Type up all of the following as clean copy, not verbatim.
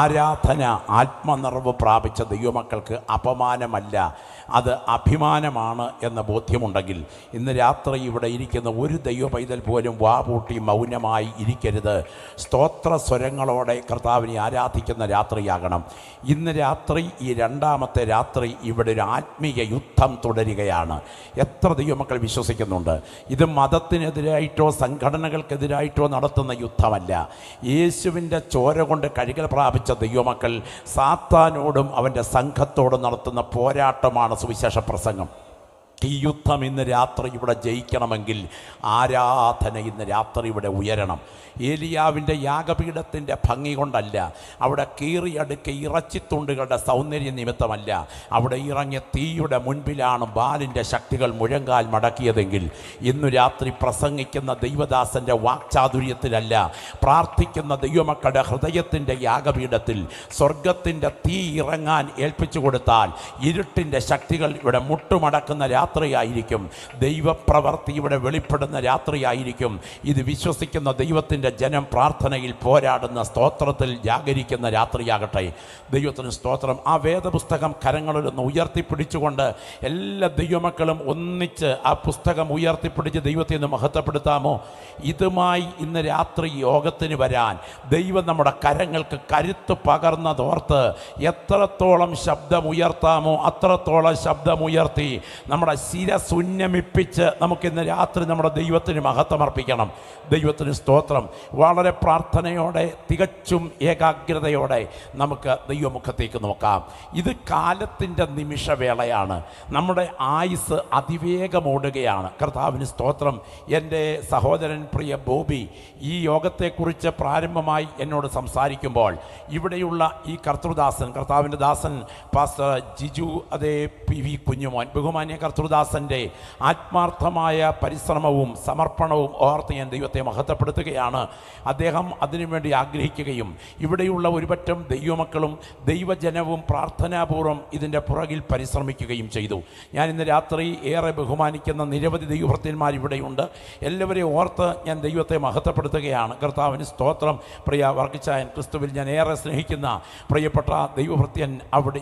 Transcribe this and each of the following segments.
ആരാധന ആത്മനിറവ് പ്രാപിച്ച ദൈവമക്കൾക്ക് അപമാനമല്ല, അത് അഭിമാനമാണ് എന്ന ബോധ്യമുണ്ടെങ്കിൽ ഇന്ന് രാത്രി ഇവിടെ ഇരിക്കുന്ന ഒരു ദൈവ പൈതൽ പോലും വാപൂട്ടി മൗനമായി ഇരിക്കരുത്. സ്തോത്ര സ്വരങ്ങളോടെ കർത്താവിനെ ആരാധിക്കുന്ന രാത്രിയാകണം. ഇന്ന് രാത്രി, ഈ രണ്ടാമത്തെ രാത്രി, ഇവിടെ ഒരു ആത്മീയ യുദ്ധം തുടരുകയാണ്. എത്ര ദൈവമക്കൾ വിശ്വസിക്കുന്നുണ്ട്? ഇത് മതത്തിനെതിരായിട്ടോ സംഘടനകൾക്കെതിരായിട്ടോ നടത്തുന്ന യുദ്ധമല്ല. യേശുവിൻ്റെ ചോര കൊണ്ട് കഴുകൽ പ്രാപിച്ച ദൈവമക്കൾ സാത്താനോടും അവൻ്റെ സംഘത്തോടും നടത്തുന്ന പോരാട്ടമാണ് സുവിശേഷ പ്രസംഗം. ഈ യുദ്ധം ഇന്ന് രാത്രി ഇവിടെ ജയിക്കണമെങ്കിൽ ആരാധന ഇന്ന് രാത്രി ഇവിടെ ഉയരണം. ഏലിയാവിൻ്റെ യാഗപീഠത്തിൻ്റെ ഭംഗി കൊണ്ടല്ല, അവിടെ കീറിയടുക്കിയ ഇറച്ചിത്തുണ്ടുകളുടെ സൗന്ദര്യ നിമിത്തമല്ല, അവിടെ ഇറങ്ങിയ തീയുടെ മുൻപിലാണ് ബാലിൻ്റെ ശക്തികൾ മുഴങ്കാൽ മടക്കിയതെങ്കിൽ ഇന്നു രാത്രി പ്രസംഗിക്കുന്ന ദൈവദാസൻ്റെ വാക്ചാതുര്യത്തിലല്ല, പ്രാർത്ഥിക്കുന്ന ദൈവമക്കളുടെ ഹൃദയത്തിൻ്റെ യാഗപീഠത്തിൽ സ്വർഗത്തിൻ്റെ തീ ഇറങ്ങാൻ ഏൽപ്പിച്ചു കൊടുത്താൽ ഇരുട്ടിൻ്റെ ശക്തികൾ ഇവിടെ മുട്ടുമടക്കുന്ന രാത്രിയായിരിക്കും. ദൈവപ്രവർത്തി ഇവിടെ വെളിപ്പെടുന്ന രാത്രിയായിരിക്കും. ഇത് വിശ്വസിക്കുന്ന ദൈവത്തിൻ്റെ ജനം പ്രാർത്ഥനയിൽ പോരാടുന്ന, സ്തോത്രത്തിൽ ജാഗരിക്കുന്ന രാത്രിയാകട്ടെ. ദൈവത്തിന് സ്തോത്രം. ആ വേദപുസ്തകം കരങ്ങളിലൊന്ന് ഉയർത്തിപ്പിടിച്ചുകൊണ്ട് എല്ലാ ദൈവമക്കളും ഒന്നിച്ച് ആ പുസ്തകം ഉയർത്തിപ്പിടിച്ച് ദൈവത്തെ ഒന്ന് മഹത്വപ്പെടുത്താമോ? ഇതുമായി ഇന്ന് രാത്രി യോഗത്തിന് വരാൻ ദൈവം നമ്മുടെ കരങ്ങൾക്ക് കരുത്ത് പകർന്നതോർത്ത് എത്രത്തോളം ശബ്ദമുയർത്താമോ അത്രത്തോളം ശബ്ദമുയർത്തി നമ്മുടെ ശിരസുന്നമിപ്പിച്ച് നമുക്കിന്ന് രാത്രി നമ്മുടെ ദൈവത്തിന് മഹത്വമർപ്പിക്കണം. ദൈവത്തിന് സ്തോത്രം. വളരെ പ്രാർത്ഥനയോടെ, തികച്ചും ഏകാഗ്രതയോടെ നമുക്ക് ദൈവമുഖത്തേക്ക് നോക്കാം. ഇത് കാലത്തിൻ്റെ നിമിഷവേളയാണ്. നമ്മുടെ ആയുസ് അതിവേഗമോടുകയാണ്. കർത്താവിന് സ്തോത്രം. എൻ്റെ സഹോദരൻ പ്രിയ ബോബി ഈ യോഗത്തെക്കുറിച്ച് പ്രാരംഭമായി എന്നോട് സംസാരിക്കുമ്പോൾ ഇവിടെയുള്ള ഈ കർത്തൃദാസൻ, കർത്താവിൻ്റെ ദാസൻ പാസ്റ്റർ ജിജു, അതേ പി വി കുഞ്ഞുമോൻ, ബഹുമാന്യ കർത്തൃദാസൻ്റെ ആത്മാർത്ഥമായ പരിശ്രമവും സമർപ്പണവും ഓർത്ത് ഞാൻ ദൈവത്തെ മഹത്വപ്പെടുത്തുകയാണ്. അദ്ദേഹം അതിനുവേണ്ടി ആഗ്രഹിക്കുകയും ഇവിടെയുള്ള ഒരുപറ്റം ദൈവമക്കളും ദൈവജനവും പ്രാർത്ഥനാപൂർവ്വം ഇതിൻ്റെ പുറകിൽ പരിശ്രമിക്കുകയും ചെയ്തു. ഞാൻ ഇന്ന് രാത്രി ഏറെ ബഹുമാനിക്കുന്ന നിരവധി ദൈവഭൃത്യന്മാർ ഇവിടെയുണ്ട്. എല്ലാവരെയും ഓർത്ത് ഞാൻ ദൈവത്തെ മഹത്വപ്പെടുത്തുകയാണ്. കർത്താവിന് സ്തോത്രം. പ്രിയ വർക്കിച്ചായൻ, ക്രിസ്തുവിൽ ഞാൻ ഏറെ സ്നേഹിക്കുന്ന പ്രിയപ്പെട്ട ദൈവഭൃത്യൻ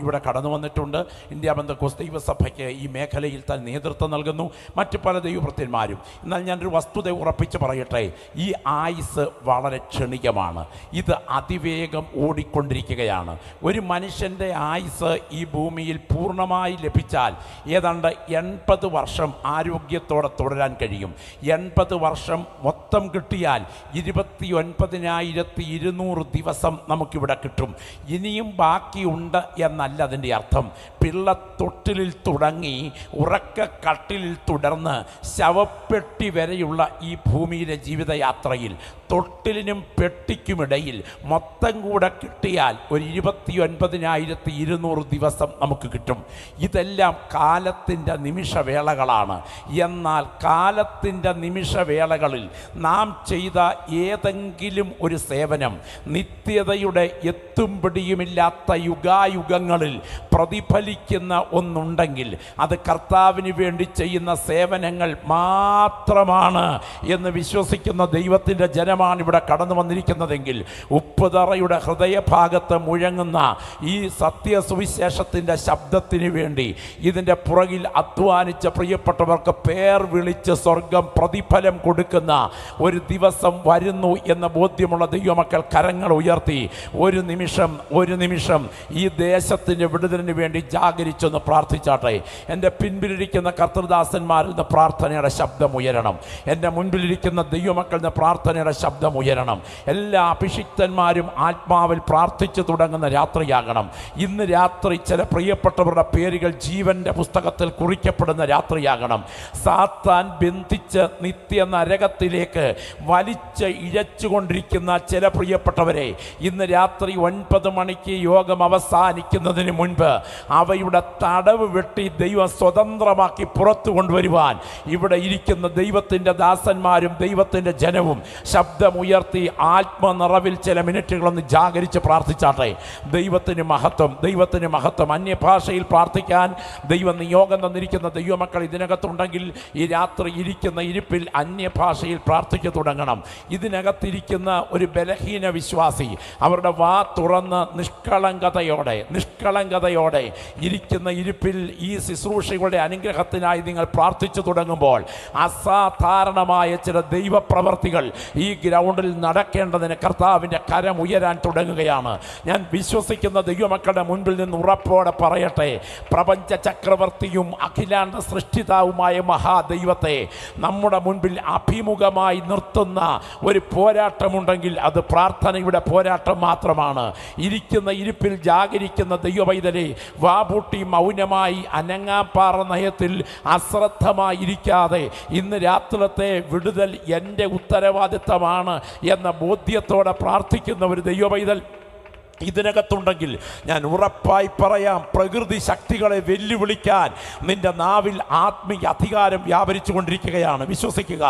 ഇവിടെ കടന്നു വന്നിട്ടുണ്ട്. ഇന്ത്യ പെന്തക്കോസ്ത് ദൈവസഭയ്ക്ക് ഈ മേഖലയിൽ താൻ നേതൃത്വം നൽകുന്നു. മറ്റ് പല ദൈവഭൃത്യന്മാരും. എന്നാൽ ഞാനൊരു വസ്തുത ഉറപ്പിച്ച് പറയട്ടെ, ഈ ആയുസ് വളരെ ക്ഷണികമാണ്. ഇത് അതിവേഗം ഓടിക്കൊണ്ടിരിക്കുകയാണ്. ഒരു മനുഷ്യൻ്റെ ആയുസ് ഈ ഭൂമിയിൽ പൂർണ്ണമായി ലഭിച്ചാൽ ഏതാണ്ട് 80 വർഷം ആരോഗ്യത്തോടെ തുടരാൻ കഴിയും. 80 വർഷം മൊത്തം കിട്ടിയാൽ 29,200 ദിവസം നമുക്കിവിടെ കിട്ടും. ഇനിയും ബാക്കിയുണ്ട് എന്നല്ല അതിൻ്റെ അർത്ഥം. പിള്ളത്തൊട്ടിലിൽ തുടങ്ങി ഉറക്കക്കട്ടിലിൽ തുടർന്ന് ശവപ്പെട്ടി വരെയുള്ള ഈ ഭൂമിയിലെ ജീവിതയാത്രയിൽ തൊട്ടിലിനും പെട്ടിക്കുമിടയിൽ മൊത്തം കൂടെ കിട്ടിയാൽ ഒരു 29,200 ദിവസം നമുക്ക് കിട്ടും. ഇതെല്ലാം കാലത്തിൻ്റെ നിമിഷവേളകളാണ്. എന്നാൽ കാലത്തിൻ്റെ നിമിഷവേളകളിൽ നാം ചെയ്ത ഏതെങ്കിലും ഒരു സേവനം നിത്യതയുടെ എത്തും പിടിയുമില്ലാത്ത യുഗായുഗങ്ങളിൽ പ്രതിഫലിക്കുന്ന ഒന്നുണ്ടെങ്കിൽ അത് കർത്താവിന് വേണ്ടി ചെയ്യുന്ന സേവനങ്ങൾ മാത്രമാണ് എന്ന് വിശ്വസിക്കുന്ന ദൈവത്തിൻ്റെ ജനമാണ് ഇവിടെ കടന്നു വന്നിരിക്കുന്നതെങ്കിൽ ഉപ്പുതറയുടെ ഹൃദയഭാഗത്ത് മുഴങ്ങുന്ന ഈ സത്യസുവിശേഷത്തിൻ്റെ ശബ്ദത്തിന് വേണ്ടി ഇതിൻ്റെ പുറകിൽ അധ്വാനിച്ച പ്രിയപ്പെട്ടവർക്ക് പേർ വിളിച്ച് സ്വർഗം പ്രതിഫലം കൊടുക്കുന്ന ഒരു ദിവസം വരുന്നു എന്ന ബോധ്യമുള്ള ദൈവമക്കൾ കരങ്ങൾ ഉയർത്തി ഒരു നിമിഷം ഈ ദേശത്തിൻ്റെ വിടുതലിന് വേണ്ടി ജാഗരിച്ചൊന്ന് പ്രാർത്ഥിച്ചാട്ടെ. എൻ്റെ പിൻപിലിരിക്കുന്ന കർത്തൃദാസന്മാരിൽ നിന്ന് പ്രാർത്ഥനയുടെ ശബ്ദം ഉയരണം. എൻ്റെ മുൻപിലിരിക്കുന്ന ദൈവമക്കളിൽ നിന്ന് പ്രാർത്ഥനയുടെ ശബ്ദം ഉയരണം. എല്ലാ അഭിഷിക്തന്മാരും ആത്മാവിൽ പ്രാർത്ഥിച്ചു തുടങ്ങുന്ന രാത്രിയാകണം. ഇന്ന് രാത്രി ചില പ്രിയപ്പെട്ടവരുടെ പേരുകൾ ജീവൻ്റെ പുസ്തകത്തിൽ കുറിക്കപ്പെടുന്ന രാത്രിയാകണം. സാത്താൻ ബന്ധിച്ച് നിത്യ നരകത്തിലേക്ക് വലിച്ച് ഇഴച്ചുകൊണ്ടിരിക്കുന്ന ചില പ്രിയപ്പെട്ടവരെ ഇന്ന് രാത്രി 9 മണിക്ക് യോഗം അവസാനിക്കുന്നതിന് മുൻപ് അവയുടെ തടവ് വെട്ടി ദൈവം സ്വതന്ത്ര സ്വതന്ത്രമാക്കി പുറത്തു കൊണ്ടുവരുവാൻ ഇവിടെ ഇരിക്കുന്ന ദൈവത്തിൻ്റെ ദാസന്മാരും ദൈവത്തിൻ്റെ ജനവും ശബ്ദമുയർത്തി ആത്മനിറവിൽ ചില മിനിറ്റുകളൊന്ന് ജാഗരിച്ച് പ്രാർത്ഥിച്ചാട്ടെ. ദൈവത്തിന് മഹത്വം, ദൈവത്തിന് മഹത്വം. അന്യഭാഷയിൽ പ്രാർത്ഥിക്കാൻ ദൈവം നിയോഗം തന്നിരിക്കുന്ന ദൈവമക്കൾ ഇതിനകത്തുണ്ടെങ്കിൽ ഈ രാത്രി ഇരിക്കുന്ന ഇരിപ്പിൽ അന്യഭാഷയിൽ പ്രാർത്ഥിച്ചു തുടങ്ങണം. ഇതിനകത്തിരിക്കുന്ന ഒരു ബലഹീന വിശ്വാസി അവരുടെ വാ തുറന്ന് നിഷ്കളങ്കതയോടെ ഇരിക്കുന്ന ഇരിപ്പിൽ ഈ ശുശ്രൂഷകളുടെ അനുഗ്രഹത്തിനായി നിങ്ങൾ പ്രാർത്ഥിച്ചു തുടങ്ങുമ്പോൾ അസാധാരണമായ ചില ദൈവപ്രവർത്തികൾ ഈ ഗ്രൗണ്ടിൽ നടക്കേണ്ടതിന് കർത്താവിൻ്റെ കരം ഉയരാൻ തുടങ്ങുകയാണ്. ഞാൻ വിശ്വസിക്കുന്ന ദൈവമക്കളുടെ മുൻപിൽ നിന്ന് ഉറപ്പോടെ പറയട്ടെ, പ്രപഞ്ച ചക്രവർത്തിയും അഖിലാണ്ട സൃഷ്ടിതാവുമായ മഹാദൈവത്തെ നമ്മുടെ മുൻപിൽ അഭിമുഖമായി നിർത്തുന്ന ഒരു പോരാട്ടമുണ്ടെങ്കിൽ അത് പ്രാർത്ഥനയുടെ പോരാട്ടം മാത്രമാണ്. ഇരിക്കുന്ന ഇരിപ്പിൽ ജാഗരിക്കുന്ന ദൈവവൈതലെ വാപൂട്ടി മൗനമായി അനങ്ങാപ്പാറ നയത്തിൽ അശ്രദ്ധമായിരിക്കാതെ ഇന്ന് രാത്രിത്തെ വിടുതൽ എൻ്റെ ഉത്തരവാദിത്തമാണ് എന്ന ബോധ്യത്തോടെ പ്രാർത്ഥിക്കുന്ന ഒരു ദൈവവൈതൽ ഇതിനകത്തുണ്ടെങ്കിൽ ഞാൻ ഉറപ്പായി പറയാം, പ്രകൃതി ശക്തികളെ വെല്ലുവിളിക്കാൻ നിന്റെ നാവിൽ ആത്മീയ അധികാരം വ്യാപരിച്ചു കൊണ്ടിരിക്കുകയാണ്. വിശ്വസിക്കുക,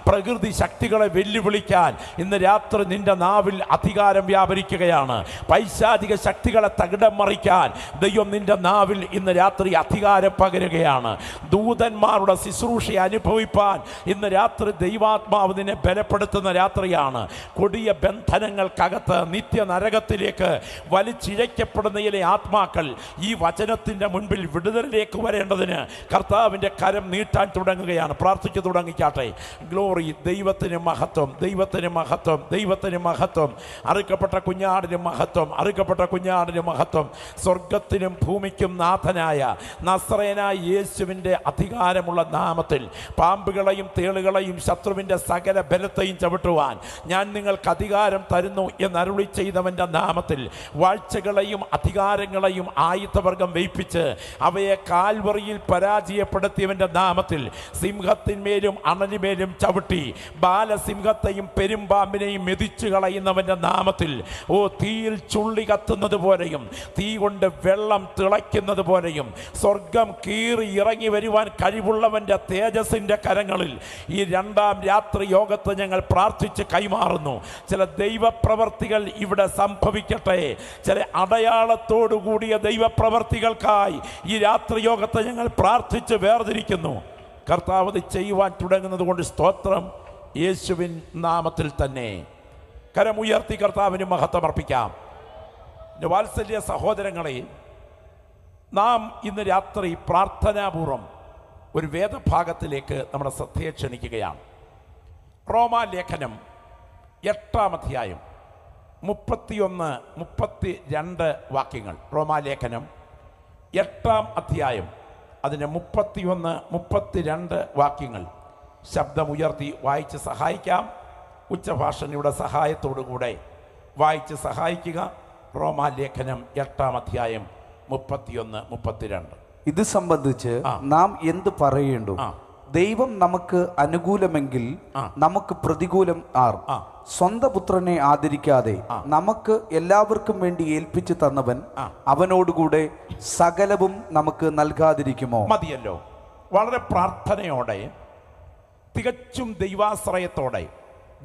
പ്രകൃതി ശക്തികളെ വെല്ലുവിളിക്കാൻ ഇന്ന് രാത്രി നിന്റെ നാവിൽ അധികാരം വ്യാപരിക്കുകയാണ്. പൈശാചിക ശക്തികളെ തകിടം മറിക്കാൻ ദൈവം നിന്റെ നാവിൽ ഇന്ന് രാത്രി അധികാരം പകരുകയാണ്. ദൂതന്മാരുടെ ശുശ്രൂഷ അനുഭവിപ്പാൻ ഇന്ന് രാത്രി ദൈവാത്മാവ് നിന്നെ ബലപ്പെടുത്തുന്ന രാത്രിയാണ്. കൊടിയ ബന്ധനങ്ങൾക്കകത്ത് നിത്യ നരകത്തിലേക്ക് വലിച്ചിഴക്കപ്പെടുന്ന ചില ആത്മാക്കൾ ഈ വചനത്തിൻ്റെ മുൻപിൽ വിടുതലിലേക്ക് വരേണ്ടതിന് കർത്താവിൻ്റെ കരം നീട്ടാൻ തുടങ്ങുകയാണ്. പ്രാർത്ഥിച്ചു തുടങ്ങിക്കാട്ടെ. ഗ്ലോറി, ദൈവത്തിന് മഹത്വം, ദൈവത്തിന് മഹത്വം, ദൈവത്തിന് മഹത്വം. അറുക്കപ്പെട്ട കുഞ്ഞാടിന് മഹത്വം, അറുക്കപ്പെട്ട കുഞ്ഞാടിന് മഹത്വം. സ്വർഗത്തിനും ഭൂമിക്കും നാഥനായ നസ്രയനായ യേശുവിൻ്റെ അധികാരമുള്ള നാമത്തിൽ പാമ്പുകളെയും തേളുകളെയും ശത്രുവിൻ്റെ സകല ബലത്തെയും ചവിട്ടുവാൻ ഞാൻ നിങ്ങൾക്ക് അധികാരം തരുന്നു എന്നരുളി ചെയ്തവൻ്റെ നാമത്തിൽ വാഴ്ചകളെയും അധികാരങ്ങളെയും ആയുധവർഗം വയ്പ്പിച്ച് അവയെ കാൽവറിയിൽ പരാജയപ്പെടുത്തിയവൻ്റെ നാമത്തിൽ സിംഹത്തിന്മേലും അണലിമേലും ചവിട്ടി ബാലസിംഹത്തെയും പെരുമ്പാമ്പിനെയും മെതിച്ചു കളയുന്നവൻ്റെ നാമത്തിൽ തീയിൽ ചുള്ളി കത്തുന്നത് പോലെയും തീ കൊണ്ട് വെള്ളം തിളയ്ക്കുന്നത് പോലെയും സ്വർഗം കീറി ഇറങ്ങി വരുവാൻ കഴിവുള്ളവൻ്റെ തേജസ്സിൻ്റെ കരങ്ങളിൽ ഈ രണ്ടാം രാത്രി യോഗത്തെ ഞങ്ങൾ പ്രാർത്ഥിച്ച് കൈമാറുന്നു. ചില ദൈവപ്രവർത്തികൾ ഇവിടെ സംഭവിക്കട്ടെ. ചില അടയാളത്തോടു കൂടിയ ദൈവപ്രവർത്തികൾക്കായി ഈ രാത്രി യോഗത്തെ ഞങ്ങൾ പ്രാർത്ഥിച്ച് വേർതിരിക്കുന്നു. കർത്താവ് ഇത് ചെയ്യുവാൻ തുടങ്ങുന്നത് കൊണ്ട് സ്തോത്രം. യേശുവിൻ നാമത്തിൽ തന്നെ കരമുയർത്തി കർത്താവിന് മഹത്വം അർപ്പിക്കാം. വാത്സല്യ സഹോദരങ്ങളെ, നാം ഇന്ന് രാത്രി പ്രാർത്ഥനാപൂർവം ഒരു വേദഭാഗത്തിലേക്ക് നമ്മുടെ ശ്രദ്ധയെ ക്ഷണിക്കുകയാണ്. റോമാലേഖനം 8-ാം അധ്യായം 31-32 വാക്യങ്ങൾ. റോമാലേഖനം 8-ാം അധ്യായം അതിന് 31-32 വാക്യങ്ങൾ ശബ്ദമുയർത്തി വായിച്ച് സഹായിക്കാം. ഉച്ചഭാഷണിയുടെ സഹായത്തോടുകൂടെ വായിച്ച് സഹായിക്കുക. റോമാലേഖനം 8-ാം അധ്യായം 31-32. ഇത് സംബന്ധിച്ച് നാം എന്ത് പറയേണ്ടു? ദൈവം നമുക്ക് അനുകൂലമെങ്കിൽ നമുക്ക് പ്രതികൂലം ആർ? സ്വന്തം പുത്രനെ ആദരിക്കാതെ നമുക്ക് എല്ലാവർക്കും വേണ്ടി ഏൽപ്പിച്ചു തന്നവൻ അവനോടുകൂടെ സകലവും നമുക്ക് നൽകാതിരിക്കുമോ? മതിയല്ലോ. വളരെ പ്രാർത്ഥനയോടെ, തികച്ചും ദൈവാശ്രയത്തോടെ,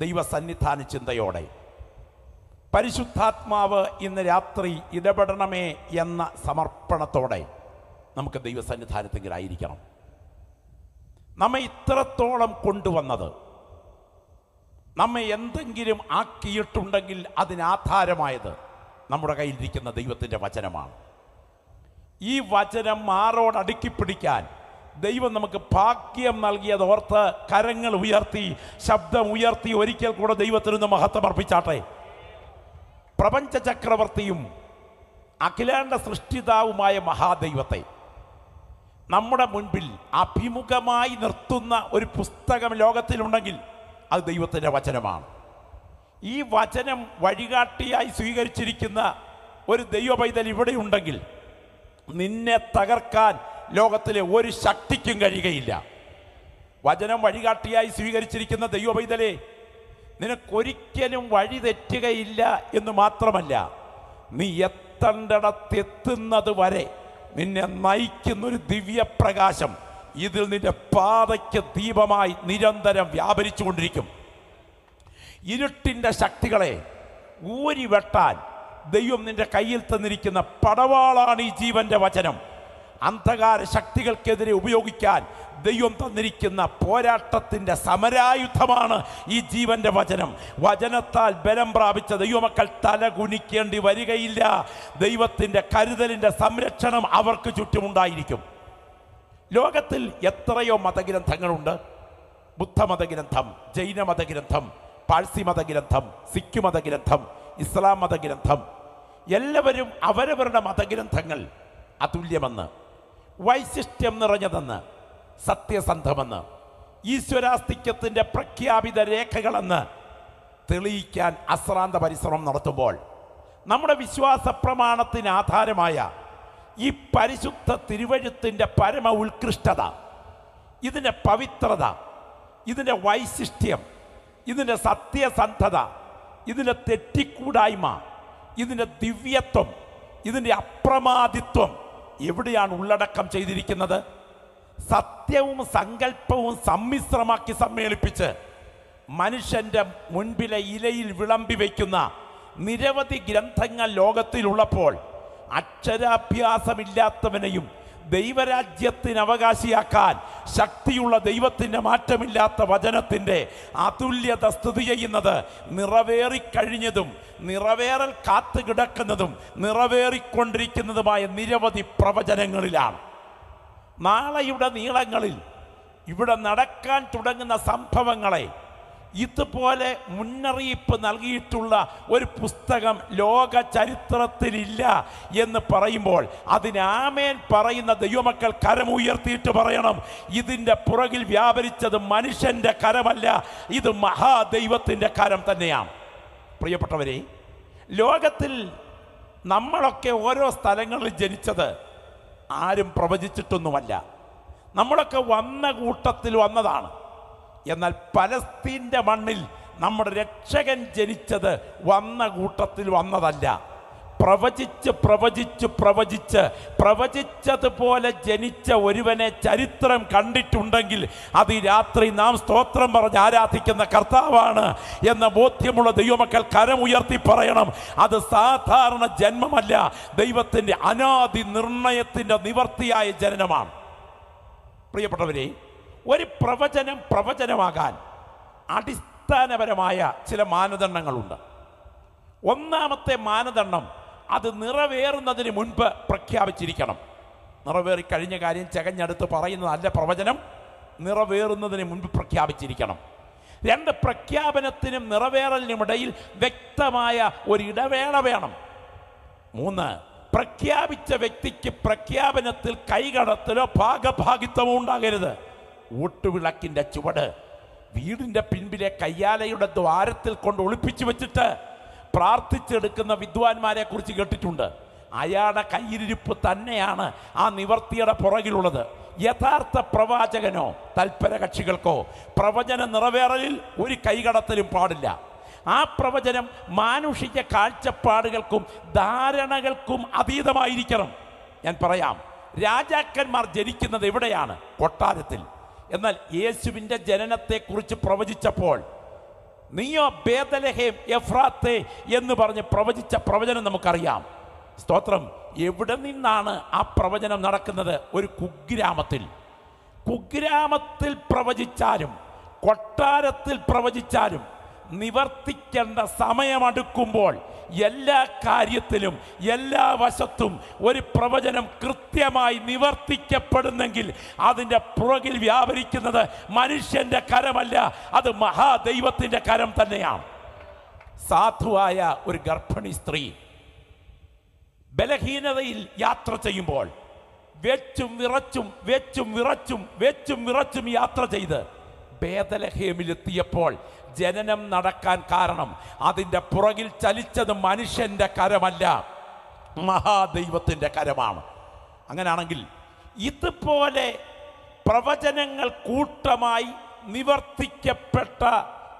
ദൈവസന്നിധാന ചിന്തയോടെ പരിശുദ്ധാത്മാവ് ഇന്ന് രാത്രി ഇടപെടണമേ എന്ന സമർപ്പണത്തോടെ നമുക്ക് ദൈവസന്നിധാനത്തിലായിരിക്കണം. നമ്മെ ഇത്രത്തോളം കൊണ്ടുവന്നത്, നമ്മെ എന്തെങ്കിലും ആക്കിയിട്ടുണ്ടെങ്കിൽ അതിനാധാരമായത് നമ്മുടെ കയ്യിലിരിക്കുന്ന ദൈവത്തിൻ്റെ വചനമാണ്. ഈ വചനം മാറോടടുക്കി പിടിക്കാൻ ദൈവം നമുക്ക് ഭാഗ്യം നൽകിയത് ഓർത്ത് കരങ്ങൾ ഉയർത്തി, ശബ്ദം ഉയർത്തി ഒരിക്കൽ കൂടെ ദൈവത്തിനൊന്ന് മഹത്വം അർപ്പിച്ചാട്ടെ. പ്രപഞ്ച ചക്രവർത്തിയും അഖിലാണ്ട സൃഷ്ടിതാവുമായ മഹാദൈവത്തെ നമ്മുടെ മുൻപിൽ അഭിമുഖമായി നിർത്തുന്ന ഒരു പുസ്തകം ലോകത്തിലുണ്ടെങ്കിൽ അത് ദൈവത്തിൻ്റെ വചനമാണ്. ഈ വചനം വഴികാട്ടിയായി സ്വീകരിച്ചിരിക്കുന്ന ഒരു ദൈവപൈതൽ ഇവിടെ ഉണ്ടെങ്കിൽ നിന്നെ തകർക്കാൻ ലോകത്തിലെ ഒരു ശക്തിക്കും കഴിയുകയില്ല. വചനം വഴികാട്ടിയായി സ്വീകരിച്ചിരിക്കുന്ന ദൈവപൈതലെ, നിനക്കൊരിക്കലും വഴി തെറ്റുകയില്ല എന്ന് മാത്രമല്ല, നീ എത്തേണ്ടിടത്തെത്തുന്നത് വരെ നിന്നെ നയിക്കുന്നൊരു ദിവ്യപ്രകാശം ഇതിൽ നിന്റെ പാതയ്ക്ക് ദീപമായി നിരന്തരം വ്യാപരിച്ചു കൊണ്ടിരിക്കും. ഇരുട്ടിൻ്റെ ശക്തികളെ ഊരി വെട്ടാൻ ദൈവം നിന്റെ കയ്യിൽ തന്നിരിക്കുന്ന പടവാളാണ് ഈ ജീവന്റെ വചനം. അന്ധകാര ശക്തികൾക്കെതിരെ ഉപയോഗിക്കാൻ ദൈവം തന്നിരിക്കുന്ന പോരാട്ടത്തിൻ്റെ സമരായുധമാണ് ഈ ജീവന്റെ വചനം. വചനത്താൽ ബലം പ്രാപിച്ച ദൈവമക്കൾ തല കുനിക്കേണ്ടി വരികയില്ല. ദൈവത്തിൻ്റെ കരുതലിൻ്റെ സംരക്ഷണം അവർക്ക് ചുറ്റുമുണ്ടായിരിക്കും. ലോകത്തിൽ എത്രയോ മതഗ്രന്ഥങ്ങളുണ്ട്. ബുദ്ധമതഗ്രന്ഥം, ജൈന മതഗ്രന്ഥം, പാഴ്സി മതഗ്രന്ഥം, സിഖ് മതഗ്രന്ഥം, ഇസ്ലാം മതഗ്രന്ഥം. എല്ലാവരും അവരവരുടെ മതഗ്രന്ഥങ്ങൾ അതുല്യമെന്ന്, വൈശിഷ്ട്യം നിറഞ്ഞതെന്ന്, സത്യസന്ധമെന്ന്, ഈശ്വരാസ്തിക്യത്തിൻ്റെ പ്രഖ്യാപിത രേഖകളെന്ന് തെളിയിക്കാൻ അശ്രാന്ത പരിശ്രമം നടത്തുമ്പോൾ നമ്മുടെ വിശ്വാസ പ്രമാണത്തിന് ആധാരമായ ഈ പരിശുദ്ധ തിരുവഴുത്തിൻ്റെ പരമ ഉത്കൃഷ്ടത, ഇതിൻ്റെ പവിത്രത, ഇതിൻ്റെ വൈശിഷ്ട്യം, ഇതിൻ്റെ സത്യസന്ധത, ഇതിൻ്റെ തെറ്റിക്കൂടായ്മ, ഇതിൻ്റെ ദിവ്യത്വം, ഇതിൻ്റെ അപ്രമാദിത്വം എവിടെയാണ് ഉള്ളടക്കം ചെയ്തിരിക്കുന്നത്? സത്യവും സങ്കല്പവും സമ്മിശ്രമാക്കി സമ്മേളിപ്പിച്ച് മനുഷ്യൻ്റെ മുൻപിലെ ഇലയിൽ വിളമ്പി വയ്ക്കുന്ന നിരവധി ഗ്രന്ഥങ്ങൾ ലോകത്തിലുള്ളപ്പോൾ അക്ഷരാഭ്യാസമില്ലാത്തവനെയും ദൈവരാജ്യത്തിന് അവകാശിയാക്കാൻ ശക്തിയുള്ള ദൈവത്തിൻ്റെ മാറ്റമില്ലാത്ത വചനത്തിൻ്റെ അതുല്യത സ്തുതി ചെയ്യുന്നത് നിറവേറിക്കഴിഞ്ഞതും നിറവേറൽ കാത്തു കിടക്കുന്നതും നിറവേറിക്കൊണ്ടിരിക്കുന്നതുമായ നിരവധി പ്രവചനങ്ങളിലാണ്. നാളെയുടെ നീളങ്ങളിൽ ഇവിടെ നടക്കാൻ തുടങ്ങുന്ന സംഭവങ്ങളെ ഇതുപോലെ മുന്നറിയിപ്പ് നൽകിയിട്ടുള്ള ഒരു പുസ്തകം ലോക ചരിത്രത്തിലില്ല എന്ന് പറയുമ്പോൾ അതിനാമേൻ പറയുന്ന ദൈവമക്കൾ കരമുയർത്തിയിട്ട് പറയണം, ഇതിൻ്റെ പുറകിൽ വ്യാപരിച്ചത് മനുഷ്യൻ്റെ കരമല്ല, ഇത് മഹാദൈവത്തിൻ്റെ കരം തന്നെയാണ്. പ്രിയപ്പെട്ടവരെ, ലോകത്തിൽ നമ്മളൊക്കെ ഓരോ സ്ഥലങ്ങളിൽ ജനിച്ചത് ആരും പ്രവചിച്ചിട്ടൊന്നുമല്ല. നമ്മളൊക്കെ വന്ന കൂട്ടത്തിൽ വന്നതാണ്. എന്നാൽ പലസ്തീൻ്റെ മണ്ണിൽ നമ്മുടെ രക്ഷകൻ ജനിച്ചത് വന്ന കൂട്ടത്തിൽ വന്നതല്ല. പ്രവചിച്ചതുപോലെ ജനിച്ച ഒരുവനെ ചരിത്രം കണ്ടിട്ടുണ്ടെങ്കിൽ അത് ഈ രാത്രി നാം സ്തോത്രം പറഞ്ഞ് ആരാധിക്കുന്ന കർത്താവാണ് എന്ന ബോധ്യമുള്ള ദൈവമക്കൾ കരമുയർത്തി പറയണം, അത് സാധാരണ ജന്മമല്ല, ദൈവത്തിൻ്റെ അനാദി നിർണയത്തിൻ്റെ നിവർത്തിയായ ജനനമാണ്. പ്രിയപ്പെട്ടവരെ, ഒരു പ്രവചനമാകാൻ അടിസ്ഥാനപരമായ ചില മാനദണ്ഡങ്ങളുണ്ട്. ഒന്നാമത്തെ മാനദണ്ഡം, അത് നിറവേറുന്നതിന് മുൻപ് പ്രഖ്യാപിച്ചിരിക്കണം. നിറവേറി കഴിഞ്ഞ കാര്യം ചകഞ്ഞെടുത്ത് പറയുന്നതല്ല പ്രവചനം, നിറവേറുന്നതിന് മുൻപ് പ്രഖ്യാപിച്ചിരിക്കണം. രണ്ട്, പ്രഖ്യാപനത്തിനും നിറവേറലിനുമിടയിൽ വ്യക്തമായ ഒരു ഇടവേള വേണം. മൂന്ന്, പ്രഖ്യാപിച്ച വ്യക്തിക്ക് പ്രഖ്യാപനത്തിൽ കൈകടത്തലോ ഭാഗഭാഗിത്വമോ ഉണ്ടാകരുത്. ഊട്ടുവിളക്കിൻ്റെ ചുവട് വീടിൻ്റെ പിൻപിലെ കയ്യാലയുടെ ദ്വാരത്തിൽ കൊണ്ട് ഒളിപ്പിച്ചു വെച്ചിട്ട് പ്രാർത്ഥിച്ചെടുക്കുന്ന വിദ്വാൻമാരെ കുറിച്ച് കേട്ടിട്ടുണ്ട്. അയാളുടെ കയ്യിലിരിപ്പ് തന്നെയാണ് ആ നിവർത്തിയുടെ പുറകിലുള്ളത്. യഥാർത്ഥ പ്രവാചകനോ തൽപര കക്ഷികൾക്കോ പ്രവചന നിറവേറലിൽ ഒരു കൈകടത്തലും പാടില്ല. ആ പ്രവചനം മാനുഷിക കാഴ്ചപ്പാടുകൾക്കും ധാരണകൾക്കും അതീതമായിരിക്കണം. ഞാൻ പറയാം, രാജാക്കന്മാർ ജനിക്കുന്നത് എവിടെയാണ്? കൊട്ടാരത്തിൽ. എന്നാൽ യേശുവിൻ്റെ ജനനത്തെക്കുറിച്ച് പ്രവചിച്ചപ്പോൾ നീയോ ബേതലഹേം എഫ്രാത്തെ എന്ന് പറഞ്ഞ് പ്രവചിച്ച പ്രവചനം നമുക്കറിയാം. സ്തോത്രം. എവിടെ നിന്നാണ് ആ പ്രവചനം നടക്കുന്നത്? ഒരു കുഗ്രാമത്തിൽ പ്രവചിച്ചാലും കൊട്ടാരത്തിൽ പ്രവചിച്ചാലും നിവർത്തിക്കേണ്ട സമയമടുക്കുമ്പോൾ എല്ലാ കാര്യത്തിലും എല്ലാ വശത്തും ഒരു പ്രവചനം കൃത്യമായി നിവർത്തിക്കപ്പെടുന്നെങ്കിൽ അതിൻ്റെ പുറകിൽ വ്യാപരിക്കുന്നത് മനുഷ്യൻ്റെ കരമല്ല, അത് മഹാദൈവത്തിൻ്റെ കരം തന്നെയാണ്. സാധുവായ ഒരു ഗർഭിണി സ്ത്രീ ബലഹീനതയിൽ യാത്ര ചെയ്യുമ്പോൾ വെച്ചും വിറച്ചും യാത്ര ചെയ്ത് ബേതലഹേമിലെത്തിയപ്പോൾ ജനനം നടക്കാൻ കാരണം അതിൻ്റെ പുറകിൽ ചലിച്ചത് മനുഷ്യൻ്റെ കരമല്ല, മഹാദൈവത്തിൻ്റെ കരമാണ്. അങ്ങനെയാണെങ്കിൽ ഇതുപോലെ പ്രവചനങ്ങൾ കൂട്ടമായി നിവർത്തിക്കപ്പെട്ട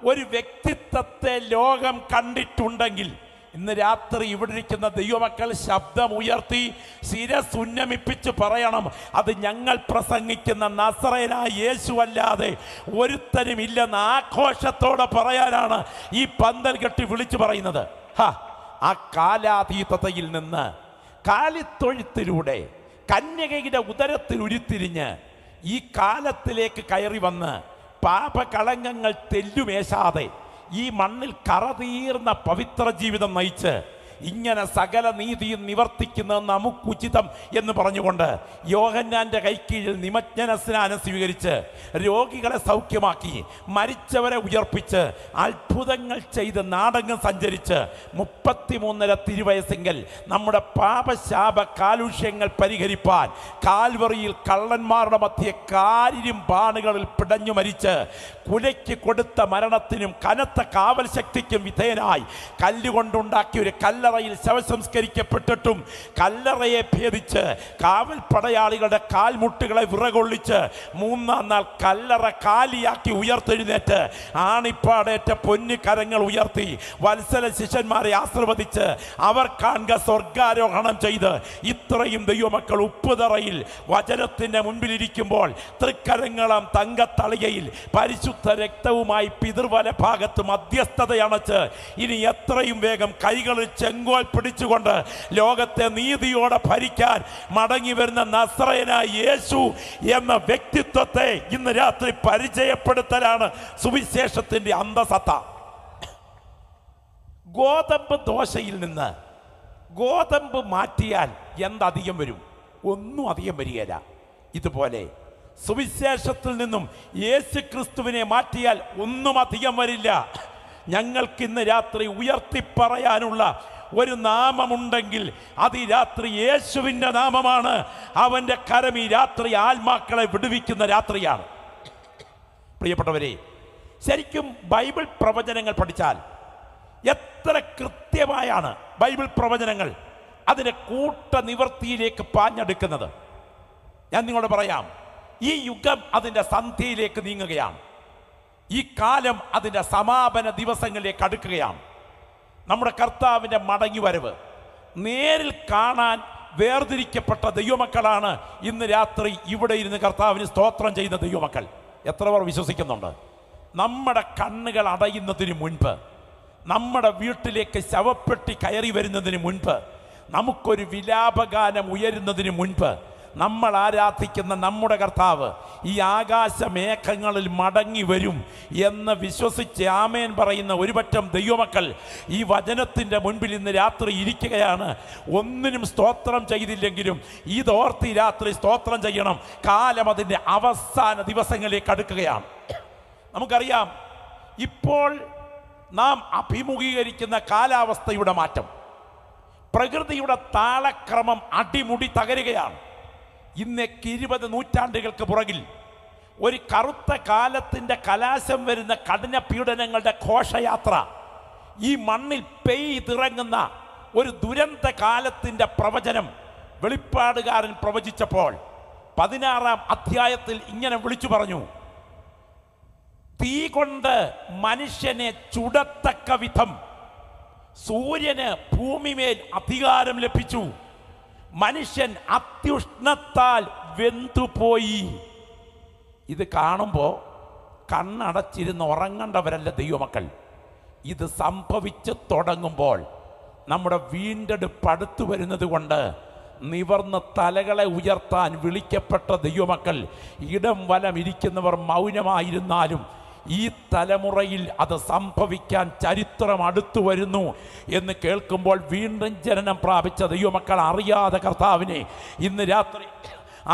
ഒരു വ്യക്തിത്വത്തെ ലോകം കണ്ടിട്ടുണ്ടെങ്കിൽ ഇന്ന് രാത്രി ഇവിടെ ഇരിക്കുന്ന ദൈവമക്കൾ ശബ്ദമുയർത്തി ശിരസുന്നമിപ്പിച്ച് പറയണം, അത് ഞങ്ങൾ പ്രസംഗിക്കുന്ന നസറേനായ യേശുവല്ലാതെ ഒരുത്തനും ഇല്ലെന്ന് ആഘോഷത്തോടെ പറയാനാണ് ഈ പന്തൽ കെട്ടി വിളിച്ചു പറയുന്നത്. ആ കാലാതീതതയിൽ നിന്ന് കാലിത്തൊഴുത്തിലൂടെ കന്യകയുടെ ഉദരത്തിൽ ഉരുത്തിരിഞ്ഞ് ഈ കാലത്തിലേക്ക് കയറി വന്ന് പാപകളങ്കങ്ങൾ തെല്ലുമേശാതെ ഈ മണ്ണിൽ കറതീർന്ന പവിത്ര ജീവിതം നയിച്ച് ഇങ്ങനെ സകല നീതിയും നിവർത്തിക്കുന്നത് നമുക്കുചിതം എന്ന് പറഞ്ഞുകൊണ്ട് യോഹന്നാന്റെ കൈക്കീഴിൽ നിമജ്ജന സ്നാനം സ്വീകരിച്ച് രോഗികളെ സൗഖ്യമാക്കി മരിച്ചവരെ ഉയർപ്പിച്ച് അത്ഭുതങ്ങൾ ചെയ്ത് നാടകം സഞ്ചരിച്ച് 33 തിരുവയസ്സെങ്കിൽ നമ്മുടെ പാപശാപ കാലുഷ്യങ്ങൾ പരിഹരിപ്പാൻ കാൽവറിയിൽ കള്ളന്മാരുടെ മധ്യേ കാരിരും പാണുകളിൽ പിടഞ്ഞു മരിച്ച് കുലയ്ക്ക് കൊടുത്ത മരണത്തിനും കനത്ത കാവൽ ശക്തിക്കും വിധേയനായി കല്ലുകൊണ്ടുണ്ടാക്കിയ ഒരു കല്ലറയിൽ ശവസംസ്കരിക്കപ്പെട്ടിട്ടും കല്ലറയെ ഭേദിച്ച് കാവൽ പടയാളികളുടെ കാൽമുട്ടുകളെ വിറകൊള്ളിച്ച് 3-ാം നാൾ കല്ലറ കാലിയാക്കി ഉയർത്തെഴുന്നേറ്റ് ആണിപ്പാടേറ്റ പൊന്നു കരങ്ങൾ ഉയർത്തി വത്സല ശിഷ്യന്മാരെ ആശീർവദിച്ച് അവർ കാണുക സ്വർഗാരോഹണം ചെയ്ത് ഇത്രയും ദൈവമക്കൾ ഉപ്പുതറയിൽ വചനത്തിൻ്റെ മുൻപിലിരിക്കുമ്പോൾ തൃക്കരങ്ങളം തങ്കത്തളികയിൽ പരിശുദ്ധ രക്തവുമായി പിതൃവല ഭാഗത്ത് മധ്യസ്ഥതയണച്ച് ഇനി എത്രയും വേഗം കൈകളിൽ ചെങ്കോൽ പിടിച്ചുകൊണ്ട് ലോകത്തെ നീതിയോടെ ഭരിക്കാൻ മടങ്ങി വരുന്ന നസറേനായ യേശു എന്ന വ്യക്തിത്വത്തെ ഇന്ന് രാത്രി പരിചയപ്പെടുത്തലാണ് സുവിശേഷത്തിന്റെ അന്തസത്ത. ഗോതമ്പ് ദോശയിൽ നിന്ന് ഗോതമ്പ് മാറ്റിയാൽ എന്തധികം വരും? ഒന്നും അധികം വരികയില്ല. ഇതുപോലെ സുവിശേഷത്തിൽ നിന്നും യേശു ക്രിസ്തുവിനെ മാറ്റിയാൽ ഒന്നും അധികം വരില്ല. ഞങ്ങൾക്ക് ഇന്ന് രാത്രി ഉയർത്തിപ്പറയാനുള്ള ഒരു നാമമുണ്ടെങ്കിൽ അത് ഈ രാത്രി യേശുവിൻ്റെ നാമമാണ്. അവൻ്റെ കരം ഈ രാത്രി ആത്മാക്കളെ വിടുവിക്കുന്ന രാത്രിയാണ്. പ്രിയപ്പെട്ടവരെ, ശരിക്കും ബൈബിൾ പ്രവചനങ്ങൾ പഠിച്ചാൽ എത്ര കൃത്യമായാണ് ബൈബിൾ പ്രവചനങ്ങൾ അതിൻ്റെ കൂട്ട നിവർത്തിയിലേക്ക് പാഞ്ഞെടുക്കുന്നത്. ഞാൻ നിങ്ങളോട് പറയാം, ഈ യുഗം അതിൻ്റെ സന്ധ്യയിലേക്ക് നീങ്ങുകയാണ്. ഈ കാലം അതിൻ്റെ സമാപന ദിവസങ്ങളിലേക്ക് അടുക്കുകയാണ്. നമ്മുടെ കർത്താവിൻ്റെ മടങ്ങി വരവ് നേരിൽ കാണാൻ വേർതിരിക്കപ്പെട്ട ദൈവമക്കളാണ് ഇന്ന് രാത്രി ഇവിടെ ഇരുന്ന് കർത്താവിന് സ്തോത്രം ചെയ്യുന്ന ദൈവമക്കൾ. എത്ര പേർ വിശ്വസിക്കുന്നുണ്ട്? നമ്മുടെ കണ്ണുകൾ അടയുന്നതിന് മുൻപ്, നമ്മുടെ വീട്ടിലേക്ക് ശവപ്പെട്ടി കയറി വരുന്നതിന് മുൻപ്, നമുക്കൊരു വിലാപഗാനം ഉയരുന്നതിന് മുൻപ് നമ്മൾ ആരാധിക്കുന്ന നമ്മുടെ കർത്താവ് ഈ ആകാശമേഘങ്ങളിൽ മടങ്ങി വരും എന്ന് വിശ്വസിച്ച് ആമേൻ പറയുന്ന ഒരുപറ്റം ദൈവമക്കൾ ഈ വചനത്തിൻ്റെ മുൻപിൽ ഇന്ന് രാത്രി ഇരിക്കുകയാണ്. ഒന്നിനും സ്തോത്രം ചെയ്തില്ലെങ്കിലും ഇതോർത്ത് ഈ രാത്രി സ്തോത്രം ചെയ്യണം. കാലം അതിൻ്റെ അവസാന ദിവസങ്ങളിലേക്ക് അടുക്കുകയാണ്. നമുക്കറിയാം, ഇപ്പോൾ നാം അഭിമുഖീകരിക്കുന്ന കാലാവസ്ഥയുടെ മാറ്റം, പ്രകൃതിയുടെ താളക്രമം അടിമുടി തകരുകയാണ്. ഇന്നേക്ക് 20 നൂറ്റാണ്ടുകൾക്ക് പുറകിൽ ഒരു കറുത്ത കാലത്തിൻ്റെ കലാശം വരുന്ന കഠിന പീഡനങ്ങളുടെ ഘോഷയാത്ര, ഈ മണ്ണിൽ പെയ്തിറങ്ങുന്ന ഒരു ദുരന്ത കാലത്തിൻ്റെ പ്രവചനം വെളിപ്പാടുകാരൻ പ്രവചിച്ചപ്പോൾ 16-ാം അധ്യായത്തിൽ ഇങ്ങനെ വിളിച്ചു പറഞ്ഞു: തീ കൊണ്ട് മനുഷ്യനെ ചുടത്തക്ക വിധം സൂര്യന് ഭൂമിമേൽ അധികാരം ലഭിച്ചു. മനുഷ്യൻ അത്യുഷ്ണത്താൽ വെന്തുപോയി. ഇത് കാണുമ്പോൾ കണ്ണടച്ചിരുന്ന് ഉറങ്ങേണ്ടവരല്ല ദൈവമക്കൾ. ഇത് സംഭവിച്ച് തുടങ്ങുമ്പോൾ നമ്മുടെ വീണ്ടെടുപ്പ് അടുത്തു വരുന്നത് കൊണ്ട് നിവർന്ന് തലകളെ ഉയർത്താൻ വിളിക്കപ്പെട്ട ദൈവമക്കൾ ഇടം വലം ഇരിക്കുന്നവർ മൗനമായിരുന്നാലും ഈ തലമുറയിൽ അത് സംഭവിക്കാൻ ചരിത്രം അടുത്തു വരുന്നു എന്ന് കേൾക്കുമ്പോൾ വീണ്ടും ജനനം പ്രാപിച്ച ദൈവമക്കൾ അറിയാതെ കർത്താവിനെ ഇന്ന് രാത്രി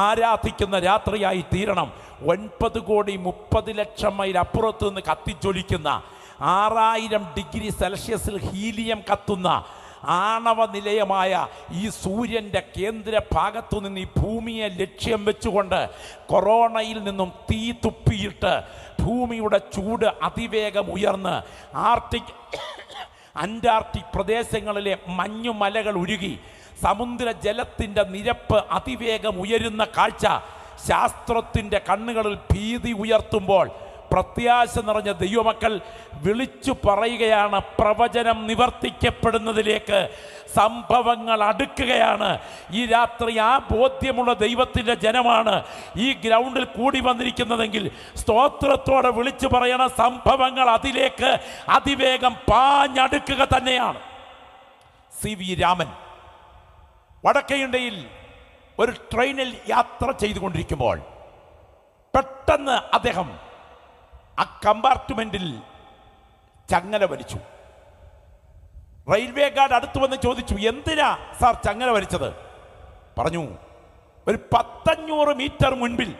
ആരാധിക്കുന്ന രാത്രിയായി തീരണം. 9,30,00,000 മൈൽ അപ്പുറത്ത് നിന്ന് കത്തിച്ചൊലിക്കുന്ന 6000 ഡിഗ്രി സെൽഷ്യസിൽ ഹീലിയം കത്തുന്ന ആണവ നിലയമായ ഈ സൂര്യൻ്റെ കേന്ദ്ര ഭാഗത്തു നിന്ന് ഈ ഭൂമിയെ ലക്ഷ്യം വെച്ചുകൊണ്ട് കൊറോണയിൽ നിന്നും തീ തുപ്പിയിട്ട് ഭൂമിയുടെ ചൂട് അതിവേഗം ഉയർന്ന് അന്റാർട്ടിക് പ്രദേശങ്ങളിലെ മഞ്ഞുമലകൾ ഉരുകി സമുദ്ര ജലത്തിൻ്റെ നിരപ്പ് അതിവേഗം ഉയരുന്ന കാഴ്ച ശാസ്ത്രത്തിൻ്റെ കണ്ണുകളിൽ ഭീതി ഉയർത്തുമ്പോൾ പ്രത്യാശ നിറഞ്ഞ ദൈവമക്കൾ വിളിച്ചു പറയുകയാണ്. പ്രവചനം നിവർത്തിക്കപ്പെടുന്നതിലേക്ക് സംഭവങ്ങൾ അടുക്കുകയാണ്. ഈ രാത്രി ആ ബോധ്യമുള്ള ദൈവത്തിൻ്റെ ജനമാണ് ഈ ഗ്രൗണ്ടിൽ കൂടി വന്നിരിക്കുന്നതെങ്കിൽ സ്തോത്രത്തോടെ വിളിച്ചു പറയണ സംഭവങ്ങൾ അതിലേക്ക് അതിവേഗം പാഞ്ഞടുക്കുക തന്നെയാണ്. CV രാമൻ വടക്കേ ഒരു ട്രെയിനിൽ യാത്ര ചെയ്തുകൊണ്ടിരിക്കുമ്പോൾ പെട്ടെന്ന് അദ്ദേഹം ആ കമ്പാർട്ട്മെന്റിൽ ചങ്ങല വലിച്ചു. റെയിൽവേ ഗാർഡ് അടുത്ത് വന്ന് ചോദിച്ചു, എന്തിനാ സാർ ചങ്ങല വലിച്ചത്? പറഞ്ഞു, ഒരു 100-500 മീറ്റർ മുൻപിൽ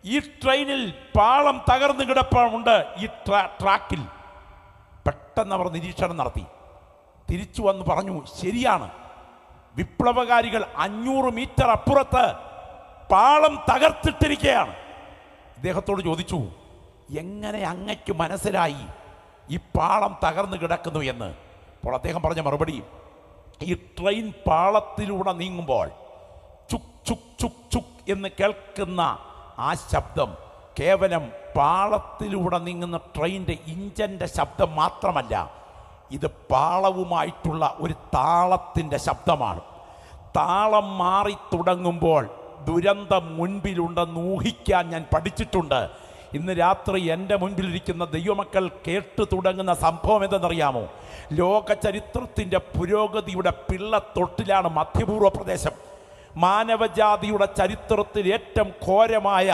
ഈ ട്രെയിനിൽ പാളം തകർന്നു കിടപ്പുണ്ട് ഈ ട്രാക്കിൽ. പെട്ടെന്ന് അവർ നിരീക്ഷണം നടത്തി, തിരിച്ചു വന്ന് പറഞ്ഞു, ശരിയാണ്, വിപ്ലവകാരികൾ 500 മീറ്റർ അപ്പുറത്ത് പാളം തകർത്തിട്ടിരിക്കുകയാണ്. ഇദ്ദേഹത്തോട് ചോദിച്ചു, എങ്ങനെ അങ്ങയ്ക്ക് മനസ്സിലായി ഈ പാളം തകർന്നു കിടക്കുന്നു എന്ന്? അപ്പോൾ അദ്ദേഹം പറഞ്ഞ മറുപടി, ഈ ട്രെയിൻ പാളത്തിലൂടെ നീങ്ങുമ്പോൾ ചുക് ചുക് ചുക് ചുക് എന്ന് കേൾക്കുന്ന ആ ശബ്ദം കേവലം പാളത്തിലൂടെ നീങ്ങുന്ന ട്രെയിനിൻ്റെ ഇഞ്ചിൻ്റെ ശബ്ദം മാത്രമല്ല, ഇത് പാളവുമായിട്ടുള്ള ഒരു താളത്തിൻ്റെ ശബ്ദമാണ്. താളം മാറി തുടങ്ങുമ്പോൾ ദുരന്തം മുൻപിലുണ്ടെന്ന് ഊഹിക്കാൻ ഞാൻ പഠിച്ചിട്ടുണ്ട്. ഇന്ന് രാത്രി എൻ്റെ മുൻപിലിരിക്കുന്ന ദൈവമക്കൾ കേട്ടു തുടങ്ങുന്ന സംഭവം എന്തെന്നറിയാമോ? ലോക ചരിത്രത്തിൻ്റെ പുരോഗതിയുടെ പിള്ളത്തൊട്ടിലാണ് മധ്യപൂർവ്വ പ്രദേശം. മാനവജാതിയുടെ ചരിത്രത്തിൽ ഏറ്റവും ഘോരമായ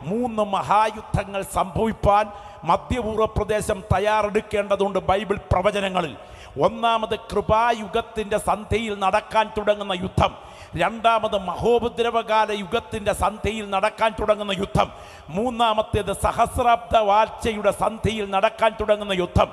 3 മഹായുദ്ധങ്ങൾ സംഭവിപ്പാൻ മധ്യപൂർവ്വ പ്രദേശം തയ്യാറെടുക്കേണ്ടതുണ്ട് ബൈബിൾ പ്രവചനങ്ങളിൽ. ഒന്നാമത് കൃപായുഗത്തിൻ്റെ സന്ധ്യയിൽ നടക്കാൻ തുടങ്ങുന്ന യുദ്ധം, രണ്ടാമത് മഹോപദ്രവകാല യുഗത്തിൻ്റെ സന്ധ്യയിൽ നടക്കാൻ തുടങ്ങുന്ന യുദ്ധം, മൂന്നാമത്തേത് സഹസ്രാബ്ദ വാഴ്ചയുടെ സന്ധ്യയിൽ നടക്കാൻ തുടങ്ങുന്ന യുദ്ധം.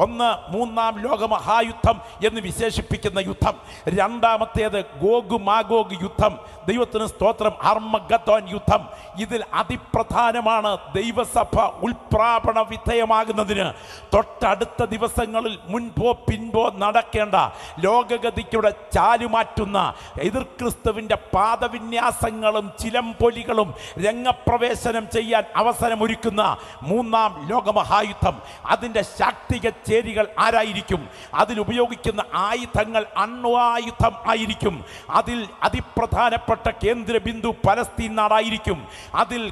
ഒന്ന് 3-ാം ലോകമഹായുദ്ധം എന്ന് വിശേഷിപ്പിക്കുന്ന യുദ്ധം, രണ്ടാമത്തേത് ഗോഗ് മാഗോഗ് യുദ്ധം, ദൈവത്തിന് സ്തോത്രം, അർമഗദ്ദോൻ യുദ്ധം. ഇതിൽ അതിപ്രധാനമാണ് ദൈവസഭ ഉൽപ്രാപണ വിധേയമാകുന്നതിന് തൊട്ടടുത്ത ദിവസങ്ങളിൽ മുൻപോ പിൻപോ നടക്കേണ്ട ലോകഗതിക്കുടെ ചാലുമാറ്റുന്ന എതിർ ക്രിസ്തുവിൻ്റെ പാദവിന്യാസങ്ങളും ചിലമ്പൊലികളും രംഗപ്രവേശനം ചെയ്യാൻ അവസരമൊരുക്കുന്ന 3-ാം ലോകമഹായുദ്ധം. അതിൻ്റെ ശാക്തിക ചേരികൾ ആരായിരിക്കും? അതിൽ ഉപയോഗിക്കുന്ന ആയുധങ്ങൾ അണ്വായുധം ആയിരിക്കും. അതിൽ അതിപ്രധാനപ്പെട്ട കേന്ദ്ര ബിന്ദു പലസ്തീൻ നാടായിരിക്കും. അതിൽ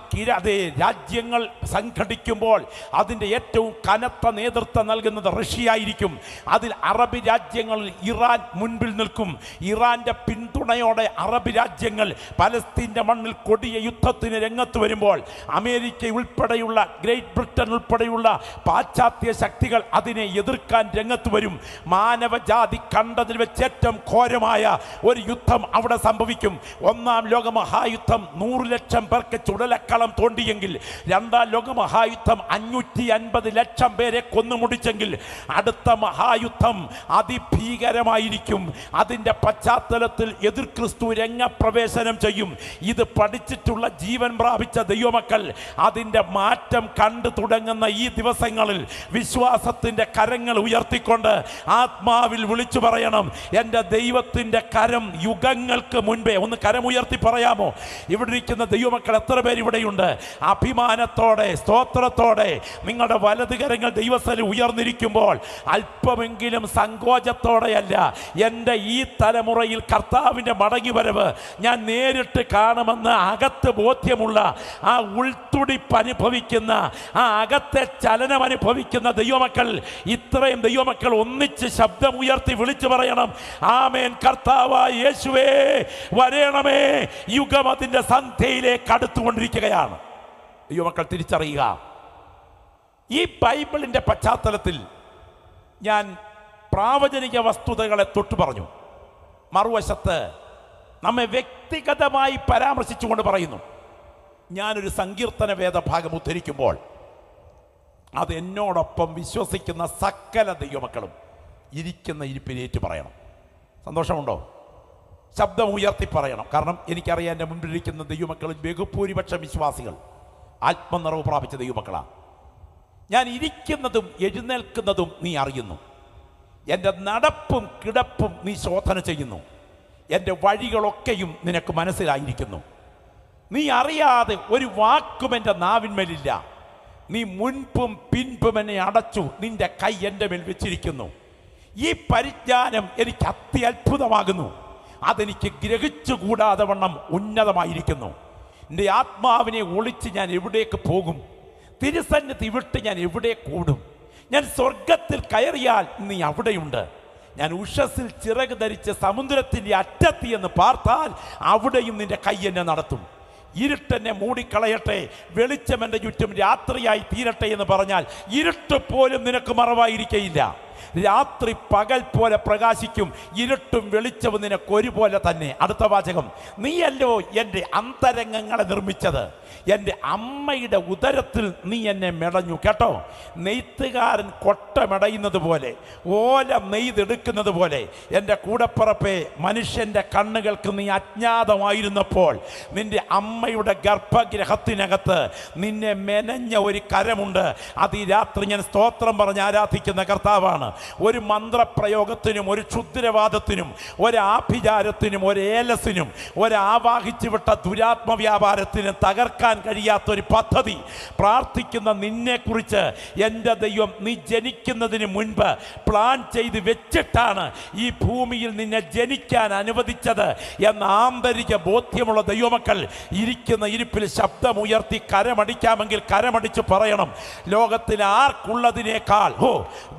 രാജ്യങ്ങൾ സംഘടിക്കുമ്പോൾ അതിൻ്റെ ഏറ്റവും കനത്ത നേതൃത്വം നൽകുന്നത് റഷ്യ ആയിരിക്കും. അതിൽ അറബ് രാജ്യങ്ങളിൽ ഇറാൻ മുൻപിൽ നിൽക്കും. ഇറാന്റെ പിന്തുണയോടെ അറബ് രാജ്യങ്ങൾ പലസ്തീൻ്റെ മണ്ണിൽ കൊടിയ യുദ്ധത്തിന് രംഗത്ത് വരുമ്പോൾ അമേരിക്ക ഉൾപ്പെടെയുള്ള ഗ്രേറ്റ് ബ്രിട്ടൻ ഉൾപ്പെടെയുള്ള പാശ്ചാത്യ ശക്തികൾ അതിനെ എതിർക്കാൻ രംഗത്ത് വരും. മാനവജാതി കണ്ടതിൽ വെച്ച് ഏറ്റവും ഘോരമായ ഒരു യുദ്ധം അവിടെ സംഭവിക്കും. 1-ാം ലോകമഹായുദ്ധം 100 ലക്ഷം പേർക്ക് ചുടലക്കളം തോണ്ടിയെങ്കിൽ 2-ാം ലോകമഹായുദ്ധം 550 ലക്ഷം പേരെ കൊന്നുമുടിച്ചെങ്കിൽ അടുത്ത മഹായുദ്ധം അതിഭീകരമായിരിക്കും. അതിൻ്റെ പശ്ചാത്തലത്തിൽ എതിർ ക്രിസ്തു രംഗപ്രവേശനം ചെയ്യും. ഇത് പഠിച്ചിട്ടുള്ള ജീവൻ പ്രാപിച്ച ദൈവമക്കൾ അതിൻ്റെ മാറ്റം കണ്ടു തുടങ്ങുന്ന ഈ ദിവസങ്ങളിൽ വിശ്വാസത്തിൻ്റെ കരങ്ങൾ ഉയർത്തിക്കൊണ്ട് ആത്മാവിൽ വിളിച്ചു പറയണം, എൻ്റെ ദൈവത്തിൻ്റെ കരം യുഗങ്ങൾക്ക് മുൻപേ. ഒന്ന് കരമുയർത്തി പറയാമോ? ഇവിടെ ഇരിക്കുന്ന ദൈവമക്കൾ എത്ര പേര് ഇവിടെയുണ്ട്? അഭിമാനത്തോടെ സ്തോത്രത്തോടെ നിങ്ങളുടെ വലത് കരങ്ങൾ ദൈവസ്ഥലിൽ ഉയർന്നിരിക്കുമ്പോൾ അല്പമെങ്കിലും സങ്കോചത്തോടെയല്ല, എൻ്റെ ഈ തലമുറയിൽ കർത്താവിൻ്റെ മടങ്ങിവരവ് ഞാൻ നേരിട്ട് കാണുമെന്ന് അകത്ത് ബോധ്യമുള്ള ആ ഉൾത്തുടിപ്പ് അനുഭവിക്കുന്ന ആ അകത്തെ ചലനം അനുഭവിക്കുന്ന ദൈവമക്കൾ, ഇത്രയും ദൈവമക്കൾ ഒന്നിച്ച് ശബ്ദമുയർത്തി വിളിച്ചു പറയണം, ആമേൻ, കർത്താവായ യേശുവേ വരേണമേ. യുഗം അതിൻ്റെ സന്ധ്യയിലേക്ക് അടുത്തുകൊണ്ടിരിക്കുകയാണ്. ദൈവമക്കൾ തിരിച്ചറിയുക. ഈ ബൈബിളിൻ്റെ പശ്ചാത്തലത്തിൽ ഞാൻ പ്രാവചനിക വസ്തുതകളെ തൊട്ടു പറഞ്ഞു. മറുവശത്ത് നമ്മെ വ്യക്തിഗതമായി പരാമർശിച്ചുകൊണ്ട് പറയുന്നു. ഞാനൊരു സങ്കീർത്തന വേദഭാഗം ഉദ്ധരിക്കുമ്പോൾ അത് എന്നോടൊപ്പം വിശ്വസിക്കുന്ന സകല ദൈവമക്കളും ഇരിക്കുന്ന ഇരിപ്പിനേറ്റ് പറയണം. സന്തോഷമുണ്ടോ? ശബ്ദം ഉയർത്തി പറയണം. കാരണം എനിക്കറിയാം എൻ്റെ മുൻപിലിരിക്കുന്ന ദൈവമക്കളിൽ ബഹുഭൂരിപക്ഷം വിശ്വാസികൾ ആത്മനിറവ് പ്രാപിച്ച ദൈവമക്കളാണ്. ഞാൻ ഇരിക്കുന്നതും എഴുന്നേൽക്കുന്നതും നീ അറിയുന്നു. എൻ്റെ നടപ്പും കിടപ്പും നീ ശോധന ചെയ്യുന്നു. എൻ്റെ വഴികളൊക്കെയും നിനക്ക് മനസ്സിലായിരിക്കുന്നു. നീ അറിയാതെ ഒരു വാക്കും എൻ്റെ നാവിന്മേലില്ല. നീ മുൻപും പിൻപും എന്നെ അടച്ചു, നിന്റെ കൈ എൻ്റെ മേൽ വെച്ചിരിക്കുന്നു. ഈ പരിജ്ഞാനം എനിക്ക് അത്യത്ഭുതമാകുന്നു. അതെനിക്ക് ഗ്രഹിച്ചുകൂടാതെ വണ്ണം ഉന്നതമായിരിക്കുന്നു. എൻ്റെ ആത്മാവിനെ ഒളിച്ച് ഞാൻ എവിടേക്ക് പോകും? തിരുസന്നിധി വിട്ട് ഞാൻ എവിടെ കൂടും? ഞാൻ സ്വർഗത്തിൽ കയറിയാൽ നീ അവിടെയുണ്ട്. ഞാൻ ഉഷസ്സിൽ ചിറക് ധരിച്ച് സമുദ്രത്തിൻ്റെ അറ്റത്തി എന്ന് പാർത്താൽ അവിടെയും നിന്റെ കൈ എന്നെ നടത്തും. ഇരുട്ടെന്നെ മൂടിക്കളയട്ടെ, വെളിച്ചം എൻ്റെ ചുറ്റും രാത്രിയായി തീരട്ടെ എന്ന് പറഞ്ഞാൽ ഇരുട്ട് പോലും നിനക്ക് മറവായിരിക്കയില്ല. രാത്രി പകൽ പോലെ പ്രകാശിക്കും, ഇരുട്ടും വെളിച്ചവും നിനക്ക് ഒരുപോലെ തന്നെ. അടുത്ത വാചകം, നീയല്ലോ എൻ്റെ അന്തരംഗങ്ങളെ നിർമ്മിച്ചത്, എൻ്റെ അമ്മയുടെ ഉദരത്തിൽ നീ എന്നെ മെടഞ്ഞു. കേട്ടോ, നെയ്ത്തുകാരൻ കൊട്ട മെടയുന്നത് പോലെ, ഓല നെയ്തെടുക്കുന്നത് പോലെ എൻ്റെ കൂടപ്പുറപ്പെ, മനുഷ്യൻ്റെ കണ്ണുകൾക്ക് നീ അജ്ഞാതമായിരുന്നപ്പോൾ നിന്റെ അമ്മയുടെ ഗർഭഗൃഹത്തിനകത്ത് നിന്നെ മെനഞ്ഞ ഒരു കരമുണ്ട്. അത് ഈ രാത്രി ഞാൻ സ്തോത്രം പറഞ്ഞ് ആരാധിക്കുന്ന കർത്താവാണ്. ഒരു മന്ത്രപ്രയോഗത്തിനും ഒരു ക്ഷുദ്രവാദത്തിനും ഒരാഭിചാരത്തിനും ഒരേലസിനും ഒരാവാഹിച്ചു വിട്ട ദുരാത്മ വ്യാപാരത്തിനും തകർക്കാൻ കഴിയാത്തൊരു പദ്ധതി പ്രാർത്ഥിക്കുന്ന നിന്നെക്കുറിച്ച് എൻ്റെ ദൈവം നീ ജനിക്കുന്നതിന് മുൻപ് പ്ലാൻ ചെയ്ത് വെച്ചിട്ടാണ് ഈ ഭൂമിയിൽ നിന്നെ ജനിക്കാൻ അനുവദിച്ചത് എന്ന ആന്തരിക ബോധ്യമുള്ള ദൈവമക്കൾ ഇരിക്കുന്ന ഇരിപ്പിൽ ശബ്ദമുയർത്തി കരമടിക്കാമെങ്കിൽ കരമടിച്ച് പറയണം, ലോകത്തിൽ ആർക്കുള്ളതിനേക്കാൾ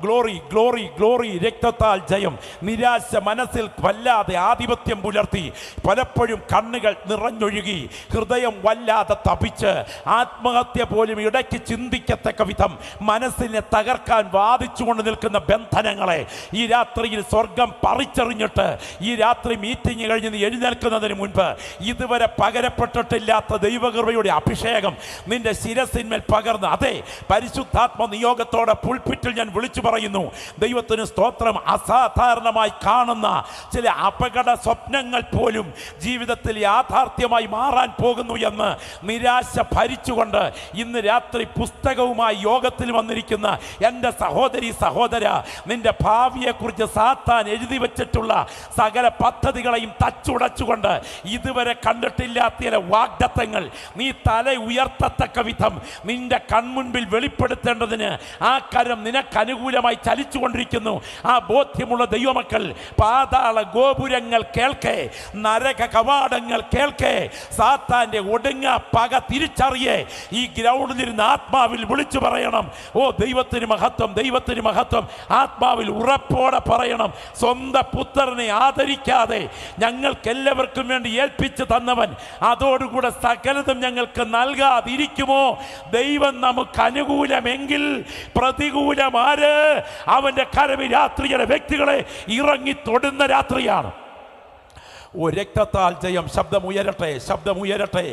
ഗ്ലോറി ഗ്ലോറി ഗ്ലോറി, രക്തത്താൽ ജയം. നിരാശ മനസ്സിൽ വല്ലാതെ ആധിപത്യം പുലർത്തി, പലപ്പോഴും കണ്ണുകൾ നിറഞ്ഞൊഴുകി, ഹൃദയം വല്ലാതെ തപിച്ച്, ആത്മഹത്യ പോലും ഇടയ്ക്ക് ചിന്തിക്കത്തക്ക വിധം മനസ്സിനെ തകർക്കാൻ വാദിച്ചുകൊണ്ട് നിൽക്കുന്ന ബന്ധനങ്ങളെ ഈ രാത്രിയിൽ സ്വർഗം പറിച്ചെറിഞ്ഞിട്ട് ഈ രാത്രി മീറ്റിംഗ് കഴിഞ്ഞ് നീ എഴുന്നേൽക്കുന്നതിന് മുൻപ് ഇതുവരെ പകരപ്പെട്ടിട്ടില്ലാത്ത ദൈവകൃപയുടെ അഭിഷേകം നിന്റെ ശിരസിന്മേൽ പകർന്ന്, അതെ, പരിശുദ്ധാത്മ നിയോഗത്തോടെ പുൾപിറ്റിൽ ഞാൻ വിളിച്ചു പറയുന്നു, ദൈവത്തിന് സ്തോത്രം. അസാധാരണമായി കാണുന്ന ചില അപകട സ്വപ്നങ്ങൾ പോലും ജീവിതത്തിൽ യാഥാർത്ഥ്യമായി മാറാൻ പോകുന്നു എന്ന് നിരാശ ഭരിച്ചുകൊണ്ട് ഇന്ന് രാത്രി പുസ്തകവുമായി യോഗത്തിൽ വന്നിരിക്കുന്ന എൻ്റെ സഹോദരി സഹോദര, നിന്റെ ഭാവിയെക്കുറിച്ച് സാത്താൻ എഴുതി വച്ചിട്ടുള്ള സകല പദ്ധതികളെയും തച്ചുടച്ചുകൊണ്ട് ഇതുവരെ കണ്ടിട്ടില്ലാത്ത ചില വാഗ്ദത്തങ്ങൾ നീ തല ഉയർത്തത്തക്ക വിധം നിന്റെ കൺമുൻപിൽ വെളിപ്പെടുത്തേണ്ടതിന് ആ കരം നിനക്ക് അനുകൂലമായി ചലിച്ചുകൊണ്ടിരിക്കുന്നു. ആ ബോധ്യമുള്ള ദൈവമക്കൾ പാതാള ഗോപുരങ്ങൾ കേൾക്കേ, നരക കവാടങ്ങൾ കേൾക്കേ, സാത്താന്റെ ഒടുങ്ങ പക തിരിച്ചറിയേ ഈ ഗ്രൗണ്ടിലിരുന്ന് ആത്മാവിൽ വിളിച്ചു പറയണം, ഓ ദൈവത്തിന് മഹത്വം, ദൈവത്തിന് മഹത്വം. ആത്മാവിൽ ഉറപ്പോടെ പറയണം, സ്വന്തം പുത്രനെ ആദരിക്കാതെ ഞങ്ങൾക്കെല്ലാവർക്കും വേണ്ടി ഏൽപ്പിച്ചു തന്നവൻ അതോടുകൂടെ സകലതും ഞങ്ങൾക്ക് നൽകാതിരിക്കുമോ? ദൈവം നമുക്ക് അനുകൂലമെങ്കിൽ പ്രതികൂലമാര്? അവന്റെ കരവിൽ രാത്രിയുടെ വ്യക്തികളെ ഇറങ്ങി തൊടുന്ന രാത്രിയാണ്. ഓ രക്തത്താൽ ജയം, ശബ്ദമുയരട്ടെ, ശബ്ദമുയരട്ടെ.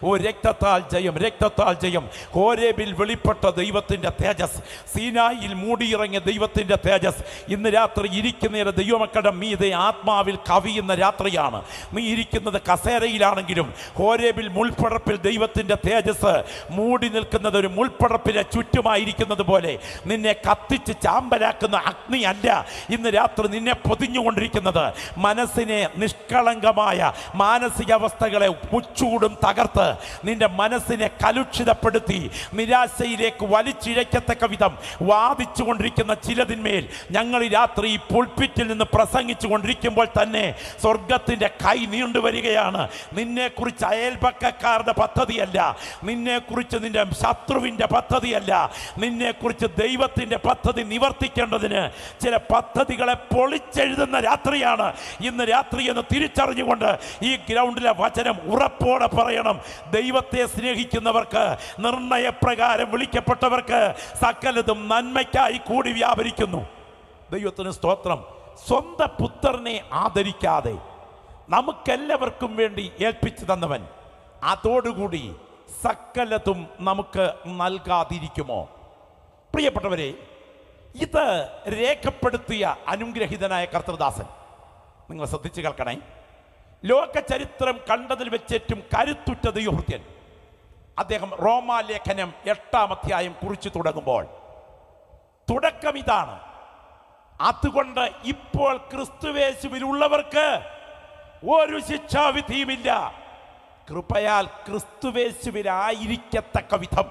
ഓ രക്തത്താൽ ജയം, രക്തത്താൽ ജയം. ഹോരേബിൽ വെളിപ്പെട്ട ദൈവത്തിൻ്റെ തേജസ്, സീനായിൽ മൂടിയിറങ്ങിയ ദൈവത്തിൻ്റെ തേജസ് ഇന്ന് രാത്രി ഇരിക്കുന്ന ദൈവമക്കളുടെ മീതെ ആത്മാവിൽ കവിയുന്ന രാത്രിയാണ്. നീ ഇരിക്കുന്നത് കസേരയിലാണെങ്കിലും ഹോരേബിൽ മുൾപ്പടപ്പിൽ ദൈവത്തിൻ്റെ തേജസ് മൂടി നിൽക്കുന്നത് ഒരു മുൾപ്പടപ്പിലെ ചുറ്റുമായിരിക്കുന്നത് പോലെ നിന്നെ കത്തിച്ച് ചാമ്പലാക്കുന്ന അഗ്നി അല്ല ഇന്ന് രാത്രി നിന്നെ പൊതിഞ്ഞുകൊണ്ടിരിക്കുന്നത്. മനസ്സിനെ നിഷ്കളങ്കമായ മാനസികാവസ്ഥകളെ മുച്ചൂടും തകർത്ത് നിന്റെ മനസ്സിനെ കലുഷിതപ്പെടുത്തി നിരാശയിലേക്ക് വലിച്ചിഴക്കത്തക്ക വിധം വാദിച്ചു കൊണ്ടിരിക്കുന്ന ചിലതിന്മേൽ ഞങ്ങൾ ഈ രാത്രി ഈ പുൾപിറ്റിൽ നിന്ന് പ്രസംഗിച്ചു കൊണ്ടിരിക്കുമ്പോൾ തന്നെ സ്വർഗത്തിൻ്റെ കൈ നീണ്ടുവരികയാണ്. നിന്നെക്കുറിച്ച് അയൽപക്കക്കാരുടെ പദ്ധതിയല്ല, നിന്നെക്കുറിച്ച് നിന്റെ ശത്രുവിൻ്റെ പദ്ധതിയല്ല, നിന്നെക്കുറിച്ച് ദൈവത്തിൻ്റെ പദ്ധതി നിവർത്തിക്കേണ്ടതിന് ചില പദ്ധതികളെ പൊളിച്ചെഴുതുന്ന രാത്രിയാണ് ഇന്ന് രാത്രി എന്ന് തിരിച്ചറിഞ്ഞുകൊണ്ട് ഈ ഗ്രൗണ്ടിലെ വചനം ഉറപ്പോടെ പറയണം. ദൈവത്തെ സ്നേഹിക്കുന്നവർക്ക്, നിർണയപ്രകാരം വിളിക്കപ്പെട്ടവർക്ക് സകലതും നന്മയ്ക്കായി കൂടി വ്യാപരിക്കുന്നു. ദൈവത്തിന് സ്തോത്രം. സ്വന്തം പുത്രനെ ആദരിക്കാതെ നമുക്കെല്ലാവർക്കും വേണ്ടി ഏൽപ്പിച്ചു തന്നവൻ അതോടുകൂടി സകലതും നമുക്ക് നൽകാതിരിക്കുമോ? പ്രിയപ്പെട്ടവരെ, ഇത് രേഖപ്പെടുത്തിയ അനുഗ്രഹീതനായ കർത്തൃദാസൻ, നിങ്ങൾ ശ്രദ്ധിച്ചു കേൾക്കണേ. ലോക ചരിത്രം കണ്ടതിൽ വെച്ചേറ്റവും കരുത്തുറ്റ ദൈവഭൃത്യൻ അദ്ദേഹം റോമാലേഖനം 8-ാം അധ്യായം കുറിച്ചു തുടങ്ങുമ്പോൾ തുടക്കം ഇതാണ്: അതുകൊണ്ട് ഇപ്പോൾ ക്രിസ്തുവേശുവിലുള്ളവർക്ക് ഒരു ശിക്ഷാവിധിയുമില്ല, കൃപയാൽ ക്രിസ്തുവേശുവിലായിരിക്കത്തക്ക വിധം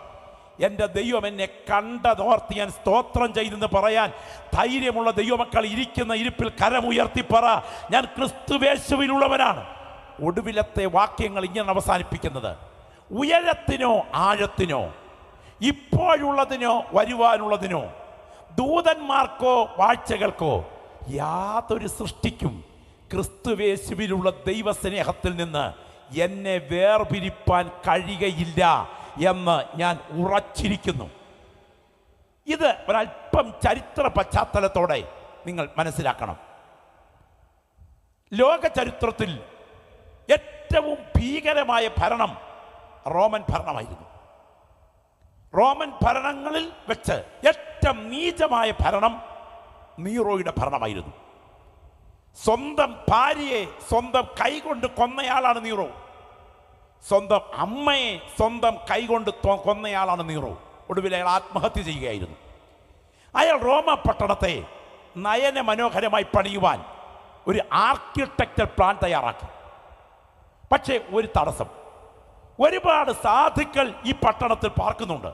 എൻ്റെ ദൈവം എന്നെ കണ്ടതോർത്ത് ഞാൻ സ്തോത്രം ചെയ്തെന്ന് പറയാൻ ധൈര്യമുള്ള ദൈവമക്കൾ ഇരിക്കുന്ന ഇരിപ്പിൽ കരമുയർത്തി പറ, ഞാൻ ക്രിസ്തുവേശുവിലുള്ളവനാണ്. ഒടുവിലത്തെ വാക്യങ്ങൾ ഇങ്ങനെ അവസാനിപ്പിക്കുന്നത്, ഉയരത്തിനോ ആഴത്തിനോ ഇപ്പോഴുള്ളതിനോ വരുവാനുള്ളതിനോ ദൂതന്മാർക്കോ വാഴ്ചകൾക്കോ യാതൊരു സൃഷ്ടിക്കും ക്രിസ്തുവേശുവിലുള്ള ദൈവസ്നേഹത്തിൽ നിന്ന് എന്നെ വേർപിരിപ്പാൻ കഴിയുകയില്ല എന്ന് ഞാൻ ഉറച്ചിരിക്കുന്നു. ഇത് ഒരല്പം ചരിത്ര പശ്ചാത്തലത്തോടെ നിങ്ങൾ മനസ്സിലാക്കണം. ലോക ചരിത്രത്തിൽ ഏറ്റവും ഭീകരമായ ഭരണം റോമൻ ഭരണമായിരുന്നു. റോമൻ ഭരണങ്ങളിൽ വെച്ച് ഏറ്റവും നീചമായ ഭരണം നീറോയുടെ ഭരണമായിരുന്നു. സ്വന്തം ഭാര്യയെ സ്വന്തം കൈകൊണ്ട് കൊന്നയാളാണ് നീറോ. സ്വന്തം അമ്മയെ സ്വന്തം കൈകൊണ്ട് കൊന്നയാളാണ് നീറോ. ഒടുവിൽ അയാൾ ആത്മഹത്യ ചെയ്യുകയായിരുന്നു. അയാൾ റോമ പട്ടണത്തെ നയന മനോഹരമായി പണിയുവാൻ ഒരു ആർക്കിടെക്ചർ പ്ലാൻ തയ്യാറാക്കി. പക്ഷേ ഒരു തടസ്സം, ഒരുപാട് സാധുക്കൾ ഈ പട്ടണത്തിൽ പാർക്കുന്നുണ്ട്.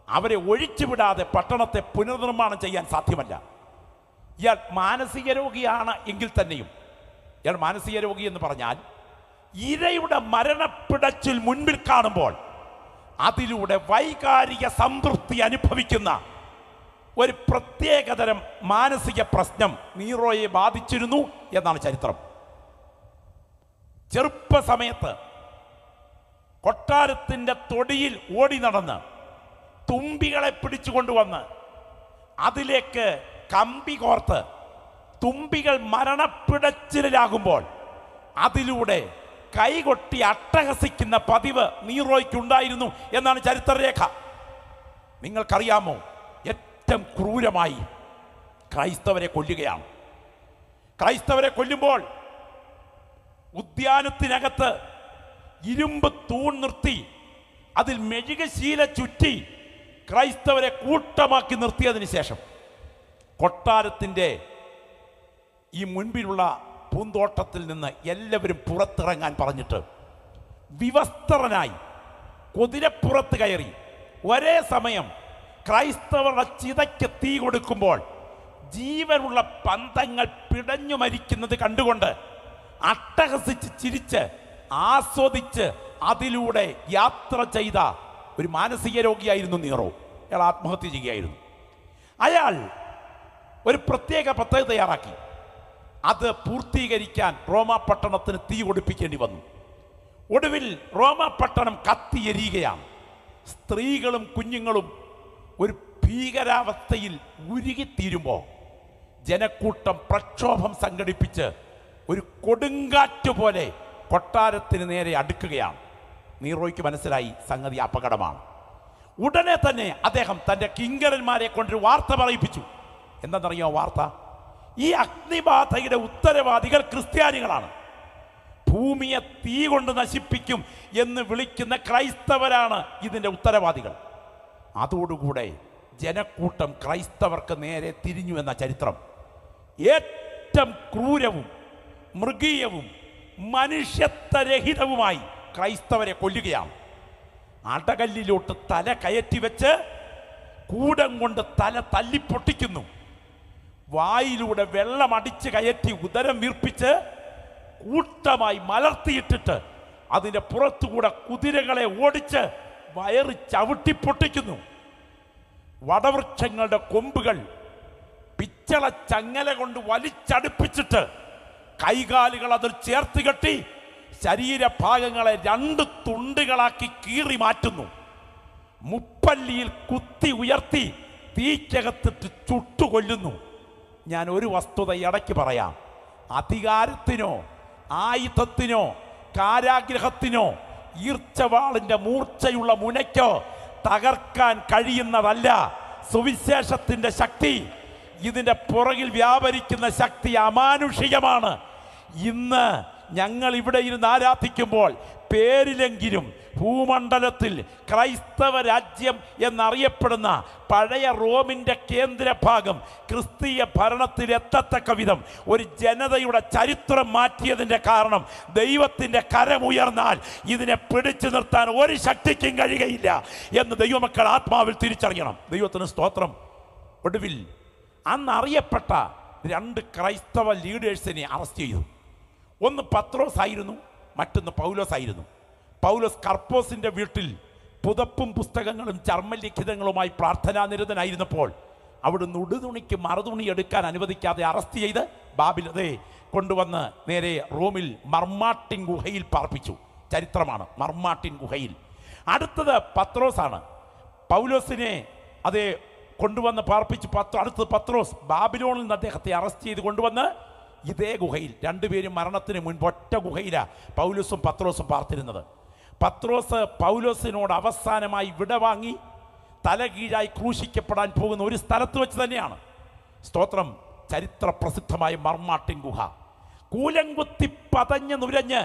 അവരെ ഒഴിച്ചുവിടാതെ പട്ടണത്തെ പുനർനിർമ്മാണം ചെയ്യാൻ സാധ്യമല്ല. ഇയാൾ മാനസിക രോഗിയാണ് എങ്കിൽ തന്നെയും, ഇയാൾ മാനസിക രോഗി എന്ന് പറഞ്ഞാൽ ഇരയുടെ മരണപ്പിടച്ചിൽ മുൻപിൽ കാണുമ്പോൾ അതിലൂടെ വൈകാരിക സംതൃപ്തി അനുഭവിക്കുന്ന ഒരു പ്രത്യേകതരം മാനസിക പ്രശ്നം നീറോയെ ബാധിച്ചിരുന്നു എന്നാണ് ചരിത്രം. ചെറുപ്പസമയത്ത് കൊട്ടാരത്തിൻ്റെ തൊടിയിൽ ഓടി നടന്ന് തുമ്പികളെ പിടിച്ചുകൊണ്ടുവന്ന് അതിലേക്ക് കമ്പി കോർത്ത് തുമ്പികൾ മരണപ്പിടച്ചിലാകുമ്പോൾ അതിലൂടെ കൈകൊട്ടി അട്ടഹസിക്കുന്ന പതിവ് നീറോയ്ക്കുണ്ടായിരുന്നു എന്നാണ് ചരിത്രരേഖ. നിങ്ങൾക്കറിയാമോ, ഏറ്റവും ക്രൂരമായി ക്രൈസ്തവരെ കൊല്ലുകയാണ്. ക്രൈസ്തവരെ കൊല്ലുമ്പോൾ ഉദ്യാനത്തിനകത്ത് ഇരുമ്പ് തൂൺ നിർത്തി അതിൽ മെഴുകുശീല ചുറ്റി ക്രൈസ്തവരെ കൂട്ടമാക്കി നിർത്തിയതിന് ശേഷം കൊട്ടാരത്തിൻ്റെ ഈ മുൻപിലുള്ള പൂന്തോട്ടത്തിൽ നിന്ന് എല്ലാവരും പുറത്തിറങ്ങാൻ പറഞ്ഞിട്ട് വിവസ്ത്രനായി കുതിരപ്പുറത്ത് കയറി ഒരേ സമയം ക്രൈസ്തവരുടെ ചിതയ്ക്ക് തീ കൊടുക്കുമ്പോൾ ജീവനുള്ള പന്തങ്ങൾ പിടഞ്ഞു മരിക്കുന്നത് കണ്ടുകൊണ്ട് അട്ടഹസിച്ച് ചിരിച്ച് ആസ്വദിച്ച് അതിലൂടെ യാത്ര ചെയ്ത ഒരു മാനസിക രോഗിയായിരുന്നു നീറോ. അയാൾ ആത്മഹത്യ ചെയ്യുകയായിരുന്നു. അയാൾ ഒരു പ്രത്യേക പദ്ധതി തയ്യാറാക്കി. അത് പൂർത്തീകരിക്കാൻ റോമാ പട്ടണത്തിന് തീ കൊടുപ്പിക്കേണ്ടി വന്നു. ഒടുവിൽ റോമാ പട്ടണം കത്തിയെരിയുകയാണ്. സ്ത്രീകളും കുഞ്ഞുങ്ങളും ഒരു ഭീകരാവസ്ഥയിൽ ഉരുകിത്തീരുമ്പോൾ ജനക്കൂട്ടം പ്രക്ഷോഭം സംഘടിപ്പിച്ച് ഒരു കൊടുങ്കാറ്റ് പോലെ കൊട്ടാരത്തിന് നേരെ അടുക്കുകയാണ്. നീറോയ്ക്ക് മനസ്സിലായി സംഗതി അപകടമാണ്. ഉടനെ തന്നെ അദ്ദേഹം തൻ്റെ കിങ്കരന്മാരെ കൊണ്ടൊരു വാർത്ത പറയിപ്പിച്ചു. എന്താണെന്നറിയോ വാർത്ത? ഈ അഗ്നിബാധയുടെ ഉത്തരവാദികൾ ക്രിസ്ത്യാനികളാണ്, ഭൂമിയെ തീ കൊണ്ട് നശിപ്പിക്കും എന്ന് വിളിക്കുന്ന ക്രൈസ്തവരാണ് ഇതിൻ്റെ ഉത്തരവാദികൾ. അതോടുകൂടെ ജനക്കൂട്ടം ക്രൈസ്തവർക്ക് നേരെ തിരിഞ്ഞു എന്ന ചരിത്രം. ഏറ്റവും ക്രൂരവും മൃഗീയവും മനുഷ്യത്വരഹിതവുമായി ക്രൈസ്തവരെ കൊല്ലുകയാണ്. അടകല്ലിലോട്ട് തല കയറ്റി വെച്ച് കൂടം കൊണ്ട് തല തല്ലിപ്പൊട്ടിക്കുന്നു. വായിലൂടെ വെള്ളം അടിച്ച് കയറ്റി ഉദരം വീർപ്പിച്ച് കൂട്ടമായി മലർത്തിയിട്ടിട്ട് അതിൻ്റെ പുറത്തുകൂടെ കുതിരകളെ ഓടിച്ച് വയറ് ചവിട്ടിപ്പൊട്ടിക്കുന്നു. വടവൃക്ഷങ്ങളുടെ കൊമ്പുകൾ പിച്ചള ചങ്ങല കൊണ്ട് വലിച്ചടുപ്പിച്ചിട്ട് കൈകാലുകൾ അതിൽ ചേർത്ത് കെട്ടി ശരീരഭാഗങ്ങളെ 2 തുണ്ടുകളാക്കി കീറി മാറ്റുന്നു. മുപ്പല്ലിയിൽ കുത്തി ഉയർത്തി തീക്കകത്തിട്ട് ചുട്ടുകൊല്ലുന്നു. ഞാൻ ഒരു വസ്തുത ഇടയ്ക്ക് പറയാം. അധികാരത്തിനോ ആയുധത്തിനോ കാരാഗ്രഹത്തിനോ ഈർച്ചവാളിൻ്റെ മൂർച്ചയുള്ള മുനയ്ക്കോ തകർക്കാൻ കഴിയുന്നതല്ല സുവിശേഷത്തിൻ്റെ ശക്തി. ഇതിൻ്റെ പുറകിൽ വ്യാപരിക്കുന്ന ശക്തി അമാനുഷികമാണ്. ഇന്ന് ഞങ്ങൾ ഇവിടെ ഇരുന്ന് ആരാധിക്കുമ്പോൾ പേരിലെങ്കിലും ഭൂമണ്ഡലത്തിൽ ക്രൈസ്തവ രാജ്യം എന്നറിയപ്പെടുന്ന പഴയ റോമിൻ്റെ കേന്ദ്രഭാഗം ക്രിസ്തീയ ഭരണത്തിൽ എത്തത്തക്ക വിധം ഒരു ജനതയുടെ ചരിത്രം മാറ്റിയതിൻ്റെ കാരണം ദൈവത്തിൻ്റെ കരമുയർന്നാൽ ഇതിനെ പിടിച്ചു നിർത്താൻ ഒരു ശക്തിക്കും കഴിയുകയില്ല എന്ന് ദൈവമക്കൾ ആത്മാവിൽ തിരിച്ചറിയണം. ദൈവത്തിന് സ്തോത്രം. ഒടുവിൽ അന്ന് അറിയപ്പെട്ട 2 ക്രൈസ്തവ ലീഡേഴ്സിനെ അറസ്റ്റ് ചെയ്തു. ഒന്ന് പത്രോസ് ആയിരുന്നു, മറ്റൊന്ന് പൗലോസ് ആയിരുന്നു. പൗലോസ് കർപ്പോസിൻ്റെ വീട്ടിൽ പുതപ്പും പുസ്തകങ്ങളും ചർമ്മലിഖിതങ്ങളുമായി പ്രാർത്ഥനാനിരതനായിരുന്നപ്പോൾ അവിടുന്ന് ഉടുതുണിക്ക് മറുതുണി എടുക്കാൻ അനുവദിക്കാതെ അറസ്റ്റ് ചെയ്ത് ബാബിലതെ കൊണ്ടുവന്ന് നേരെ റോമിൽ മർമാട്ടിൻ ഗുഹയിൽ പാർപ്പിച്ചു. ചരിത്രമാണ്, മർമാട്ടിൻ ഗുഹയിൽ. അടുത്തത് പത്രോസാണ്. പൗലോസിനെ അതേ കൊണ്ടുവന്ന് പാർപ്പിച്ച് അടുത്തത് പത്രോസ്. ബാബിലോണിൽ നിന്ന് അദ്ദേഹത്തെ അറസ്റ്റ് ചെയ്ത് കൊണ്ടുവന്ന് ഇതേ ഗുഹയിൽ, 2 പേരും മരണത്തിന് മുൻപ് ഒറ്റ ഗുഹയിലാണ് പൗലോസും പത്രോസും പാർത്തിരുന്നത്. പത്രോസ് പൗലോസിനോട് അവസാനമായി വിടവാങ്ങി തലകീഴായി ക്രൂശിക്കപ്പെടാൻ പോകുന്ന ഒരു സ്ഥലത്ത് വെച്ച് തന്നെയാണ്. സ്തോത്രം. ചരിത്ര പ്രസിദ്ധമായ മർമാട്ടിൻ ഗുഹ. കൂലംകുത്തി പതഞ്ഞ് നുരഞ്ഞ്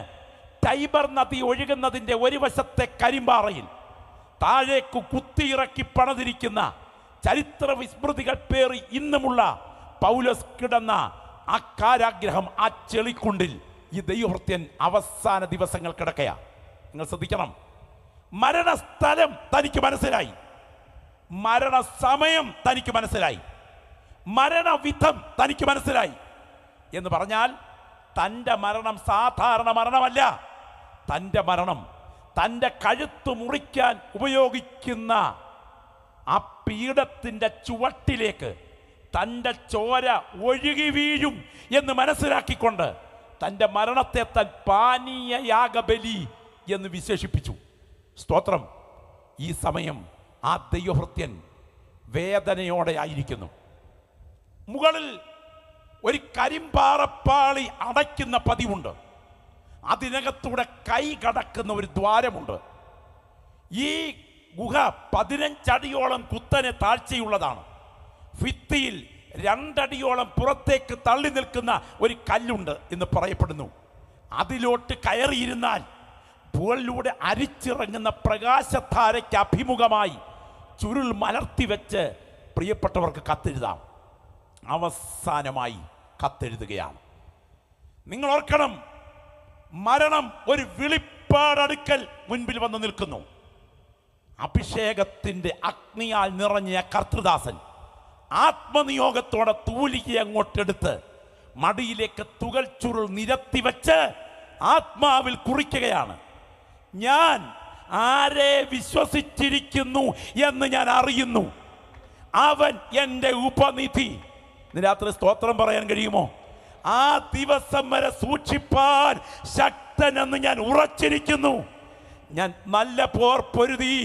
ടൈബർ നദി ഒഴുകുന്നതിൻ്റെ ഒരു വശത്തെ കരിമ്പാറയിൽ താഴേക്ക് കുത്തിയിറക്കി പണിതിരിക്കുന്ന ചരിത്ര വിസ്മൃതികൾ പേറി ഇന്നുമുള്ള പൗലോസ് കിടന്ന ആ കാരാഗ്രഹം, ആ ചെളിക്കുണ്ടിൽ ഈ ദൈവഭൃത്യൻ അവസാന ദിവസങ്ങൾ കിടക്കയാണ്. നിങ്ങൾ ശ്രദ്ധിക്കണം. മരണസ്ഥലം തനിക്ക് മനസ്സിലായി, മരണസമയം തനിക്ക് മനസ്സിലായി, മരണവിധം തനിക്ക് മനസ്സിലായി. എന്ന് പറഞ്ഞാൽ തൻ്റെ മരണം സാധാരണ മരണമല്ല. തൻ്റെ മരണം തൻ്റെ കഴുത്ത് മുറിക്കാൻ ഉപയോഗിക്കുന്ന ആ പീഠത്തിൻ്റെ ചുവട്ടിലേക്ക് തൻ്റെ ചോര ഒഴുകി വീഴും എന്ന് മനസ്സിലാക്കിക്കൊണ്ട് തൻ്റെ മരണത്തെ താൻ പാനീയ യാഗബലി എന്ന് വിശേഷിപ്പിച്ചു. സ്തോത്രം. ഈ സമയം ആ ദൈവഭൃത്യൻ വേദനയോടെ ആയിരിക്കുന്നു. മുകളിൽ ഒരു കരിമ്പാറപ്പാളി അടയ്ക്കുന്ന പതിവുണ്ട്. അതിനകത്തൂടെ കൈ കടക്കുന്ന ഒരു ദ്വാരമുണ്ട്. ഈ ഗുഹ 15 അടിയോളം കുത്തനെ താഴ്ചയുള്ളതാണ്. ഭിത്തിയിൽ 2 അടിയോളം പുറത്തേക്ക് തള്ളി നിൽക്കുന്ന ഒരു കല്ലുണ്ട് എന്ന് പറയപ്പെടുന്നു. അതിലോട്ട് കയറിയിരുന്നാൽ മുകളിലൂടെ അരിച്ചിറങ്ങുന്ന പ്രകാശധാരയ്ക്ക് അഭിമുഖമായി ചുരുൾ മലർത്തി വെച്ച് പ്രിയപ്പെട്ടവർക്ക് കത്തെഴുതാം. അവസാനമായി കത്തെഴുതുകയാണ്. നിങ്ങൾ ഓർക്കണം, മരണം ഒരു വിളിപ്പാടടുക്കൽ മുൻപിൽ വന്ന് നിൽക്കുന്നു. അഭിഷേകത്തിൻ്റെ അഗ്നിയാൽ നിറഞ്ഞ കർത്തൃദാസൻ ആത്മനിയോഗത്തോടെ തൂലികയെ അങ്ങോട്ടെടുത്ത് മടിയിലേക്ക് തുകൽ ചുരുൾ നിരത്തി വെച്ച് ആത്മാവിൽ കുറിക്കുകയാണ്. ഞാൻ ആരെ വിശ്വസിച്ചിരിക്കുന്നു എന്ന് ഞാൻ അറിയുന്നു, അവൻ എൻ്റെ ഉപനിധി. ഇന്ന് രാത്രി സ്തോത്രം പറയാൻ കഴിയുമോ? ആ ദിവസം വരെ സൂക്ഷിപ്പാൻ ശക്തനെന്ന് ഞാൻ ഉറച്ചിരിക്കുന്നു. ഞാൻ നല്ല പോർ പൊരുതി,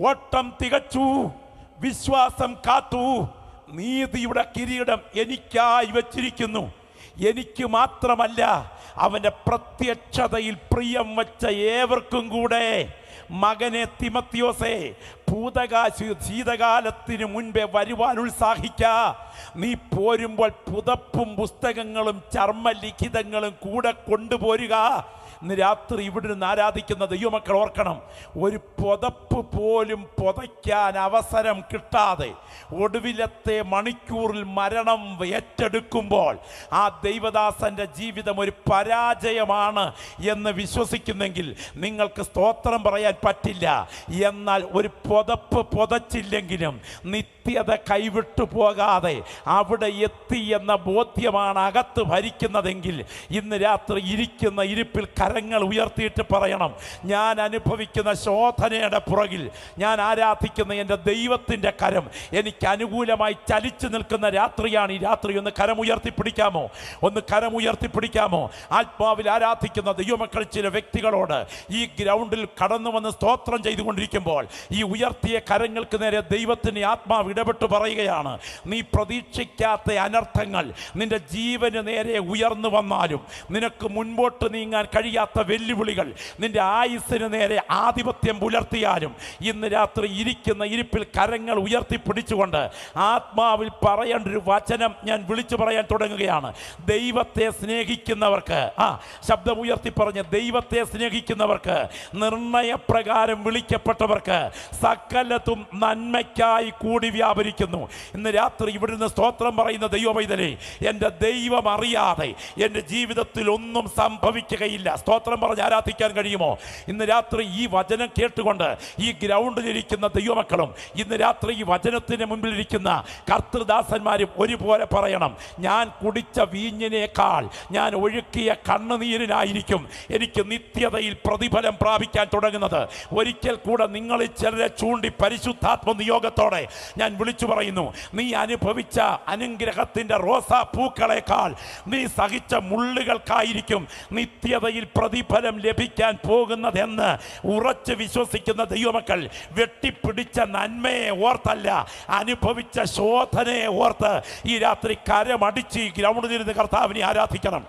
ഓട്ടം തികച്ചു, വിശ്വാസം കാത്തു, നീതിയുടെ കിരീടം എനിക്കായി വച്ചിരിക്കുന്നു. എനിക്ക് മാത്രമല്ല, അവൻ്റെ പ്രത്യക്ഷതയിൽ പ്രിയം വച്ച ഏവർക്കും കൂടെ. മകനെ തിമത്തിയോസേ, ശീതകാലത്തിന് മുൻപേ വരുവാൻ ഉത്സാഹിക്ക. നീ പോരുമ്പോൾ പുതപ്പും പുസ്തകങ്ങളും ചർമ്മലിഖിതങ്ങളും കൂടെ കൊണ്ടുപോരുക. ഇന്ന് രാത്രി ഇവിടെ നിന്ന് ആരാധിക്കുന്ന ദൈവമക്കൾ ഓർക്കണം, ഒരു പുതപ്പ് പോലും പുതയ്ക്കാൻ അവസരം കിട്ടാതെ ഒടുവിലത്തെ മണിക്കൂറിൽ മരണം ഏറ്റെടുക്കുമ്പോൾ ആ ദൈവദാസൻ്റെ ജീവിതം ഒരു പരാജയമാണ് എന്ന് വിശ്വസിക്കുന്നെങ്കിൽ നിങ്ങൾക്ക് സ്തോത്രം പറയാൻ പറ്റില്ല. എന്നാൽ ഒരു പുതപ്പ് പുതച്ചില്ലെങ്കിലും നിത്യത കൈവിട്ടു പോകാതെ അവിടെ എത്തി എന്ന ബോധ്യമാണ് അകത്ത് ഭരിക്കുന്നതെങ്കിൽ ഇന്ന് രാത്രി ഇരിക്കുന്ന ഇരിപ്പിൽ കരങ്ങൾ ഉയർത്തിയിട്ട് പറയണം, ഞാൻ അനുഭവിക്കുന്ന ശോധനയുടെ പുറകിൽ ഞാൻ ആരാധിക്കുന്ന എൻ്റെ ദൈവത്തിൻ്റെ കരം എനിക്ക് അനുകൂലമായി ചലിച്ചു നിൽക്കുന്ന രാത്രിയാണ് ഈ രാത്രി. ഒന്ന് കരമുയർത്തിപ്പിടിക്കാമോ? ഒന്ന് കരമുയർത്തിപ്പിടിക്കാമോ? ആത്മാവിൽ ആരാധിക്കുന്ന ദൈവമക്കൾ ചില വ്യക്തികളോട് ഈ ഗ്രൗണ്ടിൽ കടന്നു വന്ന് സ്തോത്രം ചെയ്തുകൊണ്ടിരിക്കുമ്പോൾ ഈ ഉയർത്തിയ കരങ്ങൾക്ക് നേരെ ദൈവത്തിൻ്റെ ആത്മാവ് ഇടപെട്ട് പറയുകയാണ്, നീ പ്രതീക്ഷിക്കാത്ത അനർത്ഥങ്ങൾ നിന്റെ ജീവന് നേരെ ഉയർന്നു വന്നാലും, നിനക്ക് മുൻപോട്ട് നീങ്ങാൻ കഴിയാത്ത വെല്ലുവിളികൾ നിന്റെ ആയുസ്സിന് നേരെ ആധിപത്യം പുലർത്തിയാലും, ഇന്ന് രാത്രി ഇരിക്കുന്ന ഇരിപ്പിൽ കരങ്ങൾ ഉയർത്തിപ്പിടിച്ചുകൊണ്ട് ആത്മാവിൽ പറയേണ്ട ഒരു വചനം ഞാൻ വിളിച്ചു പറയാൻ തുടങ്ങുകയാണ്. ദൈവത്തെ സ്നേഹിക്കുന്നവർക്ക്, ശബ്ദമുയർത്തി പറഞ്ഞ്, ദൈവത്തെ സ്നേഹിക്കുന്നവർക്ക്, നിർണയപ്രകാരം വിളിക്കപ്പെട്ടവർക്ക് സകലതും നന്മയ്ക്കായി കൂടി വ്യാപരിക്കുന്നു. ഇന്ന് രാത്രി ഇവിടുന്ന് സ്തോത്രം പറയുന്ന ദൈവമൈതലേ, എൻ്റെ ദൈവം അറിയാതെ എൻ്റെ ജീവിതത്തിൽ ഒന്നും സംഭവിക്കുകയില്ല. സ്തോത്രം പറഞ്ഞ് ആരാധിക്കാൻ കഴിയുമോ? ഇന്ന് രാത്രി ഈ വചനം കേട്ടുകൊണ്ട് ഈ ഗ്രൗണ്ടിലിരിക്കുന്ന ദൈവമക്കളും ഇന്ന് രാത്രി ഈ വചനത്തിന് മുമ്പിലിരിക്കുന്ന കർത്തൃദാസന്മാരും ഒരുപോലെ പറയണം, ഞാൻ കുടിച്ച വീഞ്ഞിനേക്കാൾ ഞാൻ ഒഴുക്കിയ കണ്ണുനീരിനായിരിക്കും എനിക്ക് നിത്യതയിൽ പ്രതിഫലം പ്രാപിക്കാൻ തുടങ്ങുന്നത്. ഒരിക്കൽ കൂടെ നിങ്ങളിൽ ചിലരെ ചൂണ്ടി പരിശുദ്ധാത്മ നിയോഗത്തോടെ ഞാൻ വിളിച്ചു പറയുന്നു, നീ അനുഭവിച്ച അനുഗ്രഹത്തിൻ്റെ റോസാ പൂക്കളെക്കാൾ നീ സഹിച്ച മുള്ളുകൾക്കായിരിക്കും നിത്യതയിൽ പ്രതിഫലം ലഭിക്കാൻ പോകുന്നതെന്ന് ഉറച്ചു വിശ്വസിക്കുന്ന ദൈവമക്കൾ വെട്ടിപ്പിടിച്ച നന്മയെ ഓർത്തല്ല, അനുഭവിച്ച ശോധനയെ ഓർത്ത് ഈ രാത്രി കരമടിച്ച് ഗ്രൗണ്ടിലിരുന്ന് കർത്താവിനെ ആരാധിക്കണം.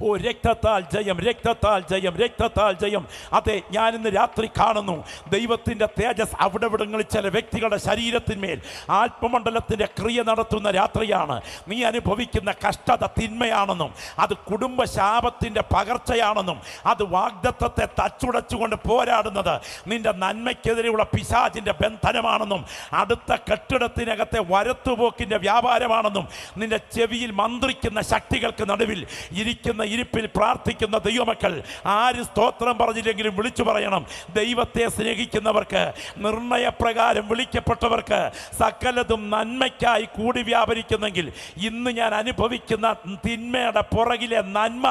ഓ, രക്തത്താൽ ജയം, രക്തത്താൽ ജയം, രക്തത്താൽ ജയം. അതെ, ഞാൻ ഇന്ന് രാത്രി കാണുന്നു ദൈവത്തിൻ്റെ തേജസ് അവിടെവിടങ്ങളിൽ ചില വ്യക്തികളുടെ ശരീരത്തിന്മേൽ ആത്മമണ്ഡലത്തിൻ്റെ ക്രിയ നടത്തുന്ന രാത്രിയാണ്. നീ അനുഭവിക്കുന്ന കഷ്ടത തിന്മയാണെന്നും അത് കുടുംബശാപത്തിൻ്റെ പകർച്ചയാണെന്നും അത് വാഗ്ദത്തത്തെ തച്ചുടച്ചുകൊണ്ട് പോരാടുന്നത് നിന്റെ നന്മയ്ക്കെതിരെയുള്ള പിശാചിൻ്റെ ബന്ധനമാണെന്നും അടുത്ത കെട്ടിടത്തിനകത്തെ വരത്തുപോക്കിൻ്റെ വ്യാപാരമാണെന്നും നിന്റെ ചെവിയിൽ മന്ത്രിക്കുന്ന ശക്തികൾക്ക് നടുവിൽ ഇരിക്കുന്ന ഇരിപ്പിൽ പ്രാർത്ഥിക്കുന്ന ദൈവമക്കൾ ആര് സ്തോത്രം പറഞ്ഞില്ലെങ്കിലും വിളിച്ചു പറയണം, ദൈവത്തെ സ്നേഹിക്കുന്നവർക്ക്, നിർണയപ്രകാരം വിളിക്കപ്പെട്ടവർക്ക് സകലതും നന്മയ്ക്കായി കൂടി വ്യാപരിക്കുന്നെങ്കിൽ ഇന്ന് ഞാൻ അനുഭവിക്കുന്ന തിന്മയുടെ പുറകിലെ നന്മ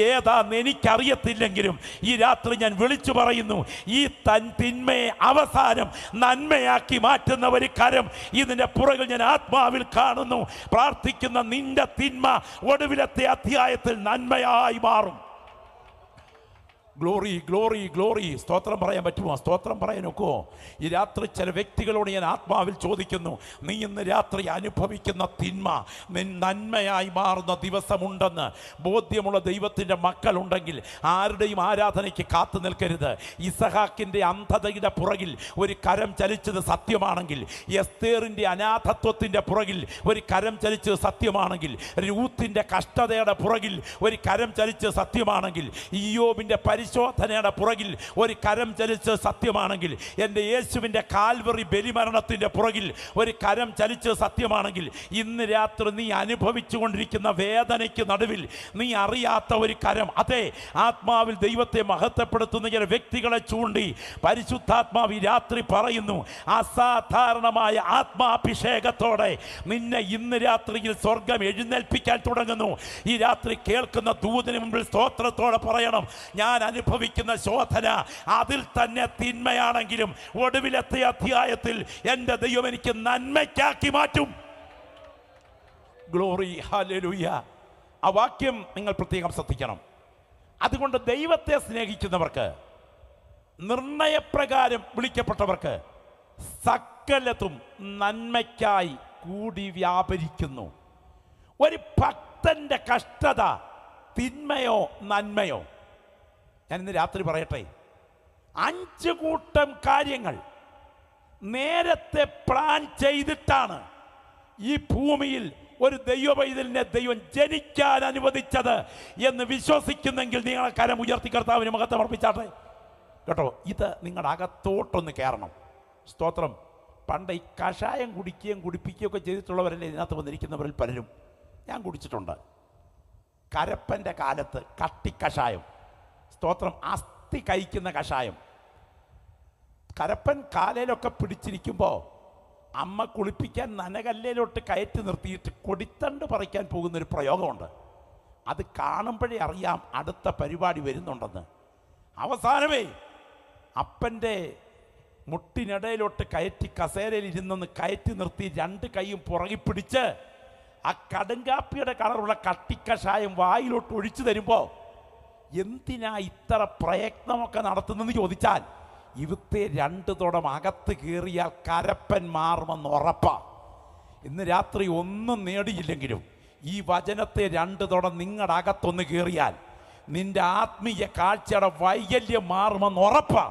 ഏതാന്ന് എനിക്കറിയത്തില്ലെങ്കിലും ഈ രാത്രി ഞാൻ വിളിച്ചു പറയുന്നു, ഈ തിന്മയെ അവസാനം നന്മയാക്കി മാറ്റുന്ന ഒരു കരം ഇതിൻ്റെ പുറകിൽ ഞാൻ ആത്മാവിൽ കാണുന്നു. പ്രാർത്ഥിക്കുന്ന നിന്റെ തിന്മ ഒടുവിലത്തെ അധ്യായത്തിൽ നന്മയായി മാറും. Glory, glory, glory. സ്തോത്രം പറയാൻ പറ്റുമോ? സ്തോത്രം പറയാൻ ഒക്കുമോ? ഈ രാത്രി ചില വ്യക്തികളോട് ഞാൻ ആത്മാവിൽ ചോദിക്കുന്നു, നീ ഇന്ന് രാത്രി അനുഭവിക്കുന്ന തിന്മ നന്മയായി മാറുന്ന ദിവസമുണ്ടെന്ന് ബോധ്യമുള്ള ദൈവത്തിൻ്റെ മക്കളുണ്ടെങ്കിൽ ആരുടെയും ആരാധനയ്ക്ക് കാത്തു നിൽക്കരുത്. ഇസഹാക്കിൻ്റെ അന്ധതയുടെ പുറകിൽ ഒരു കരം ചലിച്ചത് സത്യമാണെങ്കിൽ, എസ്തേറിൻ്റെ അനാഥത്വത്തിൻ്റെ പുറകിൽ ഒരു കരം ചലിച്ചത് സത്യമാണെങ്കിൽ, രൂത്തിൻ്റെ കഷ്ടതയുടെ പുറകിൽ ഒരു കരം ചലിച്ചത് സത്യമാണെങ്കിൽ, ഇയ്യോബിൻ്റെ പരിശോധനയുടെ പുറകിൽ ഒരു കരം ചലിച്ച് സത്യമാണെങ്കിൽ, എൻ്റെ യേശുവിൻ്റെ കാൽവറി ബലിമരണത്തിൻ്റെ പുറകിൽ ഒരു കരം ചലിച്ച് സത്യമാണെങ്കിൽ, ഇന്ന് രാത്രി നീ അനുഭവിച്ചു കൊണ്ടിരിക്കുന്ന വേദനയ്ക്ക് നടുവിൽ നീ അറിയാത്ത ഒരു കരം, അതെ, ആത്മാവിൽ ദൈവത്തെ മഹത്വപ്പെടുത്തുന്ന ചില വ്യക്തികളെ ചൂണ്ടി പരിശുദ്ധാത്മാവ് ഈ രാത്രി പറയുന്നു, അസാധാരണമായ ആത്മാഭിഷേകത്തോടെ നിന്നെ ഇന്ന് രാത്രിയിൽ സ്വർഗം എഴുന്നേൽപ്പിക്കാൻ തുടങ്ങുന്നു. ഈ രാത്രി കേൾക്കുന്ന ദൂതന് മുമ്പിൽ സ്തോത്രത്തോടെ പറയണം, ഞാൻ അനുഭവിക്കുന്ന ശോധന അതിൽ തന്നെ തിന്മയാണെങ്കിലും ഒടുവിലത്തെ അധ്യായത്തിൽ എൻ്റെ ദൈവം എനിക്ക് നന്മയ്ക്കാക്കി മാറ്റും. Glory, hallelujah. ആ വാക്യം നിങ്ങൾ പ്രത്യേകം ശ്രദ്ധിക്കണം. അതുകൊണ്ട് ദൈവത്തെ സ്നേഹിക്കുന്നവർക്ക്, നിർണയപ്രകാരം വിളിക്കപ്പെട്ടവർക്ക് സകലതും നന്മയ്ക്കായി കൂടി വ്യാപരിക്കുന്നു. ഒരു ഭക്തന്റെ കഷ്ടത തിന്മയോ നന്മയോ? ഞാൻ ഇന്ന് രാത്രി പറയട്ടെ, 5 കൂട്ടം കാര്യങ്ങൾ നേരത്തെ പ്ലാൻ ചെയ്തിട്ടാണ് ഈ ഭൂമിയിൽ ഒരു ദൈവപൈതലിനെ ദൈവം ജനിക്കാൻ അനുവദിച്ചത് എന്ന് വിശ്വസിക്കുന്നെങ്കിൽ നിങ്ങൾ കരം ഉയർത്തി കർത്താവിന് മഹത്വം അർപ്പിച്ചാട്ടെ. കേട്ടോ, ഇത് നിങ്ങളുടെ അകത്തോട്ടൊന്ന് കയറണം. സ്തോത്രം. പണ്ട് ഈ കഷായം കുടിക്കുകയും കുടിപ്പിക്കുകയൊക്കെ ചെയ്തിട്ടുള്ളവരല്ലേ ഇതിനകത്ത് വന്നിരിക്കുന്നവരിൽ പലരും. ഞാൻ കുടിച്ചിട്ടുണ്ട്. കരപ്പൻ്റെ കാലത്ത് കട്ടിക്കഷായം, സ്തോത്രം, അസ്ഥി കഴിക്കുന്ന കഷായം. കരപ്പൻ കാലയിലൊക്കെ പിടിച്ചിരിക്കുമ്പോൾ അമ്മ കുളിപ്പിക്കാൻ നനകല്ലിലോട്ട് കയറ്റി നിർത്തിയിട്ട് കൊടിത്തണ്ട് പറിക്കാൻ പോകുന്നൊരു പ്രയോഗമുണ്ട്. അത് കാണുമ്പോഴേ അറിയാം അടുത്ത പരിപാടി വരുന്നുണ്ടെന്ന്. അവസാനമേ അപ്പൻ്റെ മുട്ടിനിടയിലോട്ട് കയറ്റി കസേരയിൽ ഇരുന്നെന്ന് കയറ്റി നിർത്തി 2 കൈയും പുറകിൽ പിടിച്ച് ആ കടുങ്കാപ്പിയുടെ കളറുള്ള കട്ടിക്കഷായം വായിലോട്ട് ഒഴിച്ചു തരുമ്പോൾ എന്തിനാ ഇത്ര പ്രയത്നമൊക്കെ നടത്തുന്നതെന്ന് ചോദിച്ചാൽ ഇവിത്തെ 2 തുടം അകത്ത് കയറിയാൽ കരപ്പൻ മാറുമെന്ന് ഉറപ്പാ. ഇന്ന് രാത്രി ഒന്നും നേടിയില്ലെങ്കിലും ഈ വചനത്തെ 2 തുടം നിങ്ങളുടെ അകത്തൊന്ന് കയറിയാൽ നിന്റെ ആത്മീയ കാഴ്ചയുടെ വൈകല്യം മാറുമെന്ന് ഉറപ്പാ.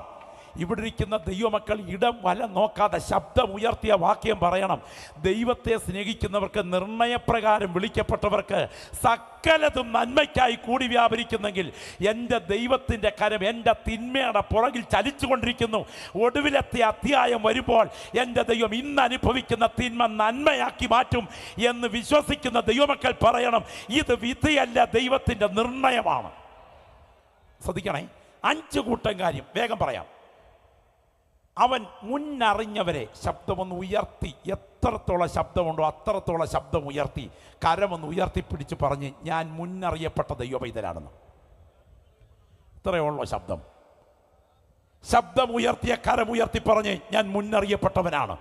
ഇവിടെ ഇരിക്കുന്ന ദൈവമക്കൾ ഇടം വലം നോക്കാതെ ശബ്ദമുയർത്തിയ വാക്യം പറയണം. ദൈവത്തെ സ്നേഹിക്കുന്നവർക്ക്, നിർണയപ്രകാരം വിളിക്കപ്പെട്ടവർക്ക് സകലതും നന്മയ്ക്കായി കൂടി വ്യാപരിക്കുന്നെങ്കിൽ എൻ്റെ ദൈവത്തിൻ്റെ കരം എൻ്റെ തിന്മയുടെ പുറകിൽ ചലിച്ചുകൊണ്ടിരിക്കുന്നു. ഒടുവിലത്തെ അധ്യായം വരുമ്പോൾ എൻ്റെ ദൈവം ഇന്ന് അനുഭവിക്കുന്ന തിന്മ നന്മയാക്കി മാറ്റും എന്ന് വിശ്വസിക്കുന്ന ദൈവമക്കൾ പറയണം, ഇത് വിധിയല്ല, ദൈവത്തിൻ്റെ നിർണയമാണ്. ശ്രദ്ധിക്കണേ, 5 കൂട്ടം കാര്യം വേഗം പറയാം. അവൻ മുന്നറിഞ്ഞവരെ, ശബ്ദമൊന്ന് ഉയർത്തി, എത്രത്തോളം ശബ്ദമുണ്ടോ അത്രത്തോളം ശബ്ദം ഉയർത്തി, കരമൊന്ന് ഉയർത്തിപ്പിടിച്ച് പറഞ്ഞ് ഞാൻ മുന്നറിയപ്പെട്ട ദൈവപൈതലാണെന്ന്. ഇത്രയുള്ളോ ശബ്ദം? ശബ്ദമുയർത്തിയ കരമുയർത്തി പറഞ്ഞ് ഞാൻ മുന്നറിയപ്പെട്ടവനാണ്.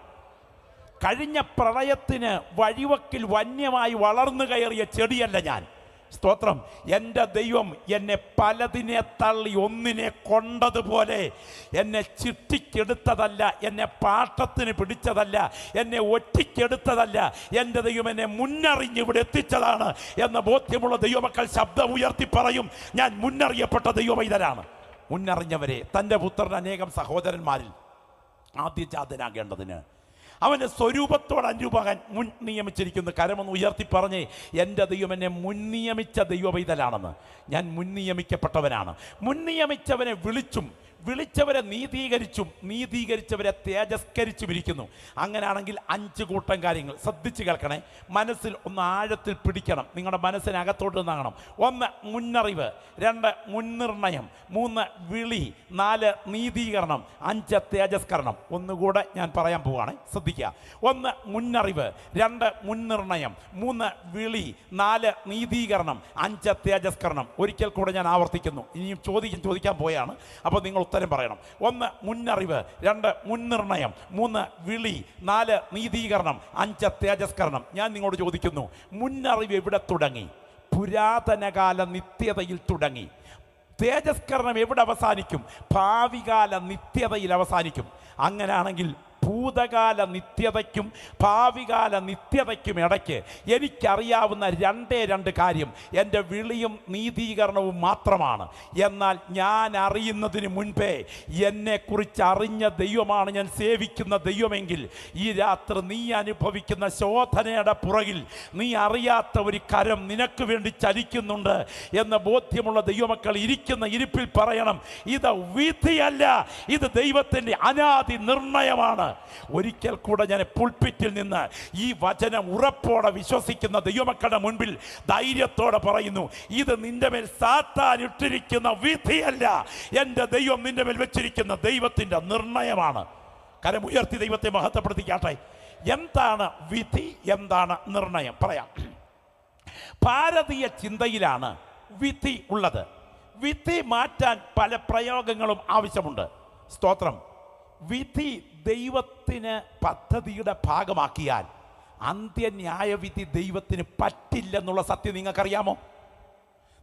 കഴിഞ്ഞ പ്രളയത്തിന് വഴിവക്കിൽ വന്യമായി വളർന്നു കയറിയ ചെടിയല്ല ഞാൻ. സ്തോത്രം. എൻ്റെ ദൈവം എന്നെ പലതിനെ തള്ളി ഒന്നിനെ കൊണ്ടതുപോലെ എന്നെ ചിട്ടിക്കെടുത്തതല്ല, എന്നെ പാട്ടത്തിന് പിടിച്ചതല്ല, എന്നെ ഒറ്റിക്കെടുത്തതല്ല. എൻ്റെ ദൈവം എന്നെ മുന്നറിഞ്ഞ് ഇവിടെ എത്തിച്ചതാണ് എന്ന ബോധ്യമുള്ള ദൈവമക്കൾ ശബ്ദം ഉയർത്തി പറയും, ഞാൻ മുന്നറിയപ്പെട്ട ദൈവപൈതലാണ്. മുന്നറിഞ്ഞവരെ, തൻ്റെ പുത്രൻ അനേകം സഹോദരന്മാരിൽ ആദ്യജാതനാകേണ്ടതിന് അവൻ്റെ സ്വരൂപത്തോട് അനുരൂപമാകാൻ മുൻ നിയമിച്ചിരിക്കുന്നു. കരമൊന്ന് ഉയർത്തി പറഞ്ഞേ, എൻ്റെ ദൈവം എന്നെ മുൻ നിയമിച്ച ദൈവപൈതലാണെന്ന്. ഞാൻ മുൻ നിയമിക്കപ്പെട്ടവനാണ്. മുൻ നിയമിച്ചവനെ വിളിച്ചും വിളിച്ചവരെ നീതീകരിച്ചും നീതീകരിച്ചവരെ തേജസ്കരിച്ചും ഇരിക്കുന്നു. അങ്ങനെയാണെങ്കിൽ 5 കൂട്ടം കാര്യങ്ങൾ ശ്രദ്ധിച്ച് കേൾക്കണേ. മനസ്സിൽ ഒന്ന് ആഴത്തിൽ പിടിക്കണം. നിങ്ങളുടെ മനസ്സിനകത്തോട്ട് നിന്നാകണം. 1 മുന്നറിവ്, 2 മുൻനിർണയം, 3 വിളി, 4 നീതീകരണം, 5 തേജസ്കരണം. ഒന്നുകൂടെ ഞാൻ പറയാൻ പോവുകയാണ്, ശ്രദ്ധിക്കുക. 1 മുന്നറിവ്, 2 മുൻനിർണയം, 3 വിളി, 4 നീതീകരണം, 5 തേജസ്കരണം. ഒരിക്കൽ കൂടെ ഞാൻ ആവർത്തിക്കുന്നു, ഇനിയും ചോദിക്കാൻ പോയാണ്. അപ്പോൾ നിങ്ങൾ ഉത്തരം പറയണം. 1 മുന്നറിവ്, 2 മുൻനിർണയം, 3 വിളി, 4 നീതീകരണം, 5 തേജസ്കരണം. ഞാൻ നിങ്ങളോട് ചോദിക്കുന്നു, മുന്നറിവ് എവിടെ തുടങ്ങി? പുരാതനകാല നിത്യതയിൽ തുടങ്ങി. തേജസ്കരണം എവിടെ അവസാനിക്കും? ഭാവികാല നിത്യതയിൽ അവസാനിക്കും. അങ്ങനെയാണെങ്കിൽ ഭൂതകാല നിത്യതയ്ക്കും ഭാവികാല നിത്യതയ്ക്കും ഇടയ്ക്ക് എനിക്കറിയാവുന്ന 2 കാര്യം എൻ്റെ വിളിയും നീതീകരണവും മാത്രമാണ്. എന്നാൽ ഞാൻ അറിയുന്നതിന് മുൻപേ എന്നെക്കുറിച്ച് അറിഞ്ഞ ദൈവമാണ് ഞാൻ സേവിക്കുന്ന ദൈവമെങ്കിൽ ഈ രാത്രി നീ അനുഭവിക്കുന്ന ശോധനയുടെ പുറകിൽ നീ അറിയാത്ത ഒരു കരം നിനക്ക് വേണ്ടി ചലിക്കുന്നുണ്ട് എന്ന ബോധ്യമുള്ള ദൈവമക്കൾ ഇരിക്കുന്ന ഇരിപ്പിൽ പറയണം, ഇത് വിധിയല്ല, ഇത് ദൈവത്തിൻ്റെ അനാദി നിർണയമാണ്. ഒരിക്കൽ കൂടെ ഞാൻ പുൾപിറ്റിൽ നിന്ന് ഈ വചനം ഉറപ്പോടെ വിശ്വസിക്കുന്ന ദൈവമക്കളുടെ മുൻപിൽ ധൈര്യത്തോടെ പറയുന്നു, ഇത് നിന്റെ മേൽ സാത്താൻ ഇട്ടിരിക്കുന്ന വിധിയല്ല, എൻ്റെ ദൈവം നിന്റെ മേൽ വെച്ചിരിക്കുന്ന ദൈവത്തിൻ്റെ നിർണയമാണ്. കരമുയർത്തി ദൈവത്തെ മഹത്വപ്പെടുത്തിക്കാട്ടെ. എന്താണ് വിധി, എന്താണ് നിർണയം? പറയാം. ഭാരതീയ ചിന്തയിലാണ് വിധി ഉള്ളത്. വിധി മാറ്റാൻ പല പ്രയോഗങ്ങളും ആവശ്യമുണ്ട്. സ്തോത്രം. വിധി ദൈവത്തിന് പദ്ധതിയുടെ ഭാഗമാക്കിയാൽ അന്ത്യന്യായവിധി ദൈവത്തിന് പറ്റില്ലെന്നുള്ള സത്യം നിങ്ങൾക്കറിയാമോ?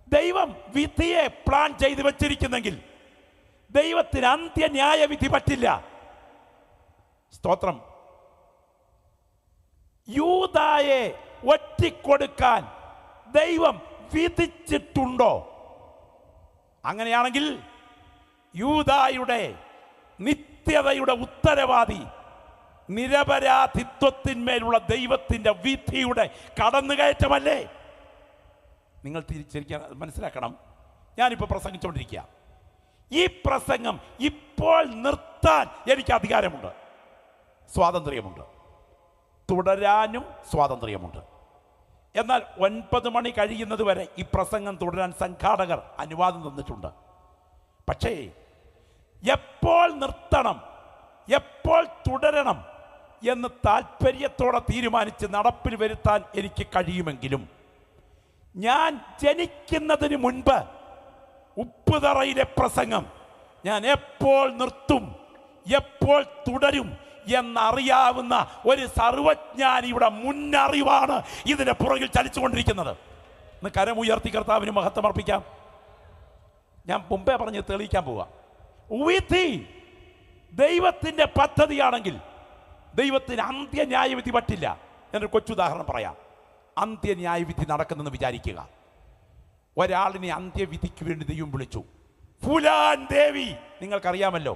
ദൈവം വിധിയെ പ്ലാൻ ചെയ്ത് വെച്ചിരിക്കുന്നെങ്കിൽ ദൈവത്തിന് അന്ത്യന്യായവിധി പറ്റില്ല. സ്തോത്രം. യൂദായെ ഒറ്റിക്കൊടുക്കാൻ ദൈവം വിധിച്ചിട്ടുണ്ടോ? അങ്ങനെയാണെങ്കിൽ യൂദായുടെ നിത്യതയുടെ ഉത്തരവാദി നിരപരാധിത്വത്തിന്മേലുള്ള ദൈവത്തിൻ്റെ വിധിയുടെ കടന്നുകയറ്റമല്ലേ? നിങ്ങൾ തിരിച്ചിരിക്കാൻ മനസ്സിലാക്കണം. ഞാനിപ്പോൾ പ്രസംഗിച്ചുകൊണ്ടിരിക്കുക. ഈ പ്രസംഗം ഇപ്പോൾ നിർത്താൻ എനിക്ക് അധികാരമുണ്ട്, സ്വാതന്ത്ര്യമുണ്ട്, തുടരാനും സ്വാതന്ത്ര്യമുണ്ട്. എന്നാൽ 9 മണി കഴിയുന്നത് വരെ ഈ പ്രസംഗം തുടരാൻ സംഘാടകർ അനുവാദം തന്നിട്ടുണ്ട്. പക്ഷേ എപ്പോൾ നിർത്തണം, എപ്പോൾ തുടരണം എന്ന് താല്പര്യത്തോടെ തീരുമാനിച്ച് നടപ്പിൽ വരുത്താൻ എനിക്ക് കഴിയുമെങ്കിലും ഞാൻ ജനിക്കുന്നതിന് മുൻപ് ഉപ്പുതറയിലെ പ്രസംഗം ഞാൻ എപ്പോൾ നിർത്തും, എപ്പോൾ തുടരും എന്നറിയാവുന്ന ഒരു സർവജ്ഞാനിയുടെ മുന്നറിവാണ് ഇതിൻ്റെ പുറകിൽ ചലിച്ചുകൊണ്ടിരിക്കുന്നത്. ഇന്ന് കരമുയർത്തി കർത്താവിന് മഹത്വമർപ്പിക്കാം. ഞാൻ മുമ്പേ പറഞ്ഞ് തെളിയിക്കാൻ പോവാം. വിധി ദൈവത്തിൻ്റെ പദ്ധതിയാണെങ്കിൽ ദൈവത്തിന് അന്ത്യന്യായവിധി പറ്റില്ല. എന്നൊരു കൊച്ചുദാഹരണം പറയാം. അന്ത്യന്യായവിധി നടക്കുന്നെന്ന് വിചാരിക്കുക. ഒരാളിനെ അന്ത്യവിധിക്ക് വേണ്ടി ദൈവം വിളിച്ചു. ഫുലാൻ ദേവി, നിങ്ങൾക്കറിയാമല്ലോ,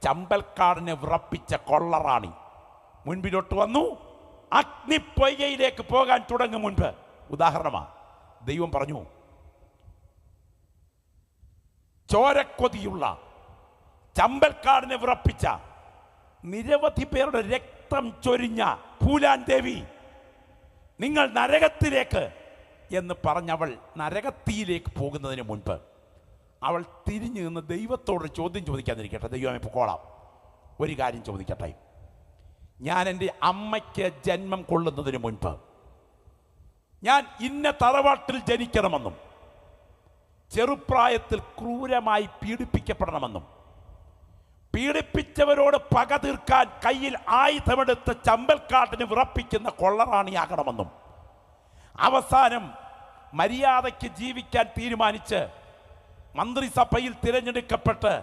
ചമ്പൽക്കാടിനെ വിറപ്പിച്ച കൊള്ളറാണി മുൻപിലോട്ട് വന്നു. അഗ്നിപ്പൊയ്കയിലേക്ക് പോകാൻ തുടങ്ങും മുൻപ്, ഉദാഹരണമാണ്, ദൈവം പറഞ്ഞു, ചോരക്കൊതിയുള്ള ചമ്പൽക്കാടിനെ വിറപ്പിച്ച നിരവധി പേരുടെ രക്തം ചൊരിഞ്ഞ ഫൂലാൻ ദേവി, നിങ്ങൾ നരകത്തിലേക്ക് എന്ന് പറഞ്ഞവൾ നരകത്തിയിലേക്ക് പോകുന്നതിന് മുൻപ് അവൾ തിരിഞ്ഞു നിന്ന് ദൈവത്തോട് ചോദ്യം ചോദിക്കാതിരിക്കട്ടെ. ദൈവമേ പൊക്കോളാം, ഒരു കാര്യം ചോദിക്കട്ടെ. ഞാൻ എൻ്റെ അമ്മയ്ക്ക് ജന്മം കൊള്ളുന്നതിന് മുൻപ് ഞാൻ ഇന്ന തറവാട്ടിൽ ജനിക്കണമെന്നും ചെറുപ്രായത്തിൽ ക്രൂരമായി പീഡിപ്പിക്കപ്പെടണമെന്നും പീഡിപ്പിച്ചവരോട് പക തീർക്കാൻ കയ്യിൽ ആയുധമെടുത്ത് ചമ്പൽക്കാട്ടിന് വിറപ്പിക്കുന്ന കൊള്ളറാണിയാകണമെന്നും അവസാനം മര്യാദയ്ക്ക് ജീവിക്കാൻ തീരുമാനിച്ച് മന്ത്രിസഭയിൽ തിരഞ്ഞെടുക്കപ്പെട്ട്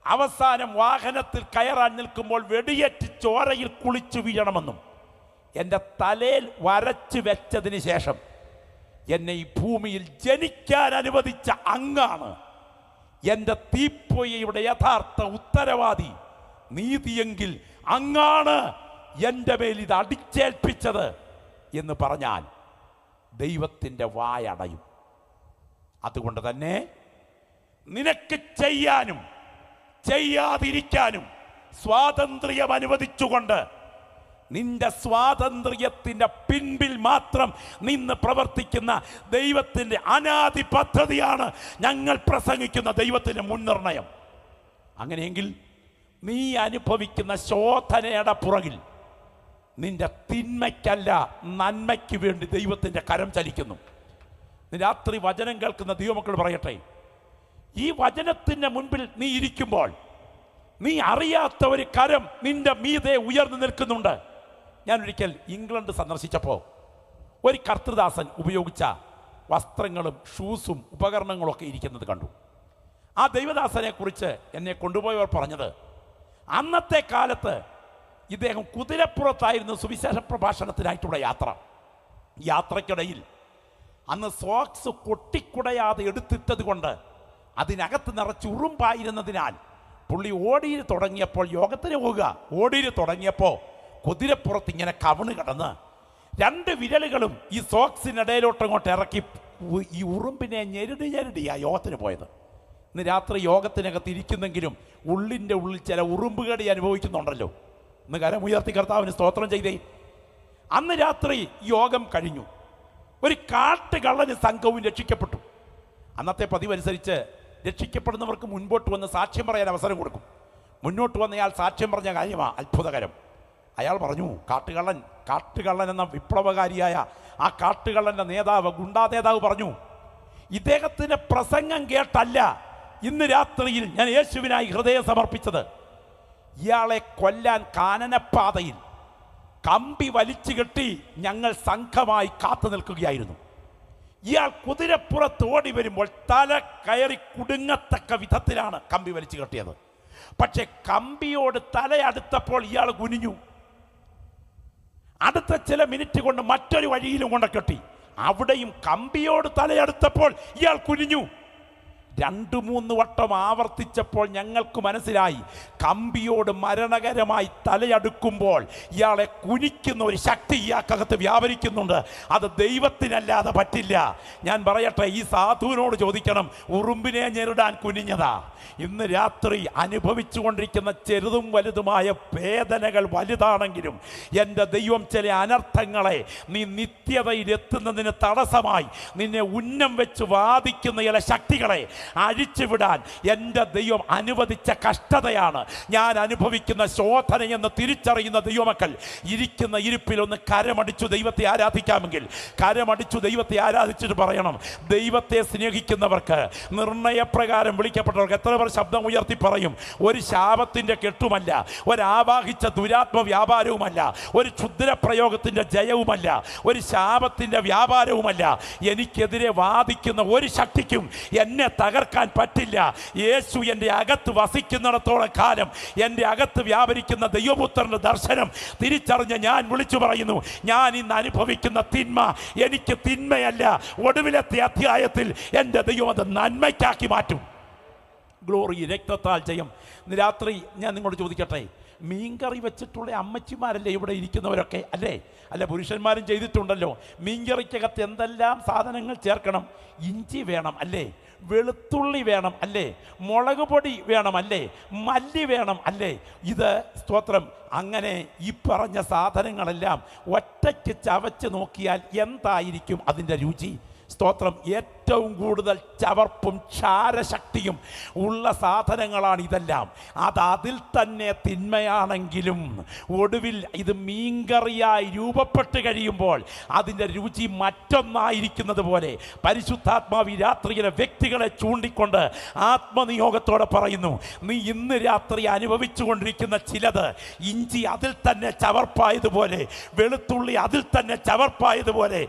അവസാനം വാഹനത്തിൽ കയറാൻ നിൽക്കുമ്പോൾ വെടിയേറ്റ് ചോരയിൽ കുളിച്ചു വീഴണമെന്നും എൻ്റെ തലയിൽ വരച്ചു വെച്ചതിന് ശേഷം എന്നെ ഈ ഭൂമിയിൽ ജനിക്കാൻ അനുവദിച്ച അങ്ങാണ് എൻ്റെ തീപ്പൊയ്യയുടെ യഥാർത്ഥ ഉത്തരവാദി. നീതിയെങ്കിൽ അങ്ങാണ് എൻ്റെ മേൽ ഇത് അടിച്ചേൽപ്പിച്ചത് എന്ന് പറഞ്ഞാൽ ദൈവത്തിൻ്റെ വായടയും. അതുകൊണ്ട് തന്നെ നിനക്ക് ചെയ്യാനും ചെയ്യാതിരിക്കാനും സ്വാതന്ത്ര്യം അനുവദിച്ചുകൊണ്ട് നിന്റെ സ്വാതന്ത്ര്യത്തിൻ്റെ പിൻപിൽ മാത്രം നിന്ന് പ്രവർത്തിക്കുന്ന ദൈവത്തിൻ്റെ അനാദി പദ്ധതിയാണ് ഞങ്ങൾ പ്രസംഗിക്കുന്ന ദൈവത്തിൻ്റെ മുൻനിർണയം. അങ്ങനെയെങ്കിൽ നീ അനുഭവിക്കുന്ന ശോധനയുടെ പുറകിൽ നിന്റെ തിന്മയ്ക്കല്ല നന്മയ്ക്ക് വേണ്ടി ദൈവത്തിൻ്റെ കരം ചലിക്കുന്നു. രാത്രി വചനം കേൾക്കുന്ന ദൈവമക്കൾ പറയട്ടെ, ഈ വചനത്തിൻ്റെ മുൻപിൽ നീ ഇരിക്കുമ്പോൾ നീ അറിയാത്ത ഒരു കരം നിന്റെ മീതെ ഉയർന്നു നിൽക്കുന്നുണ്ട്. ഞാനൊരിക്കൽ ഇംഗ്ലണ്ട് സന്ദർശിച്ചപ്പോൾ ഒരു കർത്തൃദാസൻ ഉപയോഗിച്ച വസ്ത്രങ്ങളും ഷൂസും ഉപകരണങ്ങളും ഒക്കെ ഇരിക്കുന്നത് കണ്ടു. ആ ദൈവദാസനെ കുറിച്ച് എന്നെ കൊണ്ടുപോയവർ പറഞ്ഞത്, അന്നത്തെ കാലത്ത് ഇദ്ദേഹം കുതിരപ്പുറത്തായിരുന്നു സുവിശേഷ പ്രഭാഷണത്തിനായിട്ടുള്ള യാത്രയ്ക്കിടയിൽ അന്ന് സോക്സ് കൊട്ടിക്കുടയാതെ എടുത്തിട്ടത് കൊണ്ട് അതിനകത്ത് നിറച്ച് ഉറുമ്പായിരുന്നതിനാൽ പുള്ളി ഓടിയിൽ തുടങ്ങിയപ്പോൾ യോഗത്തിന് പോവുക, ഓടിയിൽ തുടങ്ങിയപ്പോൾ കുതിരപ്പുറത്ത് ഇങ്ങനെ കവിണ് കിടന്ന് 2 വിരലുകളും ഈ സോക്സിനിടയിലോട്ട് അങ്ങോട്ട് ഇറക്കി ഈ ഉറുമ്പിനെ ഞെരുടിയാ യോഗത്തിന് പോയത്. ഇന്ന് രാത്രി യോഗത്തിനകത്ത് ഇരിക്കുന്നെങ്കിലും ഉള്ളിൻ്റെ ഉള്ളിൽ ചില ഉറുമ്പുകടി അനുഭവിക്കുന്നുണ്ടല്ലോ. ഇന്ന് കരമുയർത്തി കർത്താവിന് സ്തോത്രം ചെയ്തേ. അന്ന് രാത്രി യോഗം കഴിഞ്ഞു. ഒരു കാട്ടുകള്ളന് സംഘവും രക്ഷിക്കപ്പെട്ടു. അന്നത്തെ പതിവനുസരിച്ച് രക്ഷിക്കപ്പെടുന്നവർക്ക് മുൻപോട്ട് വന്ന് സാക്ഷ്യം പറയാൻ അവസരം കൊടുക്കും. മുന്നോട്ട് വന്നയാൾ സാക്ഷ്യം പറഞ്ഞ കാര്യമാണ് അത്ഭുതകരം. അയാൾ പറഞ്ഞു, കാട്ടുകള്ളൻ എന്ന വിപ്ലവകാരിയായ ആ കാട്ടുകള്ളൻ്റെ നേതാവ്, ഗുണ്ടാ നേതാവ് പറഞ്ഞു, ഇദ്ദേഹത്തിൻ്റെ പ്രസംഗം കേട്ടല്ല ഇന്ന് രാത്രിയിൽ ഞാൻ യേശുവിനായി ഹൃദയം സമർപ്പിച്ചത്. ഇയാളെ കൊല്ലാൻ കാനനപ്പാതയിൽ കമ്പി വലിച്ചു കെട്ടി ഞങ്ങൾ സംഘമായി കാത്തു നിൽക്കുകയായിരുന്നു. ഇയാൾ കുതിരപ്പുറത്ത് ഓടി വരുമ്പോൾ തല കയറി കുടുങ്ങത്തക്ക വിധത്തിലാണ് കമ്പി വലിച്ചു കെട്ടിയത്. പക്ഷെ കമ്പിയോട് തലയടുത്തപ്പോൾ ഇയാൾ കുനിഞ്ഞു. അടുത്ത ചില മിനിറ്റ് കൊണ്ട് മറ്റൊരു വഴിയിലും കൊണ്ട് കെട്ടി. അവിടെയും കമ്പിയോട് തലയടുത്തപ്പോൾ ഇയാൾ കുനിഞ്ഞു. 2-3 വട്ടം ആവർത്തിച്ചപ്പോൾ ഞങ്ങൾക്ക് മനസ്സിലായി, കമ്പിയോട് മരണകരമായി തലയടുക്കുമ്പോൾ ഇയാളെ കുനിക്കുന്ന ഒരു ശക്തി ഇയാൾക്കകത്ത് വ്യാപരിക്കുന്നുണ്ട്. അത് ദൈവത്തിനല്ലാതെ പറ്റില്ല. ഞാൻ പറയട്ടെ, ഈ സാധുവിനോട് ചോദിക്കണം, ഉറുമ്പിനെ ഞെരുടാൻ കുനിഞ്ഞതാ. ഇന്ന് രാത്രി അനുഭവിച്ചു കൊണ്ടിരിക്കുന്ന ചെറുതും വലുതുമായ വേദനകൾ വലുതാണെങ്കിലും എൻ്റെ ദൈവം ചില അനർത്ഥങ്ങളെ നീ നിത്യതയിൽ എത്തുന്നതിന് തടസ്സമായി നിന്നെ ഉന്നം വെച്ച് വാദിക്കുന്ന ചില ശക്തികളെ അഴിച്ചുവിടാൻ എൻ്റെ ദൈവം അനുവദിച്ച കഷ്ടതയാണ് ഞാൻ അനുഭവിക്കുന്ന ശോധനയെന്ന് തിരിച്ചറിയുന്ന ദൈവമക്കൾ ഇരിക്കുന്ന ഇരിപ്പിലൊന്ന് കരമടിച്ചു ദൈവത്തെ ആരാധിക്കാമെങ്കിൽ കരമടിച്ചു ദൈവത്തെ ആരാധിച്ചിട്ട് പറയണം, ദൈവത്തെ സ്നേഹിക്കുന്നവർക്ക്, നിർണയപ്രകാരം വിളിക്കപ്പെട്ടവർക്ക്. എത്ര പേർ ശബ്ദം ഉയർത്തി പറയും, ഒരു ശാപത്തിൻ്റെ കെട്ടുമല്ല, ഒരാവാഹിച്ച ദുരാത്മ വ്യാപാരവുമല്ല, ഒരു ക്ഷുദ്രപ്രയോഗത്തിൻ്റെ ജയവുമല്ല, ഒരു ശാപത്തിൻ്റെ വ്യാപാരവുമല്ല, എനിക്കെതിരെ വാദിക്കുന്ന ഒരു ശക്തിക്കും എന്നെ തകർക്കാൻ പറ്റില്ല. യേശു എൻ്റെ അകത്ത് വസിക്കുന്നിടത്തോളം കാലം എൻ്റെ അകത്ത് വ്യാപരിക്കുന്ന ദൈവപുത്രൻ്റെ ദർശനം തിരിച്ചറിഞ്ഞ് ഞാൻ വിളിച്ചു പറയുന്നു, ഞാൻ ഇന്ന് അനുഭവിക്കുന്ന തിന്മ എനിക്ക് തിന്മയല്ല. ഒടുവിലത്തെ അധ്യായത്തിൽ എൻ്റെ ദൈവം അത് നന്മയ്ക്കാക്കി മാറ്റും. ഗ്ലോറി, രക്തത്താൽ ജയം. ഇന്ന് രാത്രി ഞാൻ നിങ്ങളോട് ചോദിക്കട്ടെ, മീൻകറി വെച്ചിട്ടുള്ള അമ്മച്ചിമാരല്ലേ ഇവിടെ ഇരിക്കുന്നവരൊക്കെ? അല്ല പുരുഷന്മാരും ചെയ്തിട്ടുണ്ടല്ലോ. മീൻകറിക്കകത്ത് എന്തെല്ലാം സാധനങ്ങൾ ചേർക്കണം? ഇഞ്ചി വേണം അല്ലേ, വെളുത്തുള്ളി വേണം അല്ലേ, മുളക് പൊടി വേണം അല്ലേ, മല്ലി വേണം അല്ലേ. ഇത് സ്തോത്രം, അങ്ങനെ ഈ പറഞ്ഞ സാധനങ്ങളെല്ലാം ഒറ്റയ്ക്ക് ചവച്ച് നോക്കിയാൽ എന്തായിരിക്കും അതിൻ്റെ രുചി? സ്തോത്രം, ഏറ്റവും കൂടുതൽ ചവർപ്പും ക്ഷാരശക്തിയും ഉള്ള സാധനങ്ങളാണ് ഇതെല്ലാം. അതിൽ തന്നെ തിന്മയാണെങ്കിലും ഒടുവിൽ ഇത് മീൻകറിയായി രൂപപ്പെട്ട് കഴിയുമ്പോൾ അതിൻ്റെ രുചി മറ്റൊന്നായിരിക്കുന്നത് പോലെ പരിശുദ്ധാത്മാവ് രാത്രിയിലെ വ്യക്തികളെ ചൂണ്ടിക്കൊണ്ട് ആത്മനിയോഗത്തോടെ പറയുന്നു, നീ ഇന്ന് രാത്രി അനുഭവിച്ചു കൊണ്ടിരിക്കുന്ന ചിലത് ഇഞ്ചി അതിൽ തന്നെ ചവർപ്പായതുപോലെ, വെളുത്തുള്ളി അതിൽ തന്നെ ചവർപ്പായതുപോലെ,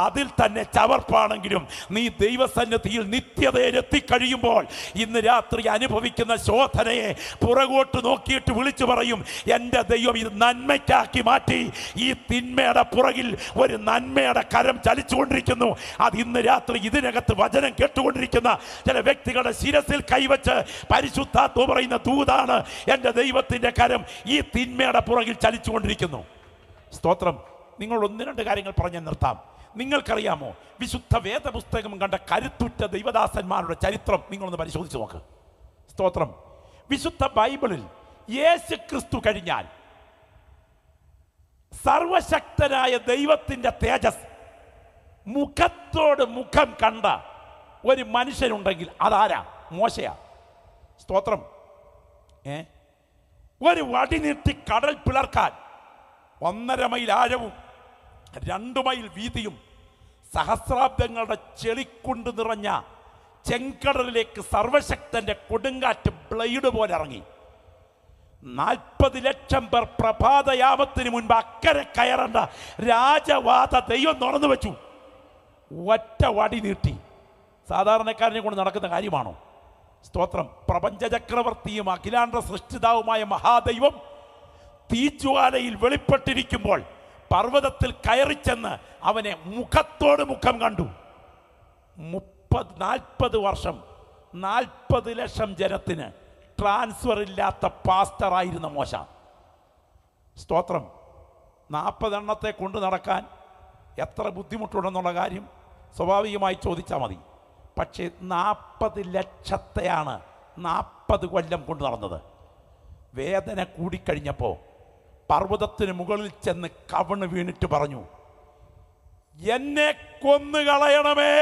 അതിൽ തന്നെ ചവർപ്പാണെങ്കിലും നീ ദൈവസന്നിധിയിൽ നിത്യതയിലെത്തിക്കഴിയുമ്പോൾ ഇന്ന് രാത്രി അനുഭവിക്കുന്ന ശോധനയെ പുറകോട്ട് നോക്കിയിട്ട് വിളിച്ചു പറയും, എൻ്റെ ദൈവം ഇത് നന്മയ്ക്കാക്കി മാറ്റി. ഈ തിന്മയുടെ പുറകിൽ ഒരു നന്മയുടെ കരം ചലിച്ചുകൊണ്ടിരിക്കുന്നു. അത് ഇന്ന് രാത്രി ഇതിനകത്ത് വചനം കേട്ടുകൊണ്ടിരിക്കുന്ന ചില വ്യക്തികളുടെ ശിരസിൽ കൈവച്ച് പരിശുദ്ധാത്മാവ് പറയുന്ന ദൂതാണ്, എൻ്റെ ദൈവത്തിൻ്റെ കരം ഈ തിന്മയുടെ പുറകിൽ ചലിച്ചുകൊണ്ടിരിക്കുന്നു. സ്തോത്രം. നിങ്ങൾ ഒന്ന് രണ്ട് കാര്യങ്ങൾ പറഞ്ഞ് നിർത്താം. നിങ്ങൾക്കറിയാമോ, വിശുദ്ധ വേദപുസ്തകം കണ്ട കരുത്തുറ്റ ദൈവദാസന്മാരുടെ ചരിത്രം നിങ്ങളൊന്ന് പരിശോധിച്ച് നോക്ക്. സ്തോത്രം. വിശുദ്ധ ബൈബിളിൽ യേശു ക്രിസ്തു കഴിഞ്ഞാൽ സർവശക്തനായ ദൈവത്തിൻ്റെ തേജസ് മുഖത്തോട് മുഖം കണ്ട ഒരു മനുഷ്യനുണ്ടെങ്കിൽ അതാരാ? മോശയാ. സ്തോത്രം. ഒരു വടി നീട്ടി കടൽ പിളർക്കാൻ 1.5 മൈൽ ആഴവും 2 മൈൽ വീതിയും സഹസ്രാബ്ദങ്ങളുടെ ചെളിക്കൊണ്ട് നിറഞ്ഞ ചെങ്കടലിലേക്ക് സർവശക്തന്റെ കൊടുങ്കാറ്റ് ബ്ലേഡ് പോലെ ഇറങ്ങി. 40 ലക്ഷം പേർ പ്രഭാതയാമത്തിന് മുൻപ് അക്കരെ കയറേണ്ട രാജവാദ ദൈവം തുറന്നു വെച്ചു. ഒറ്റ വടി നീട്ടി. സാധാരണക്കാരനെ കൊണ്ട് നടക്കുന്ന കാര്യമാണോ? സ്തോത്രം. പ്രപഞ്ച ചക്രവർത്തിയും അഖിലാണ്ട സൃഷ്ടിതാവുമായ മഹാദൈവം തീജ്വാലയിൽ വെളിപ്പെട്ടിരിക്കുമ്പോൾ പർവ്വതത്തിൽ കയറിച്ചെന്ന് അവനെ മുഖത്തോട് മുഖം കണ്ടു. 40 വർഷം 40 ലക്ഷം ജനത്തിന് ട്രാൻസ്ഫർ ഇല്ലാത്ത പാസ്റ്ററായിരുന്ന മോശ. സ്തോത്രം. 40 എണ്ണത്തെ കൊണ്ട് നടക്കാൻ എത്ര ബുദ്ധിമുട്ടുണ്ടെന്നുള്ള കാര്യം സ്വാഭാവികമായി ചോദിച്ചാൽ മതി. പക്ഷേ 40 ലക്ഷത്തെയാണ് 40 കൊല്ലം കൊണ്ട് നടന്നത്. വേദന കൂടിക്കഴിഞ്ഞപ്പോൾ പർവ്വതത്തിന് മുകളിൽ ചെന്ന് കവിണ് വീണിട്ട് പറഞ്ഞു, എന്നെ കൊന്നുകളയണമേ,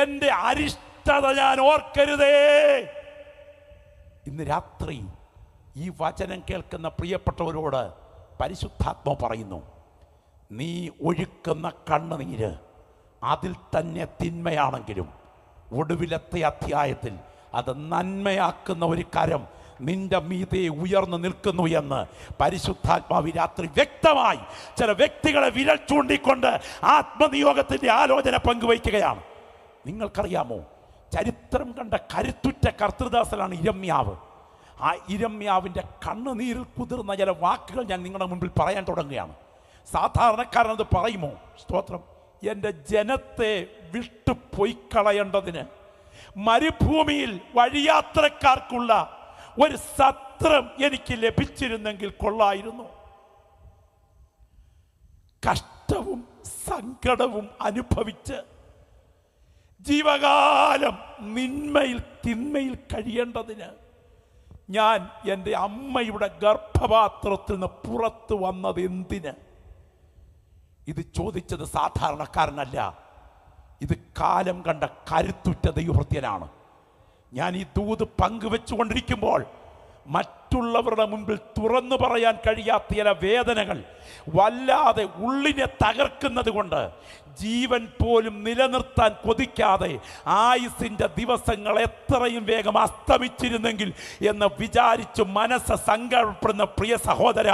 എൻ്റെ അരിഷ്ടത ഞാൻ ഓർക്കരുതേ. ഇന്ന് രാത്രി ഈ വചനം കേൾക്കുന്ന പ്രിയപ്പെട്ടവരോട് പരിശുദ്ധാത്മാവ് പറയുന്നു, നീ ഒഴുക്കുന്ന കണ്ണുനീര് അതിൽ തന്നെ തിന്മയാണെങ്കിലും ഒടുവിലത്തെ അധ്യായത്തിൽ അത് നന്മയാക്കുന്ന ഒരു കരം നിന്റെ മീതെ ഉയർന്നു നിൽക്കുന്നു എന്ന് പരിശുദ്ധാത്മാവ് രാത്രി വ്യക്തമായി ചില വ്യക്തികളെ വിരൽ ചൂണ്ടിക്കൊണ്ട് ആത്മനിയോഗത്തിൻ്റെ ആലോചന പങ്കുവയ്ക്കുകയാണ്. നിങ്ങൾക്കറിയാമോ, ചരിത്രം കണ്ട കരുത്തുറ്റ കർത്തൃദാസനാണ് ഇരമ്യാവ്. ആ ഇരമ്യാവിൻ്റെ കണ്ണുനീരിൽ കുതിർന്ന ചില വാക്കുകൾ ഞാൻ നിങ്ങളുടെ മുമ്പിൽ പറയാൻ തുടങ്ങുകയാണ്. സാധാരണക്കാരനത് പറയുമോ? സ്തോത്രം. എൻ്റെ ജനത്തെ വിട്ടുപോയിക്കളയേണ്ടതിന് മരുഭൂമിയിൽ വഴിയാത്രക്കാർക്കുള്ള ഒരു സത്രം എനിക്ക് ലഭിച്ചിരുന്നെങ്കിൽ കൊള്ളായിരുന്നു. കഷ്ടവും സങ്കടവും അനുഭവിച്ച് ജീവകാലം നിന്മയിൽ തിന്മയിൽ കഴിയേണ്ടതിന് ഞാൻ എൻ്റെ അമ്മയുടെ ഗർഭപാത്രത്തിൽ നിന്ന് പുറത്തു വന്നത് എന്തിന്? ഇത് ചോദിച്ചത് സാധാരണക്കാരനല്ല, ഇത് കാലം കണ്ട കരുത്തുറ്റ ദൈവഭൃത്യനാണ്. ഞാൻ ഈ ദൂത് പങ്കുവെച്ചുകൊണ്ടിരിക്കുമ്പോൾ മറ്റുള്ളവരുടെ മുമ്പിൽ തുറന്നു പറയാൻ കഴിയാത്ത ചില വേദനകൾ വല്ലാതെ ഉള്ളിനെ തകർക്കുന്നത് കൊണ്ട് ജീവൻ പോലും നിലനിർത്താൻ കൊതിക്കാതെ ആയുസിൻ്റെ ദിവസങ്ങൾ എത്രയും വേഗം അസ്തമിച്ചിരുന്നെങ്കിൽ എന്ന് വിചാരിച്ച് മനസ്സ് സങ്കടപ്പെടുന്ന പ്രിയ സഹോദര,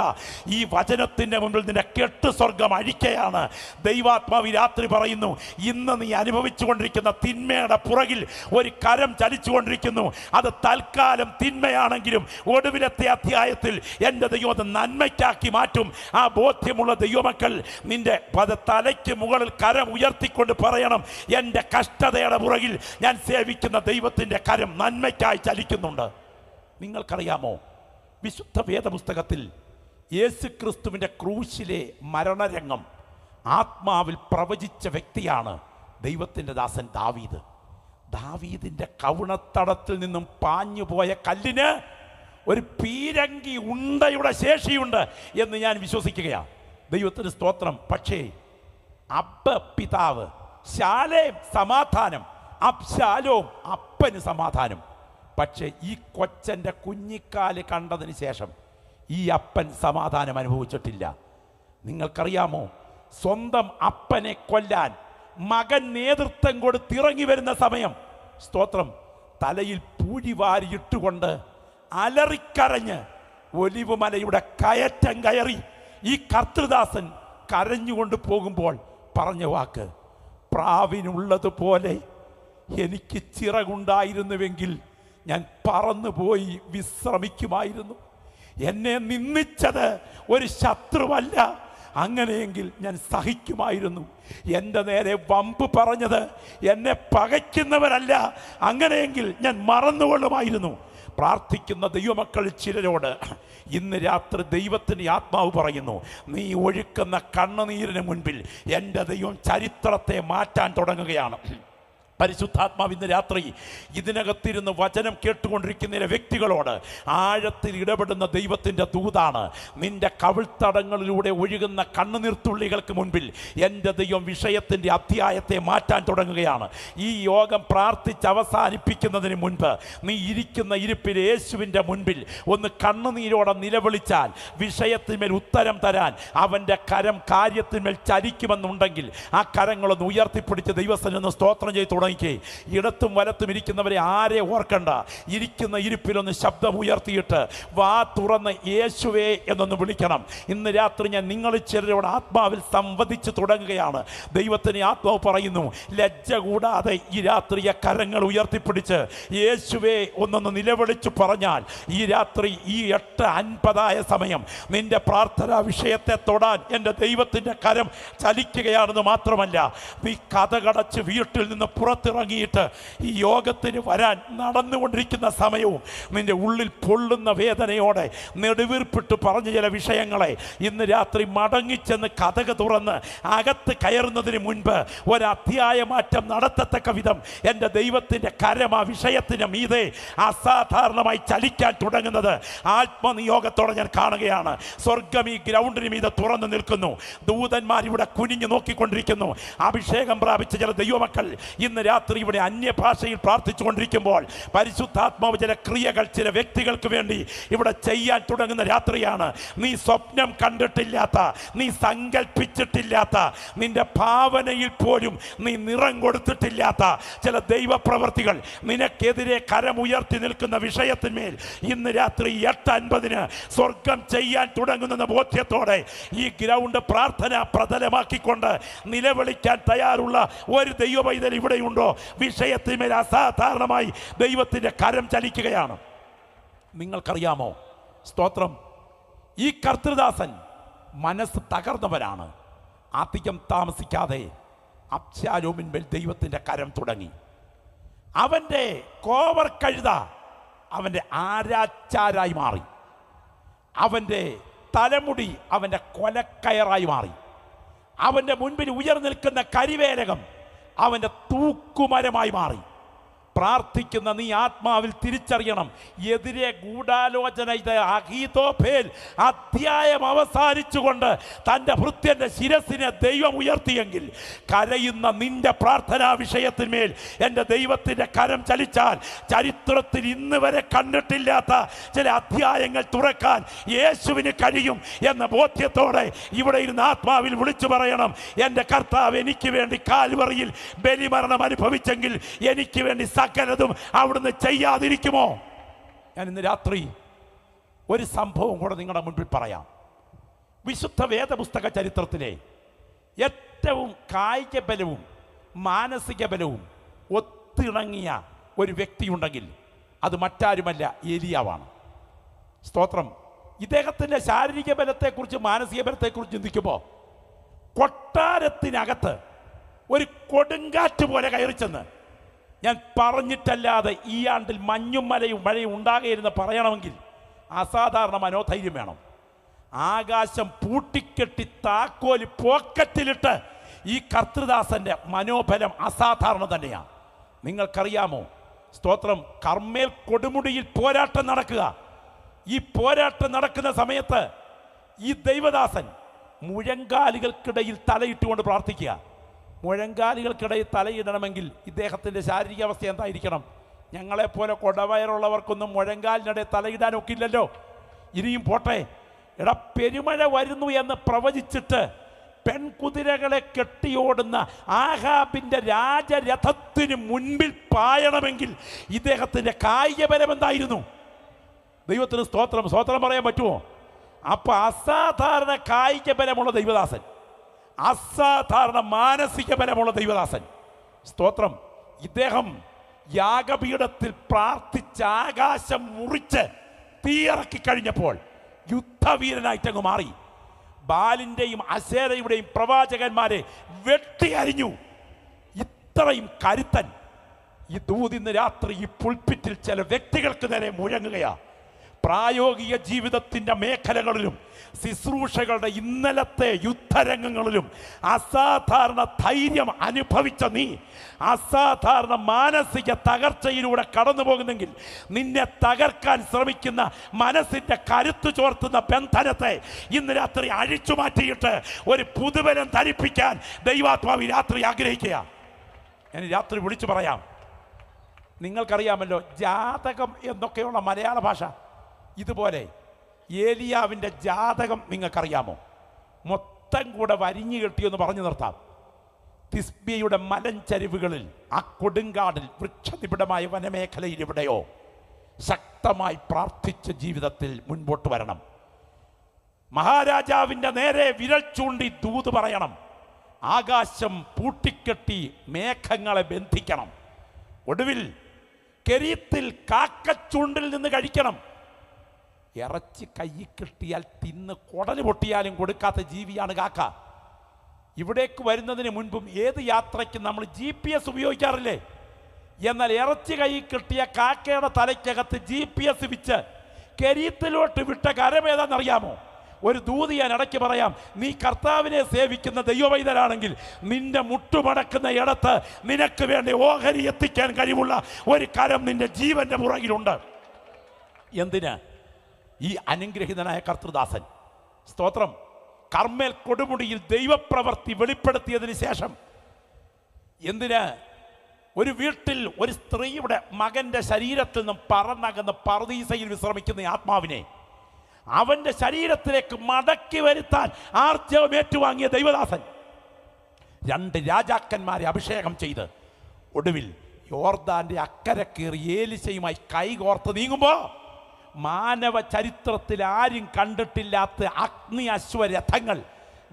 ഈ വചനത്തിൻ്റെ മുമ്പിൽ നിന്റെ കെട്ടു സ്വർഗം അഴിക്കയാണ്. ദൈവാത്മാവ് രാത്രി പറയുന്നു, ഇന്ന് നീ അനുഭവിച്ചു കൊണ്ടിരിക്കുന്ന തിന്മയുടെ പുറകിൽ ഒരു കരം ചലിച്ചുകൊണ്ടിരിക്കുന്നു. അത് തൽക്കാലം തിന്മയാണെങ്കിലും ഒടുവിലത്തെ അധ്യായത്തിൽ എൻ്റെ ദൈവം അത് നന്മയ്ക്കാക്കി മാറ്റും. ആ ബോധ്യമുള്ള ദൈവമക്കൾ നിന്റെ തലയ്ക്ക് മുകളിൽ കരം ഉയർത്തിക്കൊണ്ട് പറയണം, എൻ്റെ കഷ്ടതയുടെ പുറകിൽ ഞാൻ സേവിക്കുന്ന ദൈവത്തിൻ്റെ കരം നന്മയ്ക്കായി ചലിക്കുന്നുണ്ട്. നിങ്ങൾക്കറിയാമോ, വിശുദ്ധ വേദപുസ്തകത്തിൽ യേശുക്രിസ്തുവിൻ്റെ ക്രൂശിലെ മരണരംഗം ആത്മാവിൽ പ്രവചിച്ച വ്യക്തിയാണ് ദൈവത്തിൻ്റെ ദാസൻ ദാവീദ്. ദാവീദിൻ്റെ കവിണത്തടത്തിൽ നിന്നും പാഞ്ഞുപോയ കല്ലിന് ഒരു പീരങ്കി ഉണ്ടയുടെ ശേഷിയുണ്ട് എന്ന് ഞാൻ വിശ്വസിക്കുകയാണ്. ദൈവത്തിന് സ്തോത്രം. പക്ഷേ പിതാവ് ശാലേം സമാധാനം, അബ്ശാലോം അപ്പന് സമാധാനം. പക്ഷേ ഈ കൊച്ചൻ്റെ കുഞ്ഞിക്കാല് കണ്ടതിന് ശേഷം ഈ അപ്പൻ സമാധാനം അനുഭവിച്ചിട്ടില്ല. നിങ്ങൾക്കറിയാമോ, സ്വന്തം അപ്പനെ കൊല്ലാൻ മകൻ നേതൃത്വം കൊടുത്തിറങ്ങി വരുന്ന സമയം, സ്തോത്രം, തലയിൽ പൂഴി വാരിയിട്ടുകൊണ്ട് അലറിക്കരഞ്ഞ് ഒലിവ് മലയുടെ കയറ്റം കയറി ഈ കർത്തൃദാസൻ കരഞ്ഞുകൊണ്ട് പോകുമ്പോൾ പറഞ്ഞ വാക്ക്, പ്രാവിനുള്ളതുപോലെ എനിക്ക് ചിറകുണ്ടായിരുന്നുവെങ്കിൽ ഞാൻ പറന്നുപോയി വിശ്രമിക്കുമായിരുന്നു. എന്നെ നിന്ദിച്ചത് ഒരു ശത്രുവല്ല, അങ്ങനെയെങ്കിൽ ഞാൻ സഹിക്കുമായിരുന്നു. എൻ്റെ നേരെ വമ്പ് പറഞ്ഞത് എന്നെ പകയ്ക്കുന്നവരല്ല, അങ്ങനെയെങ്കിൽ ഞാൻ മറന്നുകൊള്ളുമായിരുന്നു. പ്രാർത്ഥിക്കുന്ന ദൈവമക്കൾ ചിലരോട് ഇന്ന് രാത്രി ദൈവത്തിന് ആത്മാവ് പറയുന്നു, നീ ഒഴുക്കുന്ന കണ്ണുനീരിന് മുൻപിൽ എൻ്റെ ദൈവം ചരിത്രത്തെ മാറ്റാൻ തുടങ്ങുകയാണ്. പരിശുദ്ധാത്മാവ് ഇന്ന് രാത്രി ഇതിനകത്തിരുന്ന് വചനം കേട്ടുകൊണ്ടിരിക്കുന്ന വ്യക്തികളോട് ആഴത്തിൽ ഇടപെടുന്ന ദൈവത്തിൻ്റെ ദൂതാണ്. നിന്റെ കവിൾത്തടങ്ങളിലൂടെ ഒഴുകുന്ന കണ്ണുനീർത്തുള്ളികൾക്ക് മുൻപിൽ എൻ്റെ ദൈവം വിഷയത്തിൻ്റെ അധ്യായത്തെ മാറ്റാൻ തുടങ്ങുകയാണ്. ഈ യോഗം പ്രാർത്ഥിച്ച് അവസാനിപ്പിക്കുന്നതിന് മുൻപ് നീ ഇരിക്കുന്ന ഇരിപ്പിൽ യേശുവിൻ്റെ മുൻപിൽ ഒന്ന് കണ്ണുനീരോടെ നിലവിളിച്ചാൽ വിഷയത്തിന്മേൽ ഉത്തരം തരാൻ അവൻ്റെ കരം കാര്യത്തിന്മേൽ ചലിക്കുമെന്നുണ്ടെങ്കിൽ ആ കരങ്ങളൊന്ന് ഉയർത്തിപ്പിടിച്ച് ദൈവസ്ഥനെന്ന് സ്തോത്രം ചെയ്ത് തുടങ്ങി. ഇടത്തും വലത്തും ഇരിക്കുന്നവരെ ആരെ ഓർക്കണ്ട, ഇരിക്കുന്ന ഇരിപ്പിലൊന്ന് ശബ്ദം ഉയർത്തിയിട്ട് വാ തുറന്ന് യേശുവേ എന്നൊന്ന് വിളിക്കണം. ഇന്ന് രാത്രി ഞാൻ നിങ്ങൾ ചിലരോട് ആത്മാവിൽ സംവദിച്ച് തുടങ്ങുകയാണ്. ദൈവത്തിന് ആത്മാവ് പറയുന്നു, ലജ്ജ കൂടാതെ ഈ രാത്രിയെ കരങ്ങൾ ഉയർത്തിപ്പിടിച്ച് യേശുവേ ഒന്നൊന്ന് നിലവിളിച്ച് പറഞ്ഞാൽ ഈ രാത്രി ഈ 8:50 സമയം നിന്റെ പ്രാർത്ഥനാ വിഷയത്തെ തൊടാൻ എൻ്റെ ദൈവത്തിൻ്റെ കരം ചലിക്കുകയാണെന്ന് മാത്രമല്ല, നീ കഥകടച്ച് വീട്ടിൽ നിന്ന് പുറത്തിറങ്ങിയിട്ട് ഈ യോഗത്തിന് വരാൻ നടന്നുകൊണ്ടിരിക്കുന്ന സമയവും നിന്റെ ഉള്ളിൽ പൊള്ളുന്ന വേദനയോടെ നെടുവീർപ്പിട്ട് പറഞ്ഞ ചില വിഷയങ്ങളെ ഇന്ന് രാത്രി മടങ്ങിച്ചെന്ന് കഥക തുറന്ന് അകത്ത് കയറുന്നതിന് മുൻപ് ഒരധ്യായ മാറ്റം നടത്തത്തക്ക വിധം എൻ്റെ ദൈവത്തിൻ്റെ കരം ആ വിഷയത്തിന് മീതെ അസാധാരണമായി ചലിക്കാൻ തുടങ്ങുന്നത് ആത്മനിയോഗത്തോടെ ഞാൻ കാണുകയാണ്. സ്വർഗം ഈ ഗ്രൗണ്ടിന് മീതെ തുറന്നു നിൽക്കുന്നു. ദൂതന്മാർ ഇവിടെ കുനിഞ്ഞു നോക്കിക്കൊണ്ടിരിക്കുന്നു. അഭിഷേകം പ്രാപിച്ച ചില ദൈവമക്കൾ ഇന്ന് രാത്രി ഇവിടെ അന്യഭാഷയിൽ പ്രാർത്ഥിച്ചു കൊണ്ടിരിക്കുമ്പോൾ പരിശുദ്ധാത്മാവ് ചില ക്രിയകൾ ചില വ്യക്തികൾക്ക് വേണ്ടി ഇവിടെ ചെയ്യാൻ തുടങ്ങുന്ന രാത്രിയാണ്. നീ സ്വപ്നം കണ്ടിട്ടില്ലാത്ത, നീ സങ്കല്പിച്ചിട്ടില്ലാത്ത, നിന്റെ ഭാവനയിൽ പോലും നീ നിറം കൊടുത്തിട്ടില്ലാത്ത ചില ദൈവപ്രവർത്തികൾ നിനക്കെതിരെ കരമുയർത്തി നിൽക്കുന്ന വിഷയത്തിന്മേൽ ഇന്ന് രാത്രി 8:50 സ്വർഗം ചെയ്യാൻ തുടങ്ങുന്ന ബോധ്യത്തോടെ ഈ ഗ്രൗണ്ട് പ്രാർത്ഥന പ്രതലമാക്കിക്കൊണ്ട് നിലവിളിക്കാൻ തയ്യാറുള്ള ഒരു ദൈവപൈതൽ ഇവിടെയുണ്ടോ? വിഷയത്തിന്മേൽ അസാധാരണമായി ദൈവത്തിൻ്റെ കരം ചലിക്കുകയാണ്. നിങ്ങൾക്കറിയാമോ, സ്തോത്രം, ഈ കർത്തൃദാസൻ മനസ്സ് തകർന്നവരാണ്. അധികം താമസിക്കാതെ അബ്ശാലോമിന്മേൽ ദൈവത്തിൻ്റെ കരം തുടങ്ങി. അവൻ്റെ കോവർ കഴുത അവൻ്റെ ആരാച്ചാരായി മാറി. അവൻ്റെ തലമുടി അവൻ്റെ കൊലക്കയറായി മാറി. അവൻ്റെ മുൻപിൽ ഉയർന്നു നിൽക്കുന്ന കരിവേലകം അവൻ്റെ തൂക്കുമരമായി മാറി. പ്രാർത്ഥിക്കുന്ന നീ ആത്മാവിൽ തിരിച്ചറിയണം, എതിരെ ഗൂഢാലോചന ഇത് അഹീതോഫേൽ അധ്യായം അവസാനിച്ചുകൊണ്ട് തൻ്റെ ഭൃത്യൻ്റെ ശിരസിനെ ദൈവം ഉയർത്തിയെങ്കിൽ കരയുന്ന നിന്റെ പ്രാർത്ഥനാ വിഷയത്തിന്മേൽ എൻ്റെ ദൈവത്തിൻ്റെ കരം ചലിച്ചാൽ ചരിത്രത്തിൽ ഇന്ന് വരെ കണ്ടിട്ടില്ലാത്ത ചില അധ്യായങ്ങൾ തുറക്കാൻ യേശുവിന് കഴിയും എന്ന ബോധ്യത്തോടെ ഇവിടെ ഇരുന്ന് ആത്മാവിൽ വിളിച്ചു പറയണം, എൻ്റെ കർത്താവ് എനിക്ക് വേണ്ടി കാൽവറിയിൽ ബലിമരണം അനുഭവിച്ചെങ്കിൽ എനിക്ക് വേണ്ടി സകലതും അവിടുന്ന് ചെയ്യാതിരിക്കുമോ? ഞാൻ ഇന്ന് രാത്രി ഒരു സംഭവം കൂടെ നിങ്ങളുടെ മുൻപിൽ പറയാം. വിശുദ്ധ വേദപുസ്തക ചരിത്രത്തിലെ ഏറ്റവും കായിക ബലവും മാനസിക ബലവും ഒത്തിണങ്ങിയ ഒരു വ്യക്തിയുണ്ടെങ്കിൽ അത് മറ്റാരുമല്ല, ഏലിയാവാണ്. സ്തോത്രം. ഇദ്ദേഹത്തിൻ്റെ ശാരീരിക ബലത്തെക്കുറിച്ച് മാനസിക ബലത്തെക്കുറിച്ച് ചിന്തിക്കുമ്പോൾ കൊട്ടാരത്തിനകത്ത് ഒരു കൊടുങ്കാറ്റ് പോലെ കയറിച്ചെന്ന് ഞാൻ പറഞ്ഞിട്ടല്ലാതെ ഈ ആണ്ടിൽ മഞ്ഞും മഴയും ഉണ്ടാകരുതെന്ന് പറയണമെങ്കിൽ അസാധാരണ മനോധൈര്യം വേണം. ആകാശം പൂട്ടിക്കെട്ടി താക്കോല് പോക്കറ്റിലിട്ട് ഈ കർത്തൃദാസന്റെ മനോബലം അസാധാരണ തന്നെയാണ്. നിങ്ങൾക്കറിയാമോ? സ്തോത്രം. കർമ്മേൽ കൊടുമുടിയിൽ പോരാട്ടം നടക്കുക. ഈ പോരാട്ടം നടക്കുന്ന സമയത്ത് ഈ ദൈവദാസൻ മുഴങ്കാലുകൾക്കിടയിൽ തലയിട്ടുകൊണ്ട് പ്രാർത്ഥിക്കുക. മുഴങ്കാലുകൾക്കിടയിൽ തലയിടണമെങ്കിൽ ഇദ്ദേഹത്തിൻ്റെ ശാരീരിക അവസ്ഥ എന്തായിരിക്കണം? ഞങ്ങളെപ്പോലെ കൊടവയറുള്ളവർക്കൊന്നും മുഴങ്കാലിനിടയിൽ തലയിടാനൊക്കില്ലല്ലോ. ഇനിയും പോട്ടെ, എടാ പെരുമഴ വരുന്നു എന്ന് പ്രവചിച്ചിട്ട് പെൺകുതിരകളെ കെട്ടിയോടുന്ന ആഹാബിൻ്റെ രാജരഥത്തിന് മുൻപിൽ പായണമെങ്കിൽ ഇദ്ദേഹത്തിൻ്റെ കായിക ബലം എന്തായിരുന്നു? ദൈവത്തിന് സ്തോത്രം. സ്തോത്രം പറയാൻ പറ്റുമോ? അപ്പൊ അസാധാരണ കായിക ബലമുള്ള ദൈവദാസൻ, അസാധാരണ മാനസിക ബലമുള്ള ദൈവദാസൻ. സ്തോത്രം. ഇദ്ദേഹം യാഗപീഠത്തിൽ പ്രാർത്ഥിച്ച് ആകാശം മുറിച്ച് തീയിറക്കി കഴിഞ്ഞപ്പോൾ യുദ്ധവീരനായിട്ടങ്ങ് മാറി. ബാലിൻ്റെയും അശേരയുടെയും പ്രവാചകന്മാരെ വെട്ടിയരിഞ്ഞു. ഇത്രയും കരുത്തൻ ഈ ദൂതിന്ന് രാത്രി ഈ പുൾപിറ്റിൽ ചില വ്യക്തികൾക്ക് നേരെ മുഴങ്ങുകയാണ്. പ്രായോഗിക ജീവിതത്തിൻ്റെ മേഖലകളിലും ശുശ്രൂഷകളുടെ ഇന്നലത്തെ യുദ്ധരംഗങ്ങളിലും അസാധാരണ ധൈര്യം അനുഭവിച്ച നീ അസാധാരണ മാനസിക തകർച്ചയിലൂടെ കടന്നു പോകുന്നെങ്കിൽ നിന്നെ തകർക്കാൻ ശ്രമിക്കുന്ന മനസ്സിൻ്റെ കരുത്തു ചോർത്തുന്ന ബന്ധനത്തെ ഇന്ന് രാത്രി അഴിച്ചു മാറ്റിയിട്ട് ഒരു പുതുബലം ധരിപ്പിക്കാൻ ദൈവാത്മാവ് രാത്രി ആഗ്രഹിക്കുക. ഞാൻ രാത്രി വിളിച്ചു പറയാം. നിങ്ങൾക്കറിയാമല്ലോ ജാതകം എന്നൊക്കെയുള്ള മലയാള ഭാഷ. ഇതുപോലെ ഏലിയാവിൻ്റെ ജാതകം നിങ്ങൾക്കറിയാമോ? മൊത്തം കൂടെ വരിഞ്ഞു കെട്ടിയെന്ന് പറഞ്ഞു നിർത്താം. തിസ്ബിയയുടെ മലഞ്ചരിവുകളിൽ, ആ കൊടുങ്കാടിൽ, വൃക്ഷനിബിഡമായ വനമേഖലയിൽ എവിടെയോ ശക്തമായി പ്രാർത്ഥിച്ച ജീവിതത്തിൽ മുൻപോട്ട് വരണം. മഹാരാജാവിൻ്റെ നേരെ വിരൽ ചൂണ്ടി ദൂത് പറയണം. ആകാശം പൂട്ടിക്കെട്ടി മേഘങ്ങളെ ബന്ധിക്കണം. ഒടുവിൽ കെരീത്തിൽ കാക്കച്ചൂണ്ടിൽ നിന്ന് കഴിക്കണം. ഇറച്ചി കയ്യിൽ കിട്ടിയാൽ തിന്ന് കുടല് പൊട്ടിയാലും കൊടുക്കാത്ത ജീവിയാണ് കാക്ക. ഇവിടേക്ക് വരുന്നതിന് മുൻപും ഏത് യാത്രയ്ക്കും നമ്മൾ GPS ഉപയോഗിക്കാറില്ലേ? എന്നാൽ ഇറച്ചി കയ്യിൽ കിട്ടിയ കാക്കയുടെ തലയ്ക്കകത്ത് GPS വെച്ച് കെരീത്തിലോട്ട് വിട്ട കരമേതാണെന്നറിയാമോ? ഒരു ദൂത് ഞാൻ ഇടയ്ക്ക് പറയാം. നീ കർത്താവിനെ സേവിക്കുന്ന ദൈവവൈതലാണെങ്കിൽ നിന്റെ മുട്ടുമടക്കുന്ന ഇടത്ത് നിനക്ക് വേണ്ടി ഓഹരി എത്തിക്കാൻ കഴിവുള്ള ഒരു കരം നിന്റെ ജീവന്റെ പുറകിലുണ്ട്. എന്തിന്? ഈ അനുഗ്രഹീതനായ കർത്തൃദാസൻ, സ്തോത്രം, കർമ്മേൽ കൊടുമുടിയിൽ ദൈവപ്രവൃത്തി വെളിപ്പെടുത്തിയതിന് ശേഷം എന്തിന് ഒരു വീട്ടിൽ ഒരു സ്ത്രീയുടെ മകന്റെ ശരീരത്തിൽ നിന്നും പറന്നകന്ന് പർദീസയിൽ വിശ്രമിക്കുന്ന ആത്മാവിനെ അവന്റെ ശരീരത്തിലേക്ക് മടക്കി വരുത്താൻ ആർജവം ഏറ്റുവാങ്ങിയ ദൈവദാസൻ 2 രാജാക്കന്മാരെ അഭിഷേകം ചെയ്ത് ഒടുവിൽ യോർദാന്റെ അക്കരെ കയറി ഏലിശയുമായി കൈകോർത്ത് നീങ്ങുമ്പോൾ മാനവ ചരിത്രത്തിൽ ആരും കണ്ടിട്ടില്ലാത്ത അഗ്നി അശ്വരഥങ്ങൾ,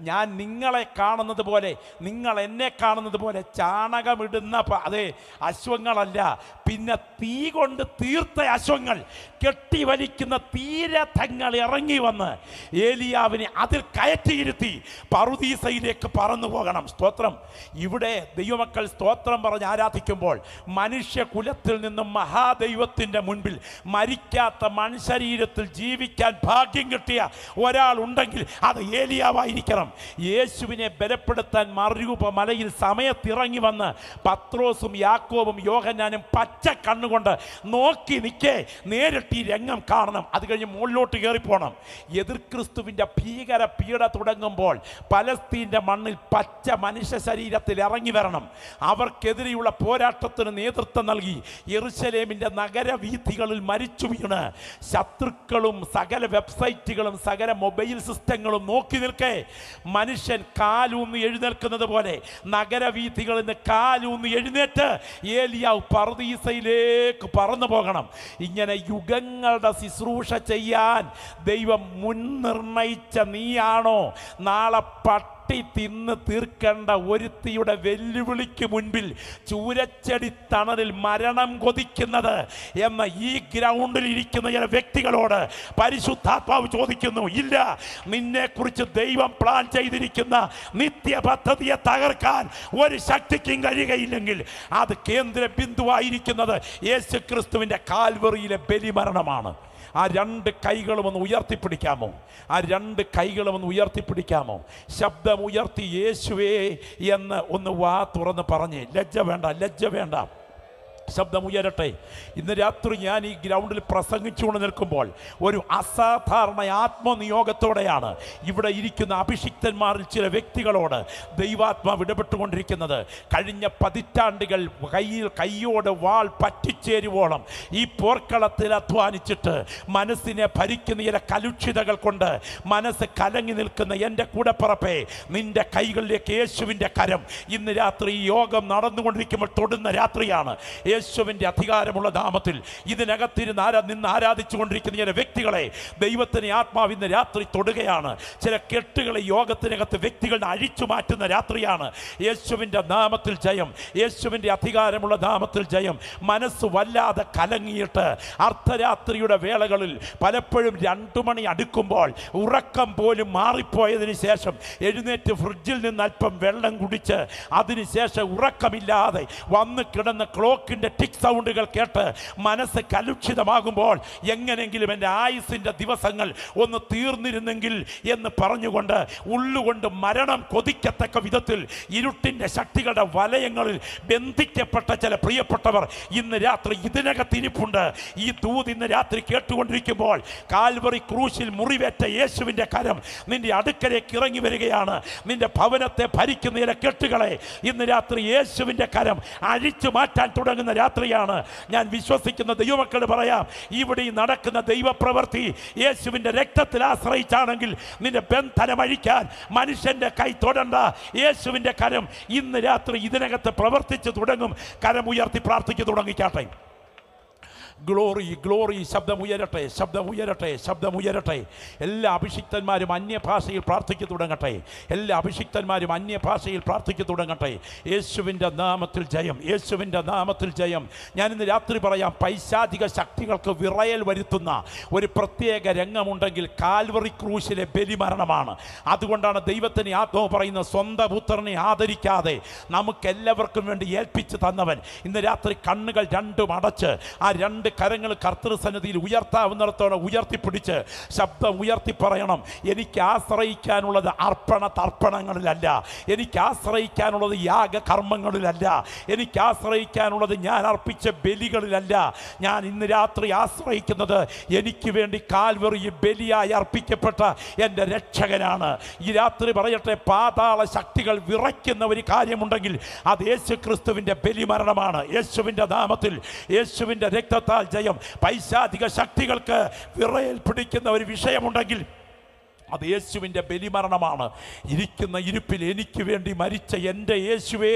ഞാൻ നിങ്ങളെ കാണുന്നത് പോലെ, നിങ്ങൾ എന്നെ കാണുന്നത് പോലെ ചാണകമിടുന്ന അതെ അശ്വങ്ങളല്ല, പിന്നെ തീ കൊണ്ട് തീർത്ത അശ്വങ്ങൾ, കെട്ടിവലിക്കുന്ന തീരഥങ്ങൾ ഇറങ്ങി വന്ന് ഏലിയാവിനെ അതിൽ കയറ്റിയിരുത്തി പറുദീസയിലേക്ക് പറന്നു പോകണം. സ്തോത്രം. ഇവിടെ ദൈവമക്കൾ സ്തോത്രം പറഞ്ഞ് ആരാധിക്കുമ്പോൾ മനുഷ്യകുലത്തിൽ നിന്നും മഹാദൈവത്തിൻ്റെ മുൻപിൽ മരിക്കാത്ത മൺശരീരത്തിൽ ജീവിക്കാൻ ഭാഗ്യം കിട്ടിയ ഒരാൾ ഉണ്ടെങ്കിൽ അത് ഏലിയാവായിരിക്കണം. ചിന്തിക്കണം. യേശുവിനെ ബലപ്പെടുത്താൻ മറുരൂപ മലയിൽ സമയത്തിറങ്ങി വന്ന് പത്രോസും യാക്കോബും യോഹന്നാനും പച്ച കണ്ണുകൊണ്ട് നോക്കി നിൽക്കേ, നേരിട്ട് ഈ രംഗം കാണണം. അത് കഴിഞ്ഞ് മുകളിലോട്ട് കയറിപ്പോണം. എതിർ ക്രിസ്തുവിൻ്റെ ഭീകര പീഡ തുടങ്ങുമ്പോൾ പലസ്തീൻ്റെ മണ്ണിൽ പച്ച മനുഷ്യ ശരീരത്തിൽ ഇറങ്ങി വരണം. അവർക്കെതിരെയുള്ള പോരാട്ടത്തിന് നേതൃത്വം നൽകി യെരുശലേമിൻ്റെ നഗരവീഥികളിൽ മരിച്ചു വീണ് ശത്രുക്കളും സകല വെബ്സൈറ്റുകളും സകല മൊബൈൽ സിസ്റ്റങ്ങളും നോക്കി നിൽക്കേ, മനുഷ്യൻ കാലൂന്ന് എഴുന്നേൽക്കുന്നത് പോലെ നഗരവീഥികളിൽ നിന്ന് കാലൂന്ന് എഴുന്നേറ്റ് ഏലിയാവ് പർദീസയിലേക്ക് പറന്നു പോകണം. ഇങ്ങനെ യുഗങ്ങളുടെ ശുശ്രൂഷ ചെയ്യാൻ ദൈവം മുൻനിർണയിച്ച നീയാണോ നാളെ പട്ടി തിന്ന് തീർക്കേണ്ട ഒരുത്തിയുടെ വെല്ലുവിളിക്ക് മുൻപിൽ ചൂരച്ചെടി തണലിൽ മരണം കൊതിക്കുന്നത് എന്ന ഈ ഗ്രൗണ്ടിൽ ഇരിക്കുന്ന ചില വ്യക്തികളോട് പരിശുദ്ധാത്മാവ് ചോദിക്കുന്നു, ഇല്ല, നിന്നെക്കുറിച്ച് ദൈവം പ്ലാൻ ചെയ്തിരിക്കുന്ന നിത്യ പദ്ധതിയെ തകർക്കാൻ ഒരു ശക്തിക്കും കഴിയുകയില്ലെങ്കിൽ അത് കേന്ദ്ര ബിന്ദുവായിരിക്കുന്നത് യേശു ക്രിസ്തുവിൻ്റെ കാൽവറിയിലെ ബലിമരണമാണ്. ആ രണ്ട് കൈകളും ഒന്ന് ഉയർത്തിപ്പിടിക്കാമോ? ആ രണ്ട് കൈകളും ഒന്ന് ഉയർത്തിപ്പിടിക്കാമോ? ശബ്ദമുയർത്തി യേശുവേ എന്ന് ഒന്ന് വാ തുറന്ന് പറഞ്ഞേ. ലജ്ജ വേണ്ട, ലജ്ജ വേണ്ട. ശബ്ദമുയരട്ടെ. ഇന്ന് രാത്രി ഞാൻ ഈ ഗ്രൗണ്ടിൽ പ്രസംഗിച്ചുകൊണ്ട് നിൽക്കുമ്പോൾ ഒരു അസാധാരണ ആത്മനിയോഗത്തോടെയാണ് ഇവിടെ ഇരിക്കുന്ന അഭിഷിക്തന്മാരിൽ ചില വ്യക്തികളോട് ദൈവാത്മാവ് ഇടപെട്ടുകൊണ്ടിരിക്കുന്നത്. കഴിഞ്ഞ പതിറ്റാണ്ടുകൾ കയ്യോട് വാൾ പറ്റിച്ചേരുവോളം ഈ പോർക്കളത്തിൽ അധ്വാനിച്ചിട്ട് മനസ്സിനെ ഭരിക്കുന്ന ചില കലുഷിതകൾ കൊണ്ട് മനസ്സ് കലങ്ങി നിൽക്കുന്ന എൻ്റെ കൂടപ്പറപ്പേ, നിന്റെ കൈകളിലേക്ക് യേശുവിൻ്റെ കരം ഇന്ന് രാത്രി ഈ യോഗം നടന്നുകൊണ്ടിരിക്കുമ്പോൾ തൊടുന്ന രാത്രിയാണ്. യേശുവിൻ്റെ അധികാരമുള്ള നാമത്തിൽ ഇതിനകത്തിരുന്ന് നിന്ന് ആരാധിച്ചു കൊണ്ടിരിക്കുന്ന ചില വ്യക്തികളെ ദൈവത്തിന് ആത്മാവ് ഇന്ന് രാത്രി തൊടുകയാണ്. ചില കെട്ടുകളെ യോഗത്തിനകത്ത് വ്യക്തികളെ അഴിച്ചു മാറ്റുന്ന രാത്രിയാണ്. യേശുവിൻ്റെ നാമത്തിൽ ജയം, യേശുവിൻ്റെ അധികാരമുള്ള നാമത്തിൽ ജയം. മനസ്സ് വല്ലാതെ കലങ്ങിയിട്ട് അർദ്ധരാത്രിയുടെ വേളകളിൽ പലപ്പോഴും 2 മണി അടുക്കുമ്പോൾ ഉറക്കം പോലും മാറിപ്പോയതിന് ശേഷം എഴുന്നേറ്റ് ഫ്രിഡ്ജിൽ നിന്ന് അല്പം വെള്ളം കുടിച്ച് അതിനുശേഷം ഉറക്കമില്ലാതെ വന്ന് കിടന്ന ക്ലോക്കിൻ്റെ ടിക് സൗണ്ടുകൾ കേട്ട് മനസ്സ് കലുഷിതമാകുമ്പോൾ എങ്ങനെങ്കിലും എൻ്റെ ആയുസിൻ്റെ ദിവസങ്ങൾ ഒന്ന് തീർന്നിരുന്നെങ്കിൽ എന്ന് പറഞ്ഞുകൊണ്ട് ഉള്ളുകൊണ്ട് മരണം കൊതിക്കത്തക്ക വിധത്തിൽ ഇരുട്ടിൻ്റെ ശക്തികളുടെ വലയങ്ങളിൽ ബന്ധിക്കപ്പെട്ട ചില പ്രിയപ്പെട്ടവർ ഇന്ന് രാത്രി ഇതിനകത്തിരിപ്പുണ്ട്. ഈ ദൂത് ഇന്ന് രാത്രി കേട്ടുകൊണ്ടിരിക്കുമ്പോൾ കാൽവറി ക്രൂശിൽ മുറിവേറ്റ യേശുവിൻ്റെ കരം നിന്റെ അടുക്കലേക്ക് ഇറങ്ങി വരികയാണ്. നിന്റെ ഭവനത്തെ ഭരിക്കുന്ന ചില കെട്ടുകളെ ഇന്ന് രാത്രി യേശുവിൻ്റെ കരം അഴിച്ചു മാറ്റാൻ തുടങ്ങുന്ന രാത്രിയാണ്. ഞാൻ വിശ്വസിക്കുന്ന ദൈവമക്കളോട് പറയാം, ഇവിടെ നടക്കുന്ന ദൈവപ്രവൃത്തി യേശുവിൻ്റെ രക്തത്തിൽ ആശ്രയിച്ചാണെങ്കിൽ നിന്റെ ബന്ധനം അഴിക്കാൻ മനുഷ്യൻ്റെ കൈ തൊടണ്ട. യേശുവിൻ്റെ കരം ഇന്ന് രാത്രി ഇതിനകത്ത് പ്രവർത്തിച്ചു തുടങ്ങും. കരം ഉയർത്തി പ്രാർത്ഥിച്ചു തുടങ്ങിക്കാട്ടെ. Glory, glory. ശബ്ദമുയരട്ടെ, ശബ്ദമുയരട്ടെ, ശബ്ദമുയരട്ടെ. എല്ലാ അഭിഷിക്തന്മാരും അന്യഭാഷയിൽ പ്രാർത്ഥിച്ചു തുടങ്ങട്ടെ. എല്ലാ അഭിഷിക്തന്മാരും അന്യഭാഷയിൽ പ്രാർത്ഥിച്ചു തുടങ്ങട്ടെ. യേശുവിൻ്റെ നാമത്തിൽ ജയം, യേശുവിൻ്റെ നാമത്തിൽ ജയം. ഞാനിന്ന് രാത്രി പറയാം, പൈശാചിക ശക്തികൾക്ക് വിറയൽ വരുത്തുന്ന ഒരു പ്രത്യേക രംഗമുണ്ടെങ്കിൽ കാൽവറി ക്രൂശിലെ ബലിമരണമാണ്. അതുകൊണ്ടാണ് ദൈവത്തിന് ആത്മാവ് പറയുന്നത്, സ്വന്തം പുത്രനെ ആദരിക്കാതെ നമുക്കെല്ലാവർക്കും വേണ്ടി ഏൽപ്പിച്ച് തന്നവൻ. ഇന്ന് രാത്രി കണ്ണുകൾ രണ്ടും അടച്ച് ആ രണ്ട് കരങ്ങൾ കർത്തൃസന്നിധിയിൽ ഉയർത്താവുന്നിടത്തോടെ ഉയർത്തിപ്പിടിച്ച് ശബ്ദം ഉയർത്തി പറയണം, എനിക്ക് ആശ്രയിക്കാനുള്ളത് അർപ്പണ തർപ്പണങ്ങളിലല്ല, എനിക്ക് ആശ്രയിക്കാനുള്ളത് യാഗകർമ്മങ്ങളിലല്ല, എനിക്ക് ആശ്രയിക്കാനുള്ളത് ഞാൻ അർപ്പിച്ച ബലികളിലല്ല. ഞാൻ ഇന്ന് രാത്രി ആശ്രയിക്കുന്നത് എനിക്ക് വേണ്ടി കാൽവറി ബലിയായി അർപ്പിക്കപ്പെട്ട എൻ്റെ രക്ഷകനാണ്. ഈ രാത്രി പറയട്ടെ, പാതാള ശക്തികൾ വിറയ്ക്കുന്ന ഒരു കാര്യമുണ്ടെങ്കിൽ അത് യേശു ക്രിസ്തുവിൻ്റെ ബലിമരണമാണ്. യേശുവിൻ്റെ നാമത്തിൽ, യേശുവിൻ്റെ രക്തത്താൽ ജയം. പൈശാചിക ശക്തികൾക്ക് വിറയൽ പിടിക്കുന്ന ഒരു വിഷയമുണ്ടെങ്കിൽ അത് യേശുവിൻ്റെ ബലിമരണമാണ്. ഇരിക്കുന്ന ഇരിപ്പിൽ എനിക്ക് വേണ്ടി മരിച്ച എൻ്റെ യേശുവേ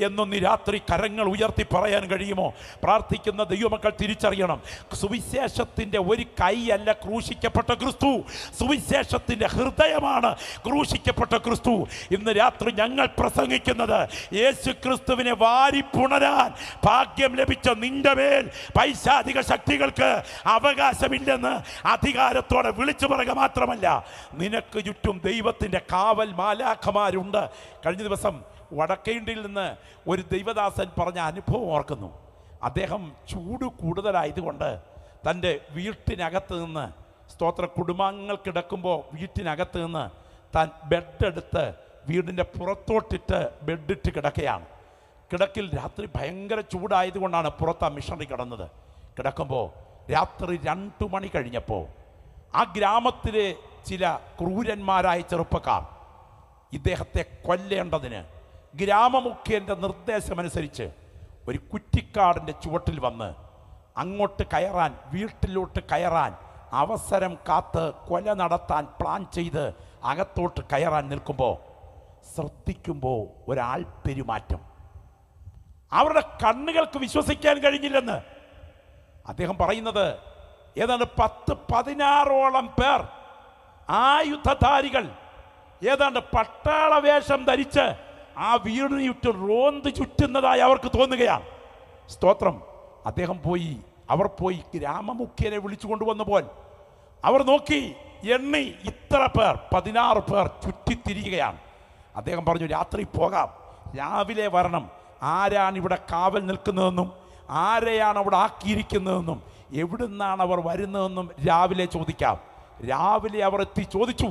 എന്നൊന്ന് രാത്രി കരങ്ങൾ ഉയർത്തി പറയാൻ കഴിയുമോ? പ്രാർത്ഥിക്കുന്ന ദൈവമക്കൾ തിരിച്ചറിയണം, സുവിശേഷത്തിൻ്റെ ഒരു കൈയല്ല ക്രൂശിക്കപ്പെട്ട ക്രിസ്തു, സുവിശേഷത്തിൻ്റെ ഹൃദയമാണ് ക്രൂശിക്കപ്പെട്ട ക്രിസ്തു. ഇന്ന് രാത്രി ഞങ്ങൾ പ്രസംഗിക്കുന്നത് യേശു ക്രിസ്തുവിനെ വാരിപ്പുണരാൻ ഭാഗ്യം ലഭിച്ച നിന്റെ മേൽ പൈശാചിക ശക്തികൾക്ക് അവകാശമില്ലെന്ന് അധികാരത്തോടെ വിളിച്ചു പറയുക മാത്രമല്ല, നിനക്ക് ചുറ്റും ദൈവത്തിൻ്റെ കാവൽ മാലാഖമാരുണ്ട്. കഴിഞ്ഞ ദിവസം വടക്കേ ഇന്ത്യയിൽ നിന്ന് ഒരു ദൈവദാസൻ പറഞ്ഞ അനുഭവം ഓർക്കുന്നു. അദ്ദേഹം ചൂട് കൂടുതലായതുകൊണ്ട് തൻ്റെ വീട്ടിനകത്ത് നിന്ന്, സ്തോത്ര കുടുംബാംഗങ്ങൾ കിടക്കുമ്പോൾ വീട്ടിനകത്ത് നിന്ന് താൻ ബെഡെടുത്ത് വീടിൻ്റെ പുറത്തോട്ടിട്ട് ബെഡിട്ട് കിടക്കുകയാണ്. കിടക്കിൽ രാത്രി ഭയങ്കര ചൂടായതുകൊണ്ടാണ് പുറത്ത് ആ മിഷണറി കിടന്നത്. കിടക്കുമ്പോൾ രാത്രി 2 മണി കഴിഞ്ഞപ്പോൾ ആ ഗ്രാമത്തിലെ ചില ക്രൂരന്മാരായ ചെറുപ്പക്കാർ ഇദ്ദേഹത്തെ കൊല്ലേണ്ടതിന് ഗ്രാമമുഖ്യൻ്റെ നിർദ്ദേശമനുസരിച്ച് ഒരു കുറ്റിക്കാടിൻ്റെ ചുവട്ടിൽ വന്ന് അങ്ങോട്ട് കയറാൻ, വീട്ടിലോട്ട് കയറാൻ അവസരം കാത്ത് കൊല നടത്താൻ പ്ലാൻ ചെയ്ത് അകത്തോട്ട് കയറാൻ നിൽക്കുമ്പോൾ ശ്രദ്ധിക്കുമ്പോൾ ഒരാൾ പെരുമാറ്റം അവരുടെ കണ്ണുകൾക്ക് വിശ്വസിക്കാൻ കഴിഞ്ഞില്ലെന്ന് അദ്ദേഹം പറയുന്നത്. ഏതാണ്ട് 10-16ഓളം പേർ ആയുധധാരികൾ ഏതാണ്ട് പട്ടാള വേഷം ധരിച്ച് ആ വീടിന് ചുറ്റും റോന്ത് ചുറ്റുന്നതായി അവർക്ക് തോന്നുകയാണ്. സ്തോത്രം. അവർ പോയി ഗ്രാമമുഖ്യനെ വിളിച്ചു കൊണ്ടുവന്നപ്പോൾ അവർ നോക്കി, എണ്ണി, ഇത്ര പേർ, 16 പേർ ചുറ്റിത്തിരിയുകയാണ്. അദ്ദേഹം പറഞ്ഞു, രാത്രി പോകാം, രാവിലെ വരണം. ആരാണ് ഇവിടെ കാവൽ നിൽക്കുന്നതെന്നും ആരെയാണ് അവിടെ ആക്കിയിരിക്കുന്നതെന്നും എവിടുന്നാണ് അവർ വരുന്നതെന്നും രാവിലെ ചോദിക്കാം. രാവിലെ അവർ എത്തി ചോദിച്ചു,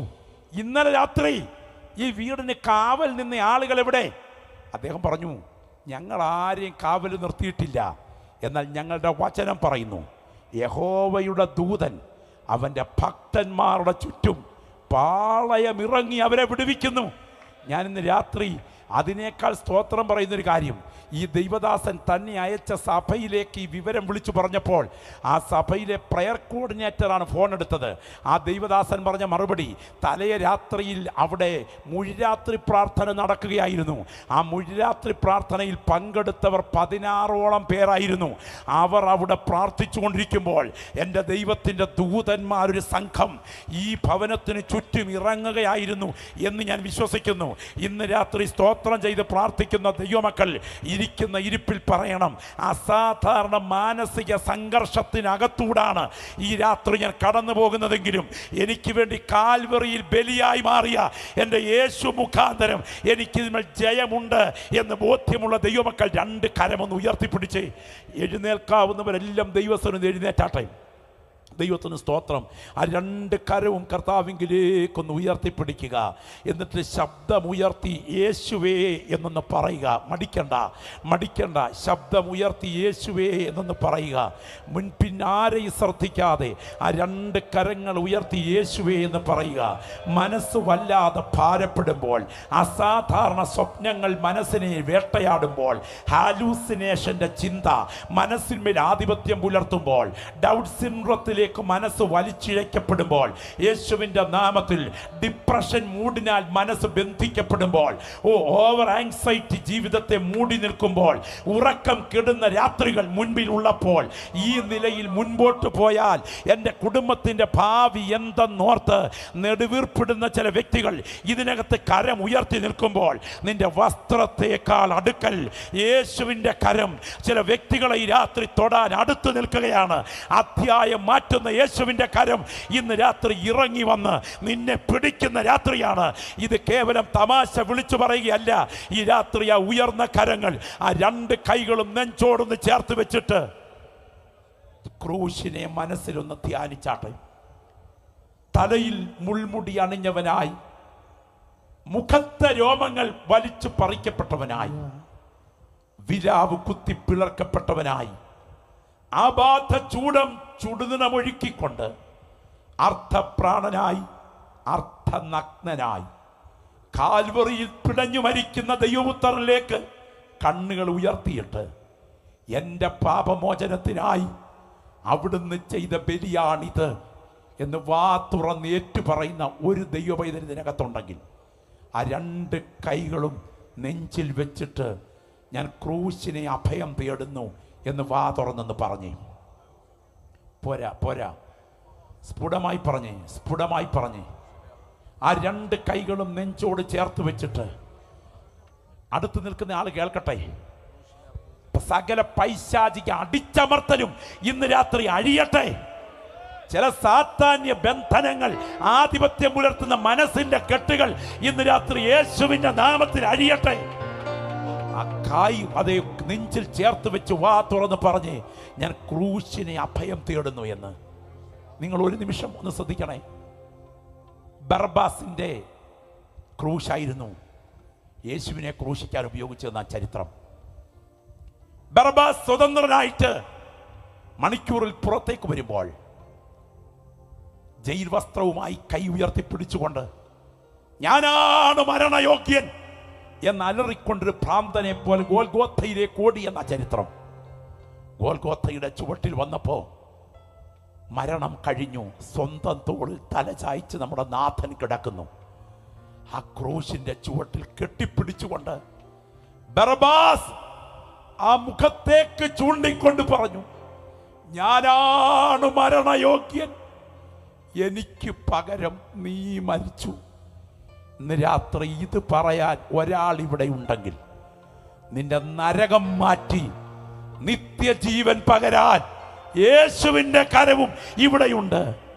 ഇന്നലെ രാത്രി ഈ വീടിന് കാവൽ നിന്ന ആളുകൾ എവിടെ? അദ്ദേഹം പറഞ്ഞു, ഞങ്ങൾ ആരെയും കാവൽ നിർത്തിയിട്ടില്ല. എന്നാൽ ഞങ്ങളുടെ വചനം പറയുന്നു, യഹോവയുടെ ദൂതൻ അവൻ്റെ ഭക്തന്മാരുടെ ചുറ്റും പാളയമിറങ്ങി അവരെ വിടുവിക്കുന്നു. ഞാനിന്ന് രാത്രി അതിനേക്കാൾ സ്തോത്രം പറയുന്നൊരു കാര്യം, ഈ ദൈവദാസൻ തന്നെ അയച്ച സഭയിലേക്ക് ഈ വിവരം വിളിച്ചു പറഞ്ഞപ്പോൾ ആ സഭയിലെ പ്രയർ കോർഡിനേറ്ററാണ് ഫോൺ എടുത്തത്. ആ ദൈവദാസൻ പറഞ്ഞ മറുപടി, തലേ രാത്രിയിൽ അവിടെ മുഴുരാത്രി പ്രാർത്ഥന നടക്കുകയായിരുന്നു. ആ മുഴുരാത്രി പ്രാർത്ഥനയിൽ പങ്കെടുത്തവർ 16ഓളം പേരായിരുന്നു. അവർ അവിടെ പ്രാർത്ഥിച്ചുകൊണ്ടിരിക്കുമ്പോൾ എൻ്റെ ദൈവത്തിൻ്റെ ദൂതന്മാരൊരു സംഘം ഈ ഭവനത്തിന് ചുറ്റും ഇറങ്ങുകയായിരുന്നു എന്ന് ഞാൻ വിശ്വസിക്കുന്നു. ഇന്ന് രാത്രി സ്തോത്രം ചെയ്ത് പ്രാർത്ഥിക്കുന്ന ദൈവമക്കൾ ഇരിക്കുന്ന ഇരിപ്പിൽ പറയണം, അസാധാരണ മാനസിക സംഘർഷത്തിനകത്തൂടാണ് ഈ രാത്രി ഞാൻ കടന്നു പോകുന്നതെങ്കിലും എനിക്ക് വേണ്ടി കാൽവറിയിൽ ബലിയായി മാറിയ എൻ്റെ യേശു മുഖാന്തരം എനിക്കിതിന്മേൽ ജയമുണ്ട് എന്ന് ബോധ്യമുള്ള ദൈവമക്കൾ 2 കരമൊന്ന് ഉയർത്തിപ്പിടിച്ച് എഴുന്നേൽക്കാവുന്നവരെല്ലാം ദൈവസ്ഥന് എഴുന്നേറ്റാട്ടെ. ദൈവത്തിന് സ്തോത്രം. ആ 2 കരവും കർത്താവിങ്കിലേക്കൊന്ന് ഉയർത്തിപ്പിടിക്കുക. എന്നിട്ട് ശബ്ദമുയർത്തി യേശുവേ എന്നൊന്ന് പറയുക. മടിക്കണ്ട. ശബ്ദമുയർത്തി യേശുവേ എന്നൊന്ന് പറയുക. മുൻപിന്നാരെയും ശ്രദ്ധിക്കാതെ ആ 2 കരങ്ങൾ ഉയർത്തി യേശുവേ എന്ന് പറയുക. മനസ്സ് വല്ലാതെ ഭാരപ്പെടുമ്പോൾ, അസാധാരണ സ്വപ്നങ്ങൾ മനസ്സിനെ വേട്ടയാടുമ്പോൾ, ഹാലൂസിനേഷൻ്റെ ചിന്ത മനസ്സിന്മേൽ ആധിപത്യം പുലർത്തുമ്പോൾ, ഡൗട്ട് സിൻഡ്രോത്തിലേക്ക് മനസ്സ് വലിച്ചിഴക്കപ്പെടുമ്പോൾ, യേശുവിൻ്റെ നാമത്തിൽ ഡിപ്രഷൻ മൂഡിനാൽ മനസ്സ് ബന്ധിക്കപ്പെടുമ്പോൾ, ഓവർ ആങ്സൈറ്റി ജീവിതത്തെ മൂടി നിൽക്കുമ്പോൾ, ഉറക്കം കെടുന്ന രാത്രികൾ മുൻപിൽ ഉള്ളപ്പോൾ, ഈ നിലയിൽ മുൻപോട്ട് പോയാൽ എൻ്റെ കുടുംബത്തിൻ്റെ ഭാവി എന്തെന്നോർത്ത് നെടുവീർപ്പിടുന്ന ചില വ്യക്തികൾ ഇതിനകത്ത് കരം ഉയർത്തി നിൽക്കുമ്പോൾ, നിന്റെ വസ്ത്രത്തേക്കാൾ അടുക്കൽ യേശുവിൻ്റെ കരം ചില വ്യക്തികളെ ഈ രാത്രി തൊടാൻ അടുത്ത് നിൽക്കുകയാണ്. അധ്യായം മാറ്റുന്ന യേശുവിൻ്റെ കരം ഇന്ന് രാത്രി ഇറങ്ങി വന്ന് നിന്നെ പിടിക്കുന്ന രാത്രിയാണ്. ഇത് കേവലം തമാശ വിളിച്ചു പറയുകയല്ല. ഈ രാത്രി ആ ഉയർന്ന കരങ്ങൾ, ആ 2 കൈകളും നെഞ്ചോടൊന്ന് ചേർത്ത് വെച്ചിട്ട് ക്രൂശിനെ മനസ്സിലൊന്ന് ധ്യാനിച്ചാട്ടെ. തലയിൽ മുൾമുടി അണിഞ്ഞവനായി, മുഖത്തെ രോമങ്ങൾ വലിച്ചു പറിക്കപ്പെട്ടവനായി, വിലാവ് കുത്തി പിളർക്കപ്പെട്ടവനായി, ആബാധ ചൂടം ചുടുനിണമൊഴുക്കിക്കൊണ്ട് അർത്ഥപ്രാണനായി, അർത്ഥനഗ്നനായി, കാൽവറിയിൽ പിടഞ്ഞു മരിക്കുന്ന ദൈവപുത്രനിലേക്ക് കണ്ണുകൾ ഉയർത്തിയിട്ട് എൻ്റെ പാപമോചനത്തിനായി അവിടുന്ന് ചെയ്ത ബലിയാണിത് എന്ന് വാ തുറന്ന് ഏറ്റുപറയുന്ന ഒരു ദൈവപൈതൽ ഇതിനകത്തുണ്ടെങ്കിൽ ആ 2 കൈകളും നെഞ്ചിൽ വെച്ചിട്ട് ഞാൻ ക്രൂശിനെ അഭയം തേടുന്നു എന്ന് വാ തുറന്നെന്ന് പറഞ്ഞേ. പോരാ, സ്ഫുടമായി പറഞ്ഞേ. ആ 2 കൈകളും നെഞ്ചോട് ചേർത്ത് വെച്ചിട്ട് അടുത്ത് നിൽക്കുന്ന ആൾ കേൾക്കട്ടെ. സകല പൈശാചിക അടിച്ചമർത്തലും ഇന്ന് രാത്രി അഴിയട്ടെ. ചില സാത്താന്യ ബന്ധനങ്ങൾ, ആധിപത്യം പുലർത്തുന്ന മനസ്സിന്റെ കെട്ടുകൾ ഇന്ന് രാത്രി യേശുവിന്റെ നാമത്തിൽ അഴിയട്ടെ. ആ കായ് അതേ നെഞ്ചിൽ ചേർത്ത് വെച്ച് വാ തുറന്ന് പറഞ്ഞ് ഞാൻ ക്രൂശിനെ അഭയം തേടുന്നു എന്ന്. നിങ്ങൾ ഒരു നിമിഷം ഒന്ന് ശ്രദ്ധിക്കണേ. ബർബാസിന്റെ ക്രൂശായിരുന്നു യേശുവിനെ ക്രൂശിക്കാൻ ഉപയോഗിച്ചതെന്ന ചരിത്രം. ബറബ്ബാസ് സ്വതന്ത്രനായിട്ട് മണിക്കൂറിൽ പുറത്തേക്ക് വരുമ്പോൾ ജയിൽ വസ്ത്രവുമായി കൈ ഉയർത്തിപ്പിടിച്ചുകൊണ്ട് ഞാനാണ് മരണയോഗ്യൻ എന്ന് അലറിക്കൊണ്ടൊരു ഭ്രാന്തനെ പോലെ ഗോൽഗോഥയിലേക്ക് ഓടി എന്ന ചരിത്രം. ഗോൽഗോഥയുടെ ചുവട്ടിൽ വന്നപ്പോൾ മരണം കഴിഞ്ഞു. സ്വന്തം തോളിൽ തലചായ്ച്ച് നമ്മുടെ നാഥൻ കിടക്കുന്നു. ആ ക്രൂശിന്റെ ചുവട്ടിൽ കെട്ടിപ്പിടിച്ചുകൊണ്ട് ബറബ്ബാസ് ആ മുഖത്തേക്ക് ചൂണ്ടിക്കൊണ്ട് പറഞ്ഞു, ഞാനാണ് മരണയോഗ്യൻ, എനിക്ക് പകരം നീ മരിച്ചു. ഇന്ന് രാത്രി ഇത് പറയാൻ ഒരാൾ ഇവിടെ ഉണ്ടെങ്കിൽ, നിന്റെ നരകം മാറ്റി നിത്യജീവൻ പകരാൻ യേശുവിൻ്റെ കരവും ഇവിടെയുണ്ട്.